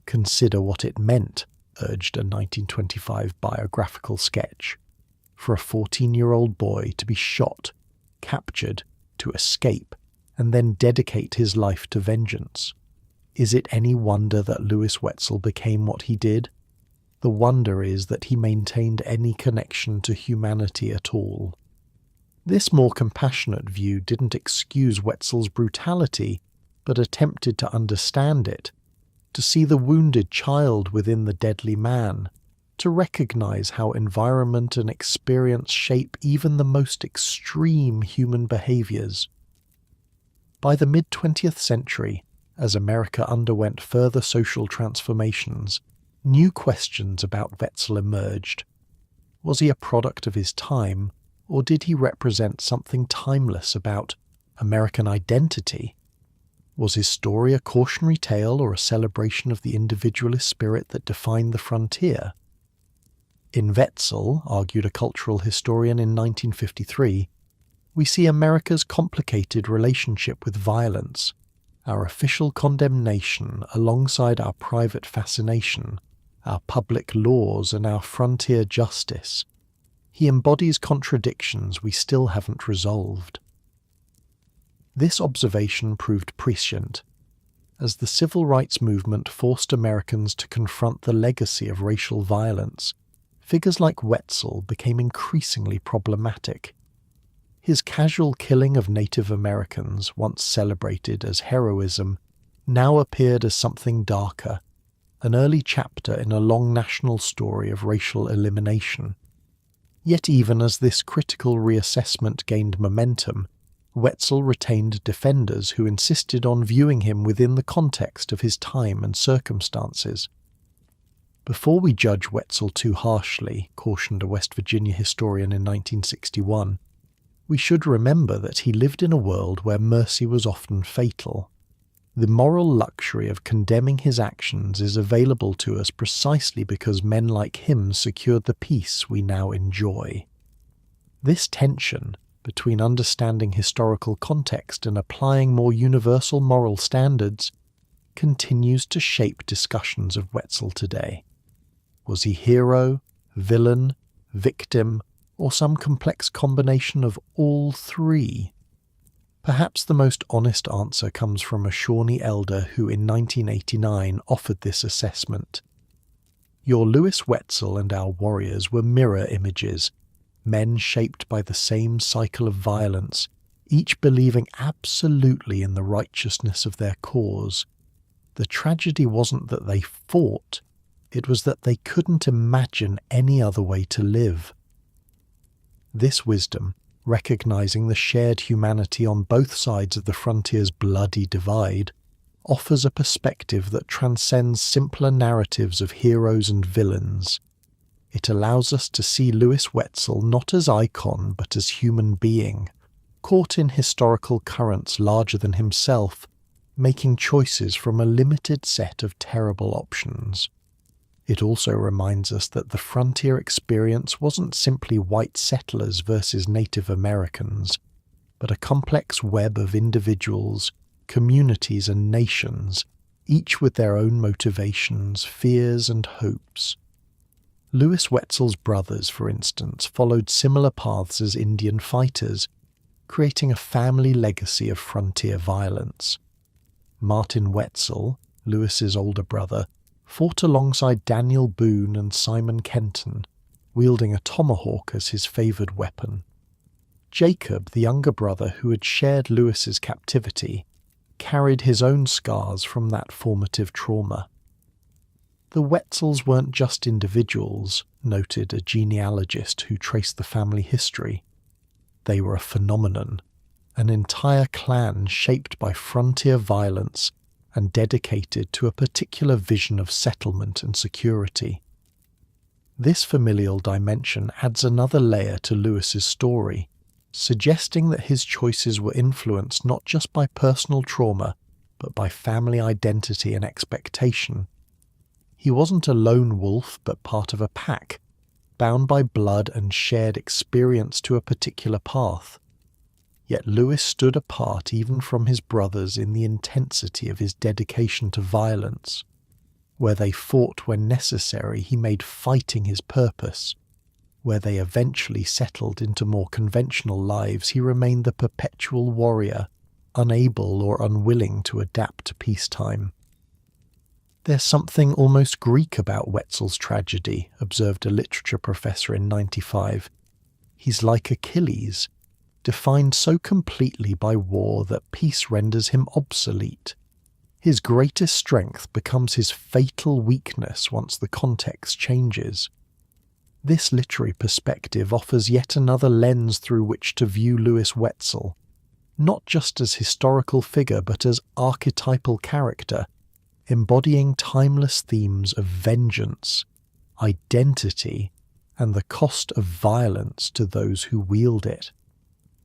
"Consider what it meant," urged a 1925 biographical sketch, "for a 14-year-old boy to be shot, captured, to escape, and then dedicate his life to vengeance. Is it any wonder that Louis Wetzel became what he did? The wonder is that he maintained any connection to humanity at all." This more compassionate view didn't excuse Wetzel's brutality, but attempted to understand it, to see the wounded child within the deadly man, to recognize how environment and experience shape even the most extreme human behaviors. By the mid-20th century, as America underwent further social transformations, new questions about Wetzel emerged. Was he a product of his time, or did he represent something timeless about American identity? Was his story a cautionary tale or a celebration of the individualist spirit that defined the frontier? In Wetzel, argued a cultural historian in 1953, we see America's complicated relationship with violence, our official condemnation alongside our private fascination, our public laws and our frontier justice. He embodies contradictions we still haven't resolved. This observation proved prescient, as the civil rights movement forced Americans to confront the legacy of racial violence. Figures like Wetzel became increasingly problematic. His casual killing of Native Americans, once celebrated as heroism, now appeared as something darker, an early chapter in a long national story of racial elimination. Yet even as this critical reassessment gained momentum, Wetzel retained defenders who insisted on viewing him within the context of his time and circumstances. "Before we judge Wetzel too harshly," cautioned a West Virginia historian in 1961, "we should remember that he lived in a world where mercy was often fatal. The moral luxury of condemning his actions is available to us precisely because men like him secured the peace we now enjoy." This tension between understanding historical context and applying more universal moral standards continues to shape discussions of Wetzel today. Was he hero, villain, victim, or some complex combination of all three? Perhaps the most honest answer comes from a Shawnee elder who in 1989 offered this assessment. "Your Louis Wetzel and our warriors were mirror images, men shaped by the same cycle of violence, each believing absolutely in the righteousness of their cause. The tragedy wasn't that they fought, it was that they couldn't imagine any other way to live. This wisdom, recognizing the shared humanity on both sides of the frontier's bloody divide, offers a perspective that transcends simpler narratives of heroes and villains. It allows us to see Lewis Wetzel not as icon but as human being, caught in historical currents larger than himself, making choices from a limited set of terrible options. It also reminds us that the frontier experience wasn't simply white settlers versus Native Americans, but a complex web of individuals, communities and nations, each with their own motivations, fears and hopes. Lewis Wetzel's brothers, for instance, followed similar paths as Indian fighters, creating a family legacy of frontier violence. Martin Wetzel, Lewis's older brother, fought alongside Daniel Boone and Simon Kenton, wielding a tomahawk as his favoured weapon. Jacob, the younger brother who had shared Lewis's captivity, carried his own scars from that formative trauma. The Wetzels weren't just individuals, noted a genealogist who traced the family history. They were a phenomenon, an entire clan shaped by frontier violence and dedicated to a particular vision of settlement and security. This familial dimension adds another layer to Lewis's story, suggesting that his choices were influenced not just by personal trauma, but by family identity and expectation. He wasn't a lone wolf, but part of a pack, bound by blood and shared experience to a particular path. Yet Lewis stood apart even from his brothers in the intensity of his dedication to violence. Where they fought when necessary, he made fighting his purpose. Where they eventually settled into more conventional lives, he remained the perpetual warrior, unable or unwilling to adapt to peacetime. There's something almost Greek about Wetzel's tragedy, observed a literature professor in '95. He's like Achilles, defined so completely by war that peace renders him obsolete. His greatest strength becomes his fatal weakness once the context changes. This literary perspective offers yet another lens through which to view Lewis Wetzel, not just as historical figure but as archetypal character, embodying timeless themes of vengeance, identity, and the cost of violence to those who wield it.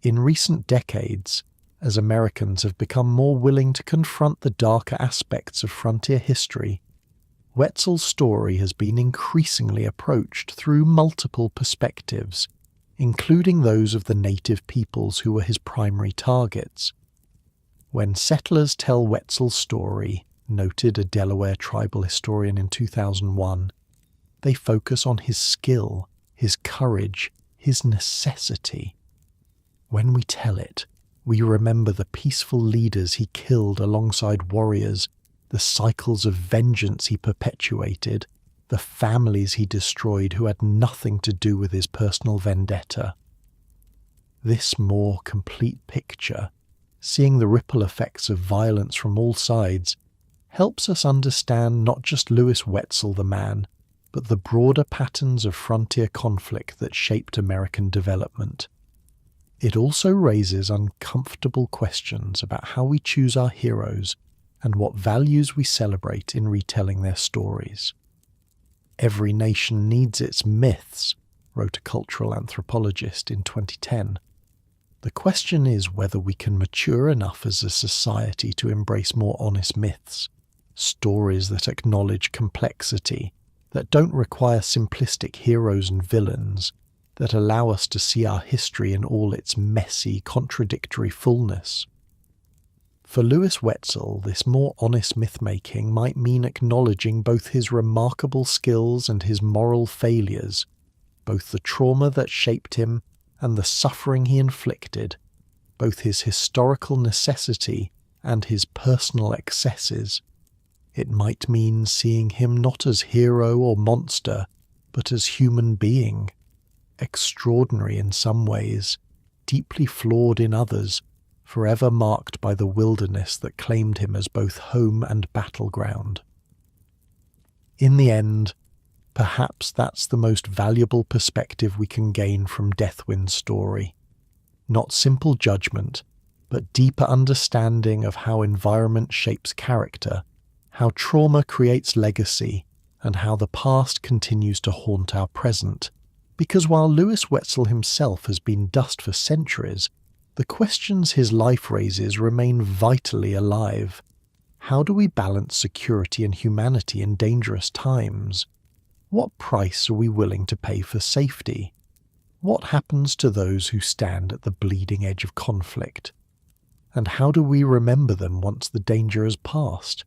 In recent decades, as Americans have become more willing to confront the darker aspects of frontier history, Wetzel's story has been increasingly approached through multiple perspectives, including those of the native peoples who were his primary targets. When settlers tell Wetzel's story, noted a Delaware tribal historian in 2001, they focus on his skill, his courage, his necessity. When we tell it, we remember the peaceful leaders he killed alongside warriors, the cycles of vengeance he perpetuated, the families he destroyed who had nothing to do with his personal vendetta. This more complete picture, seeing the ripple effects of violence from all sides, helps us understand not just Lewis Wetzel the man, but the broader patterns of frontier conflict that shaped American development. It also raises uncomfortable questions about how we choose our heroes and what values we celebrate in retelling their stories. Every nation needs its myths, wrote a cultural anthropologist in 2010. The question is whether we can mature enough as a society to embrace more honest myths, stories that acknowledge complexity, that don't require simplistic heroes and villains, that allow us to see our history in all its messy, contradictory fullness. For Lewis Wetzel, this more honest myth-making might mean acknowledging both his remarkable skills and his moral failures, both the trauma that shaped him and the suffering he inflicted, both his historical necessity and his personal excesses. It might mean seeing him not as hero or monster, but as human being, extraordinary in some ways, deeply flawed in others, forever marked by the wilderness that claimed him as both home and battleground. In the end, perhaps that's the most valuable perspective we can gain from Deathwind's story. Not simple judgment, but deeper understanding of how environment shapes character, how trauma creates legacy, and how the past continues to haunt our present. Because while Lewis Wetzel himself has been dust for centuries, the questions his life raises remain vitally alive. How do we balance security and humanity in dangerous times? What price are we willing to pay for safety? What happens to those who stand at the bleeding edge of conflict? And how do we remember them once the danger has passed?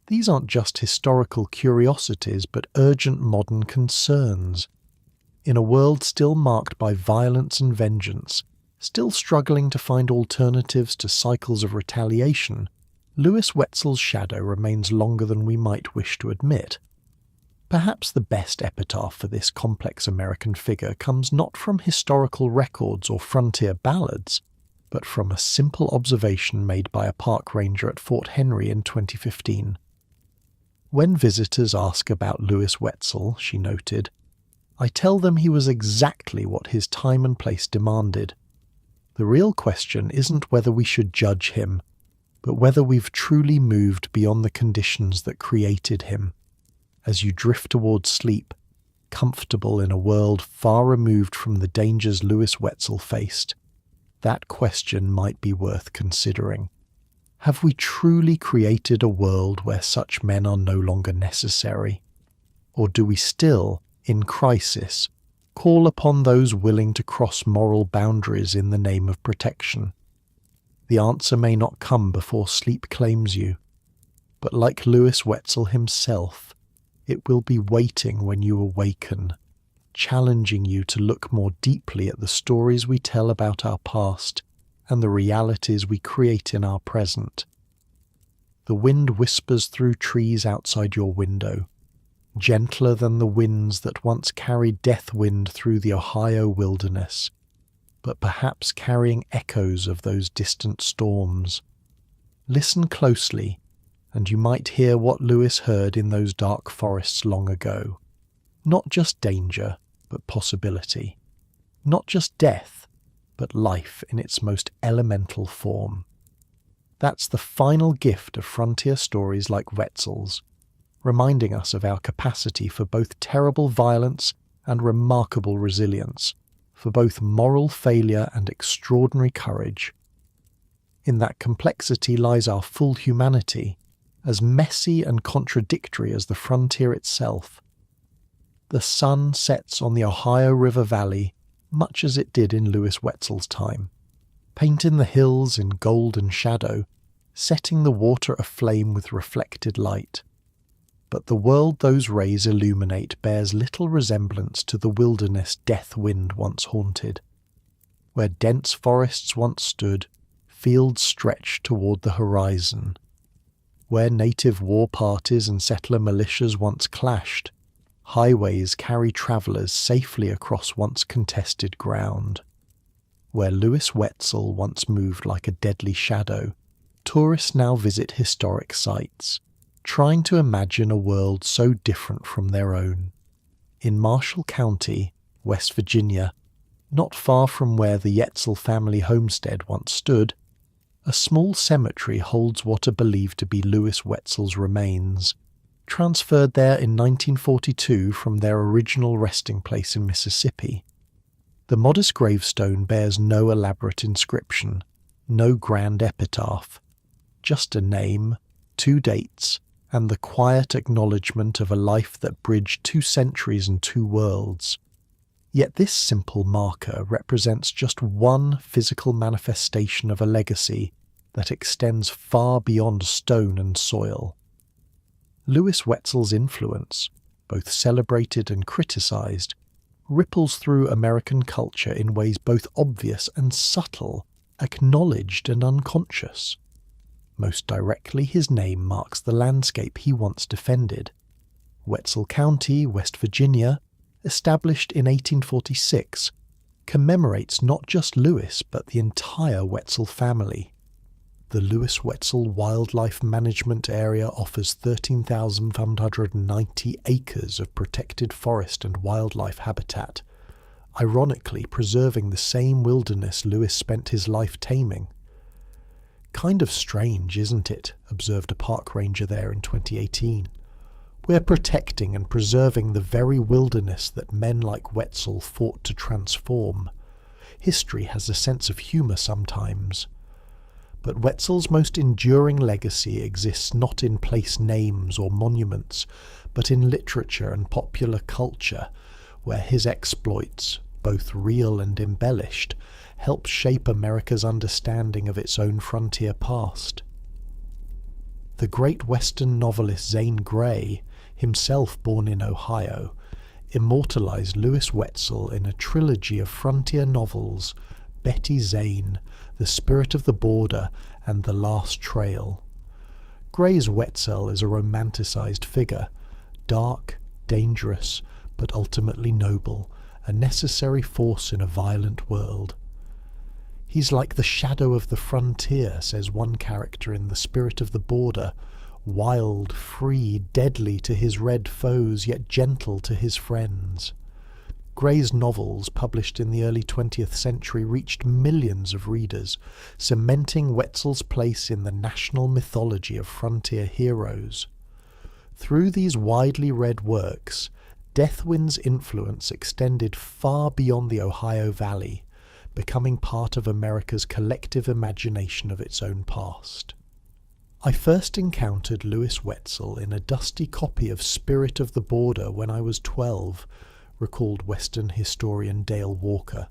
These aren't just historical curiosities, but urgent modern concerns. In a world still marked by violence and vengeance, still struggling to find alternatives to cycles of retaliation, Lewis Wetzel's shadow remains longer than we might wish to admit. Perhaps the best epitaph for this complex American figure comes not from historical records or frontier ballads, but from a simple observation made by a park ranger at Fort Henry in 2015. When visitors ask about Lewis Wetzel, she noted, I tell them he was exactly what his time and place demanded. The real question isn't whether we should judge him, but whether we've truly moved beyond the conditions that created him. As you drift towards sleep, comfortable in a world far removed from the dangers Lewis Wetzel faced, that question might be worth considering. Have we truly created a world where such men are no longer necessary? Or do we still, in crisis, call upon those willing to cross moral boundaries in the name of protection? The answer may not come before sleep claims you, but like Lewis Wetzel himself, it will be waiting when you awaken, challenging you to look more deeply at the stories we tell about our past and the realities we create in our present. The wind whispers through trees outside your window, gentler than the winds that once carried Deathwind through the Ohio wilderness, but perhaps carrying echoes of those distant storms. Listen closely, and you might hear what Lewis heard in those dark forests long ago. Not just danger, but possibility. Not just death, but life in its most elemental form. That's the final gift of frontier stories like Wetzel's, reminding us of our capacity for both terrible violence and remarkable resilience, for both moral failure and extraordinary courage. In that complexity lies our full humanity, as messy and contradictory as the frontier itself. The sun sets on the Ohio River Valley much as it did in Lewis Wetzel's time, painting the hills in gold and shadow, setting the water aflame with reflected light. But the world those rays illuminate bears little resemblance to the wilderness Deathwind once haunted. Where dense forests once stood, fields stretched toward the horizon. Where native war parties and settler militias once clashed, highways carry travellers safely across once contested ground. Where Lewis Wetzel once moved like a deadly shadow, tourists now visit historic sites, trying to imagine a world so different from their own. In Marshall County, West Virginia, not far from where the Wetzel family homestead once stood, a small cemetery holds what are believed to be Lewis Wetzel's remains, transferred there in 1942 from their original resting place in Mississippi. The modest gravestone bears no elaborate inscription, no grand epitaph, just a name, 2 dates, and the quiet acknowledgement of a life that bridged 2 centuries and 2 worlds. Yet this simple marker represents just one physical manifestation of a legacy that extends far beyond stone and soil. Lewis Wetzel's influence, both celebrated and criticized, ripples through American culture in ways both obvious and subtle, acknowledged and unconscious. Most directly, his name marks the landscape he once defended. Wetzel County, West Virginia, established in 1846, commemorates not just Lewis but the entire Wetzel family. The Lewis Wetzel Wildlife Management Area offers 13,590 acres of protected forest and wildlife habitat, ironically preserving the same wilderness Lewis spent his life taming. "Kind of strange, isn't it?" observed a park ranger there in 2018. "We're protecting and preserving the very wilderness that men like Wetzel fought to transform. History has a sense of humour sometimes." But Wetzel's most enduring legacy exists not in place names or monuments, but in literature and popular culture, where his exploits, both real and embellished, help shape America's understanding of its own frontier past. The great Western novelist Zane Grey, himself born in Ohio, immortalized Lewis Wetzel in a trilogy of frontier novels, Betty Zane, The Spirit of the Border, and The Last Trail. Gray's Wetzel is a romanticized figure, dark, dangerous, but ultimately noble, a necessary force in a violent world. "He's like the shadow of the frontier," says one character in The Spirit of the Border, "wild, free, deadly to his red foes, yet gentle to his friends." Gray's novels, published in the early 20th century, reached millions of readers, cementing Wetzel's place in the national mythology of frontier heroes. Through these widely read works, Deathwind's influence extended far beyond the Ohio Valley, becoming part of America's collective imagination of its own past. "I first encountered Lewis Wetzel in a dusty copy of Spirit of the Border when I was 12, recalled Western historian Dale Walker.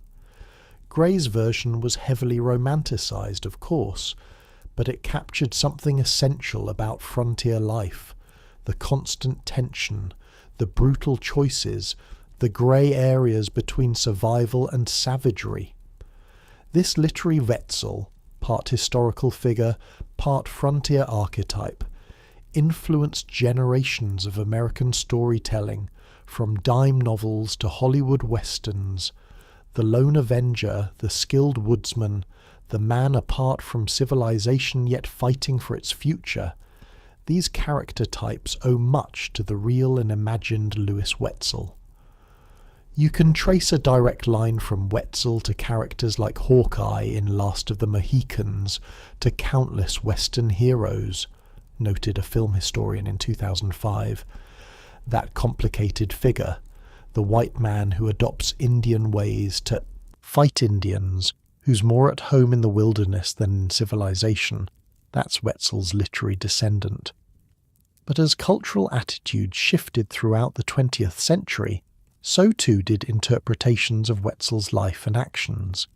Gray's version was heavily romanticized, of course, but it captured something essential about frontier life: the constant tension, the brutal choices, the grey areas between survival and savagery. This literary Wetzel, part historical figure, part frontier archetype, influenced generations of American storytelling, from dime novels to Hollywood westerns. The lone avenger, the skilled woodsman, the man apart from civilization yet fighting for its future. These character types owe much to the real and imagined Lewis Wetzel. You can trace a direct line from Wetzel to characters like Hawkeye in Last of the Mohicans, to countless Western heroes, noted a film historian in 2005. That complicated figure, the white man who adopts Indian ways to fight Indians, who's more at home in the wilderness than in civilization, that's Wetzel's literary descendant. But as cultural attitudes shifted throughout the 20th century, so too did interpretations of Wetzel's life and actions.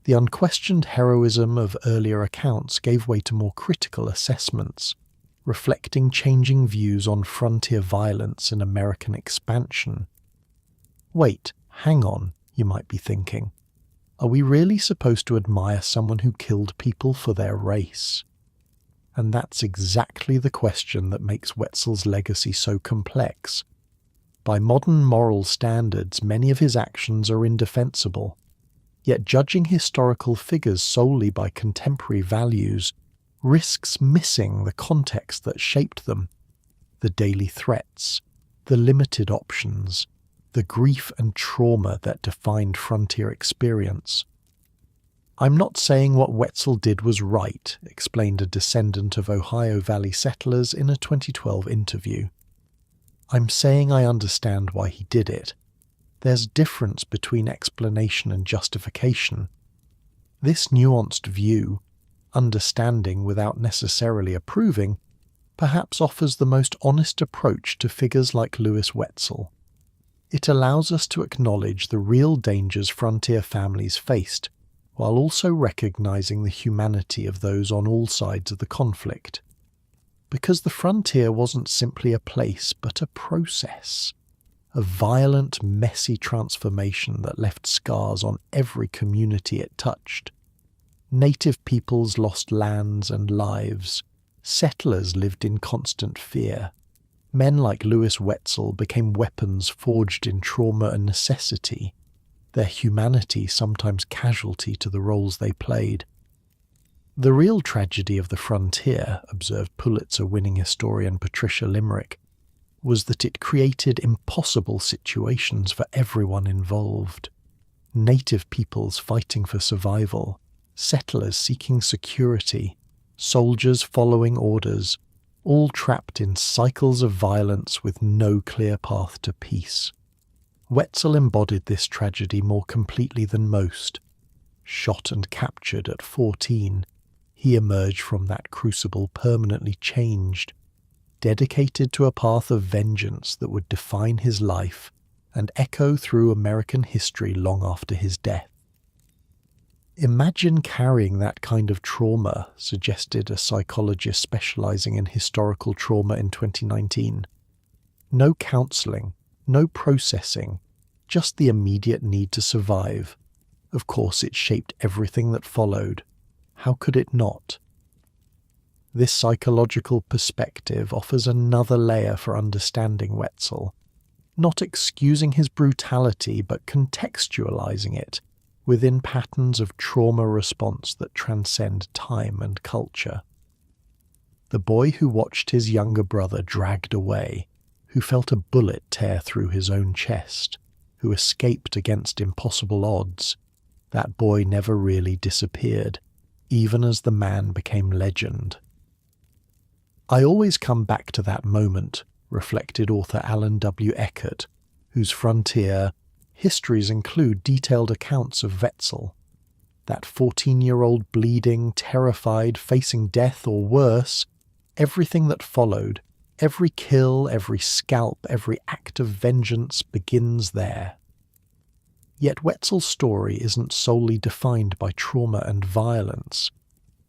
The unquestioned heroism of earlier accounts gave way to more critical assessments, reflecting changing views on frontier violence and American expansion. Wait, hang on, you might be thinking. Are we really supposed to admire someone who killed people for their race? And that's exactly the question that makes Wetzel's legacy so complex. By modern moral standards, many of his actions are indefensible. Yet judging historical figures solely by contemporary values risks missing the context that shaped them, the daily threats, the limited options, the grief and trauma that defined frontier experience. "I'm not saying what Wetzel did was right," explained a descendant of Ohio Valley settlers in a 2012 interview. "I'm saying I understand why he did it. There's difference between explanation and justification. This nuanced view, understanding without necessarily approving, perhaps offers the most honest approach to figures like Lewis Wetzel. It allows us to acknowledge the real dangers frontier families faced, while also recognizing the humanity of those on all sides of the conflict. Because the frontier wasn't simply a place, but a process. A violent, messy transformation that left scars on every community it touched. Native peoples lost lands and lives. Settlers lived in constant fear. Men like Lewis Wetzel became weapons forged in trauma and necessity. their humanity sometimes casualty to the roles they played. The real tragedy of the frontier, observed Pulitzer-winning historian Patricia Limerick, was that it created impossible situations for everyone involved. Native peoples fighting for survival, settlers seeking security, soldiers following orders, all trapped in cycles of violence with no clear path to peace. Wetzel embodied this tragedy more completely than most. Shot and captured at 14, he emerged from that crucible permanently changed, dedicated to a path of vengeance that would define his life and echo through American history long after his death. Imagine carrying that kind of trauma, suggested a psychologist specializing in historical trauma in 2019. No counseling, no processing, just the immediate need to survive. Of course, it shaped everything that followed. How could it not? This psychological perspective offers another layer for understanding Wetzel, not excusing his brutality but contextualizing it within patterns of trauma response that transcend time and culture. The boy who watched his younger brother dragged away, who felt a bullet tear through his own chest, who escaped against impossible odds, that boy never really disappeared, even as the man became legend. I always come back to that moment, reflected author Alan W. Eckert, whose Frontier histories include detailed accounts of Wetzel. That 14-year-old bleeding, terrified, facing death or worse, everything that followed, every kill, every scalp, every act of vengeance begins there. Yet Wetzel's story isn't solely defined by trauma and violence.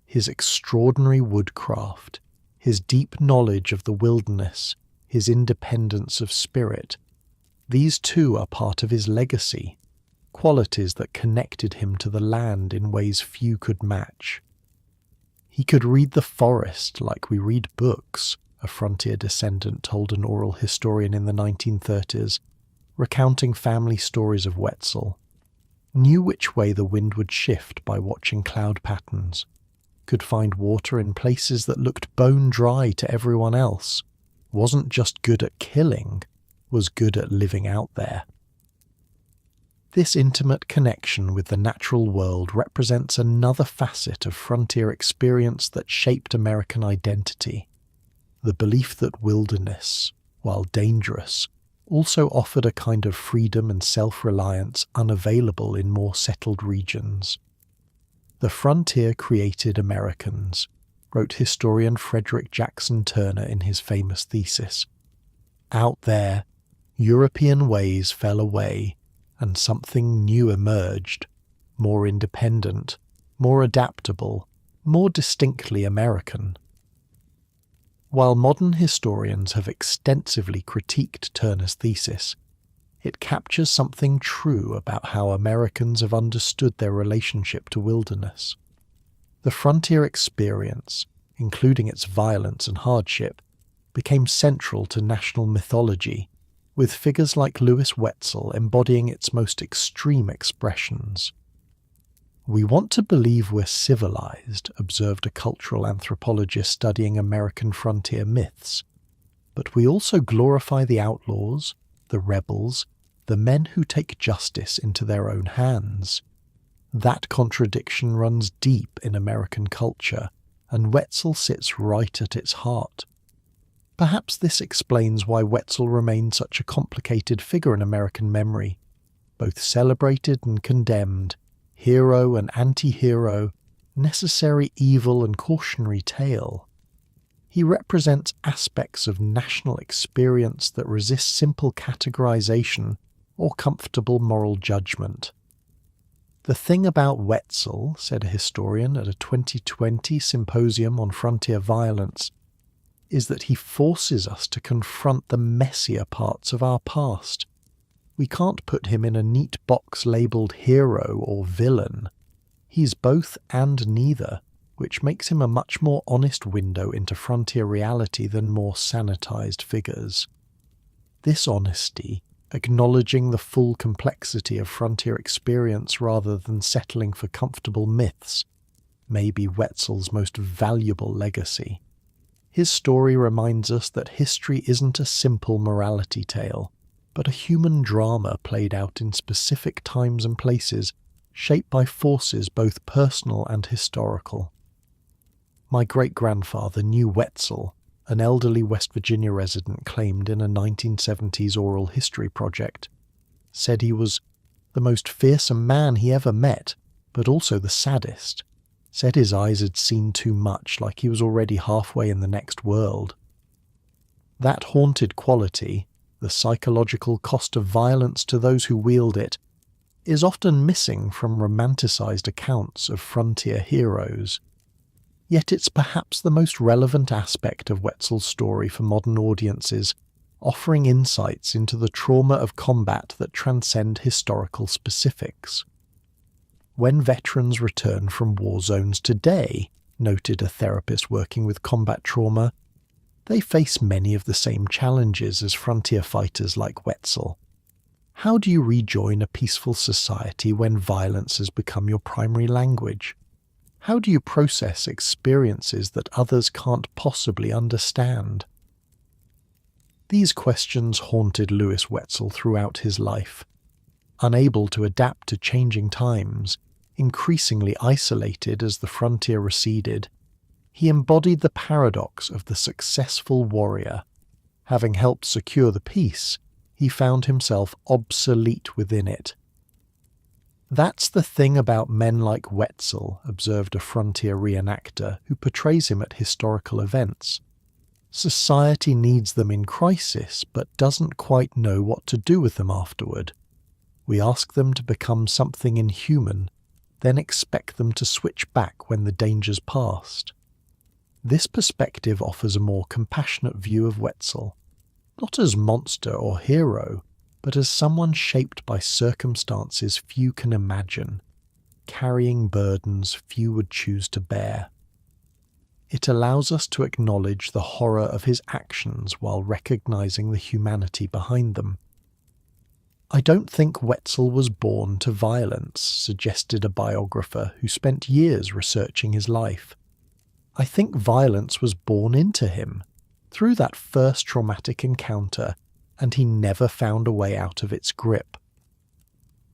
His extraordinary woodcraft, his deep knowledge of the wilderness, his independence of spirit, these too are part of his legacy, qualities that connected him to the land in ways few could match. He could read the forest like we read books, a frontier descendant told an oral historian in the 1930s, recounting family stories of Wetzel. Knew which way the wind would shift by watching cloud patterns, could find water in places that looked bone dry to everyone else, wasn't just good at killing, was good at living out there. This intimate connection with the natural world represents another facet of frontier experience that shaped American identity. The belief that wilderness, while dangerous, also offered a kind of freedom and self-reliance unavailable in more settled regions. The frontier created Americans, wrote historian Frederick Jackson Turner in his famous thesis. Out there, European ways fell away, and something new emerged, more independent, more adaptable, more distinctly American. While modern historians have extensively critiqued Turner's thesis, it captures something true about how Americans have understood their relationship to wilderness. The frontier experience, including its violence and hardship, became central to national mythology, with figures like Lewis Wetzel embodying its most extreme expressions. We want to believe we're civilized, observed a cultural anthropologist studying American frontier myths, but we also glorify the outlaws, the rebels, the men who take justice into their own hands. That contradiction runs deep in American culture, and Wetzel sits right at its heart. Perhaps this explains why Wetzel remained such a complicated figure in American memory, both celebrated and condemned, hero and anti-hero, necessary evil and cautionary tale. He represents aspects of national experience that resist simple categorization or comfortable moral judgment. The thing about Wetzel, said a historian at a 2020 symposium on frontier violence, is that he forces us to confront the messier parts of our past. We can't put him in a neat box labelled hero or villain. He's both and neither, which makes him a much more honest window into frontier reality than more sanitized figures. This honesty, acknowledging the full complexity of frontier experience rather than settling for comfortable myths, may be Wetzel's most valuable legacy. His story reminds us that history isn't a simple morality tale, but a human drama played out in specific times and places, shaped by forces both personal and historical. My great-grandfather knew Wetzel, an elderly West Virginia resident claimed in a 1970s oral history project. Said he was the most fearsome man he ever met, but also the saddest. Said his eyes had seen too much, like he was already halfway in the next world. That haunted quality, the psychological cost of violence to those who wield it, is often missing from romanticized accounts of frontier heroes. Yet it's perhaps the most relevant aspect of Wetzel's story for modern audiences, offering insights into the trauma of combat that transcend historical specifics. When veterans return from war zones today, noted a therapist working with combat trauma, they face many of the same challenges as frontier fighters like Wetzel. How do you rejoin a peaceful society when violence has become your primary language? How do you process experiences that others can't possibly understand? These questions haunted Lewis Wetzel throughout his life. Unable to adapt to changing times, increasingly isolated as the frontier receded, he embodied the paradox of the successful warrior. Having helped secure the peace, he found himself obsolete within it. That's the thing about men like Wetzel, observed a frontier reenactor who portrays him at historical events. Society needs them in crisis, but doesn't quite know what to do with them afterward. We ask them to become something inhuman, then expect them to switch back when the danger's past. This perspective offers a more compassionate view of Wetzel, not as monster or hero, but as someone shaped by circumstances few can imagine, carrying burdens few would choose to bear. It allows us to acknowledge the horror of his actions while recognizing the humanity behind them. I don't think Wetzel was born to violence, suggested a biographer who spent years researching his life. I think violence was born into him, through that first traumatic encounter, and he never found a way out of its grip.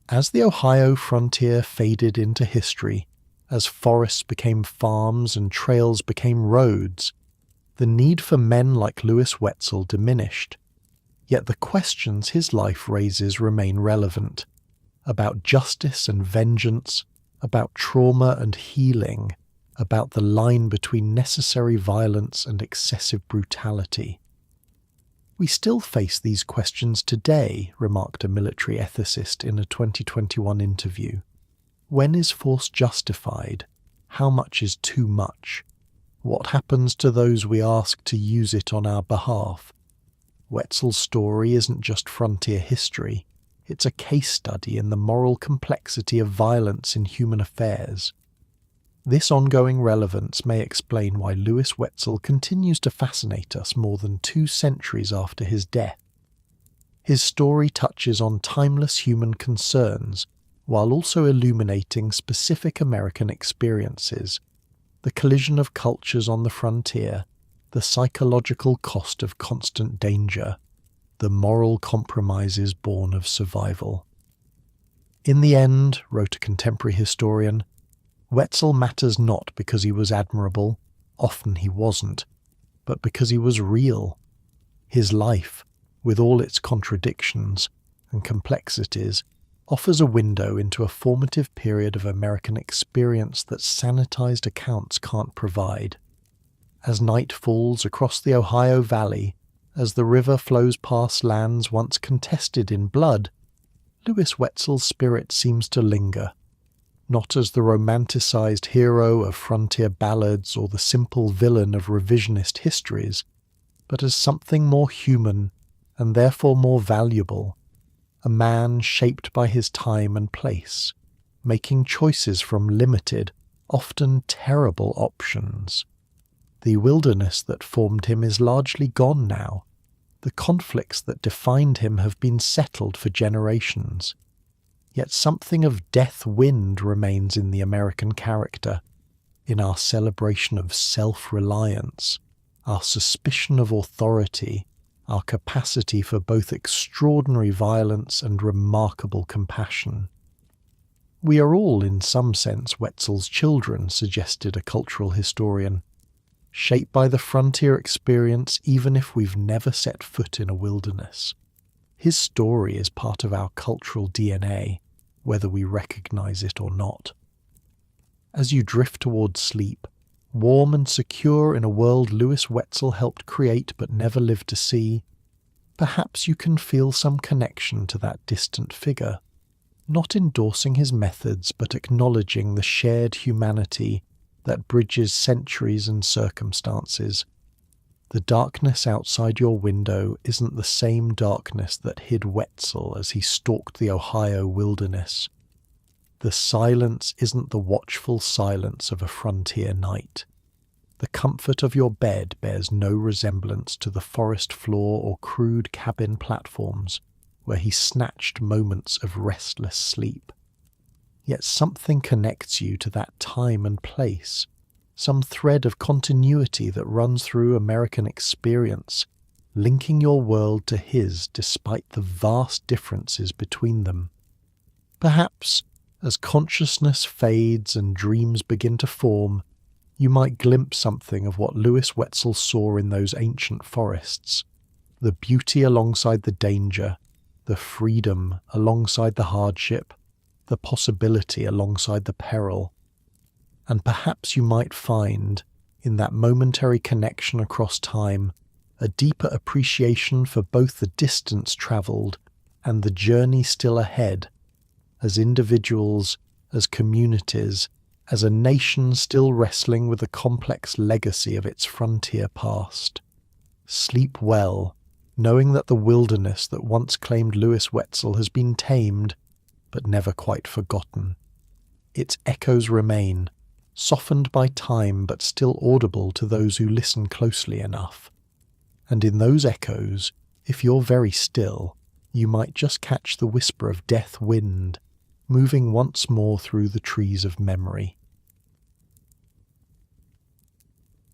As the Ohio frontier faded into history, as forests became farms and trails became roads, the need for men like Lewis Wetzel diminished. Yet the questions his life raises remain relevant, about justice and vengeance, about trauma and healing, about the line between necessary violence and excessive brutality. We still face these questions today, remarked a military ethicist in a 2021 interview. When is force justified? How much is too much? What happens to those we ask to use it on our behalf? Wetzel's story isn't just frontier history, it's a case study in the moral complexity of violence in human affairs. This ongoing relevance may explain why Lewis Wetzel continues to fascinate us more than 2 centuries after his death. His story touches on timeless human concerns, while also illuminating specific American experiences, the collision of cultures on the frontier, the psychological cost of constant danger, the moral compromises born of survival. In the end, wrote a contemporary historian, Wetzel matters not because he was admirable, often he wasn't, but because he was real. His life, with all its contradictions and complexities, offers a window into a formative period of American experience that sanitized accounts can't provide. As night falls across the Ohio Valley, as the river flows past lands once contested in blood, Lewis Wetzel's spirit seems to linger, not as the romanticized hero of frontier ballads or the simple villain of revisionist histories, but as something more human and therefore more valuable, a man shaped by his time and place, making choices from limited, often terrible options. The wilderness that formed him is largely gone now, The conflicts that defined him have been settled for generations. Yet something of death wind remains in the American character, in our celebration of self-reliance, our suspicion of authority, our capacity for both extraordinary violence and remarkable compassion. We are all, in some sense, Wetzel's children, suggested a cultural historian, shaped by the frontier experience even if we've never set foot in a wilderness. His story is part of our cultural DNA, whether we recognize it or not. As you drift towards sleep, warm and secure in a world Lewis Wetzel helped create but never lived to see, perhaps you can feel some connection to that distant figure, not endorsing his methods but acknowledging the shared humanity that bridges centuries and circumstances. The darkness outside your window isn't the same darkness that hid Wetzel as he stalked the Ohio wilderness. The silence isn't the watchful silence of a frontier night. The comfort of your bed bears no resemblance to the forest floor or crude cabin platforms where he snatched moments of restless sleep. Yet something connects you to that time and place, some thread of continuity that runs through American experience, linking your world to his despite the vast differences between them. Perhaps, as consciousness fades and dreams begin to form, you might glimpse something of what Lewis Wetzel saw in those ancient forests, the beauty alongside the danger, the freedom alongside the hardship, the possibility alongside the peril. And perhaps you might find, in that momentary connection across time, a deeper appreciation for both the distance travelled and the journey still ahead, as individuals, as communities, as a nation still wrestling with the complex legacy of its frontier past. Sleep well, knowing that the wilderness that once claimed Lewis Wetzel has been tamed, but never quite forgotten. Its echoes remain, softened by time but still audible to those who listen closely enough. And in those echoes, if you're very still, you might just catch the whisper of death wind, moving once more through the trees of memory.